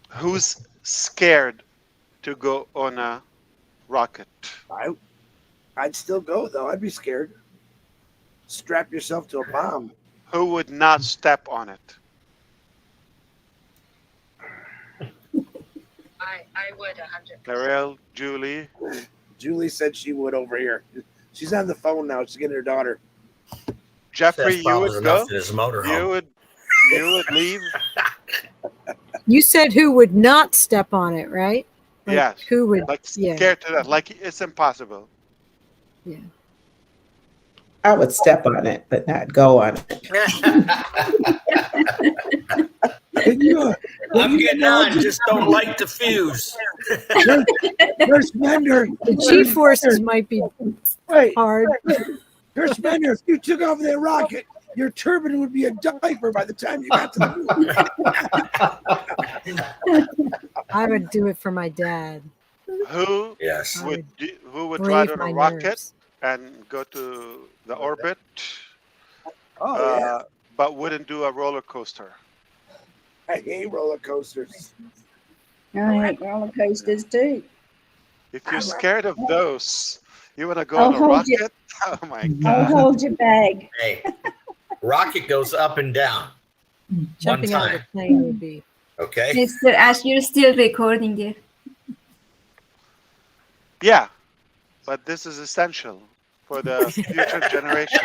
[SPEAKER 1] Who's scared to go on a rocket?
[SPEAKER 5] I'd still go, though. I'd be scared. Strap yourself to a bomb.
[SPEAKER 1] Who would not step on it?
[SPEAKER 11] I would 100%.
[SPEAKER 1] Darrell, Julie.
[SPEAKER 5] Julie said she would over here. She's on the phone now. She's getting her daughter.
[SPEAKER 1] Jeffrey,
[SPEAKER 9] That's
[SPEAKER 1] you would
[SPEAKER 9] enough
[SPEAKER 1] go?
[SPEAKER 9] in his motorhome.
[SPEAKER 1] You would leave?
[SPEAKER 15] You said who would not step on it, right? Like
[SPEAKER 1] Yes.
[SPEAKER 15] Who would?
[SPEAKER 1] Like
[SPEAKER 15] Yeah.
[SPEAKER 1] scared to death. Like it's impossible.
[SPEAKER 15] Yeah.
[SPEAKER 6] I would step on it, but not go on it.
[SPEAKER 9] I'm getting on. Just don't light the fuse.
[SPEAKER 5] Nurse Bender.
[SPEAKER 15] The G-forces might be hard.
[SPEAKER 5] Nurse Bender, if you took off that rocket, your turban would be a diaper by the time you got to the moon.
[SPEAKER 15] I would do it for my dad.
[SPEAKER 1] Who
[SPEAKER 9] Yes.
[SPEAKER 1] who would
[SPEAKER 15] brave
[SPEAKER 1] ride on a
[SPEAKER 15] my
[SPEAKER 1] rocket
[SPEAKER 15] nerves.
[SPEAKER 1] and go to the orbit,
[SPEAKER 5] Oh,
[SPEAKER 1] but wouldn't do a roller coaster?
[SPEAKER 5] I hate roller coasters.
[SPEAKER 16] I hate roller coasters too.
[SPEAKER 1] If you're scared of those, you want to go
[SPEAKER 16] I'll
[SPEAKER 1] on a
[SPEAKER 16] hold you.
[SPEAKER 1] rocket? Oh my
[SPEAKER 16] I'll
[SPEAKER 1] God.
[SPEAKER 16] hold your bag.
[SPEAKER 9] Hey, rocket goes up and down.
[SPEAKER 15] Jumping out of the
[SPEAKER 9] time.
[SPEAKER 15] plane would be.
[SPEAKER 9] Okay.
[SPEAKER 4] Mr. Ash, you're still recording there.
[SPEAKER 1] Yeah, but this is essential for the future generation.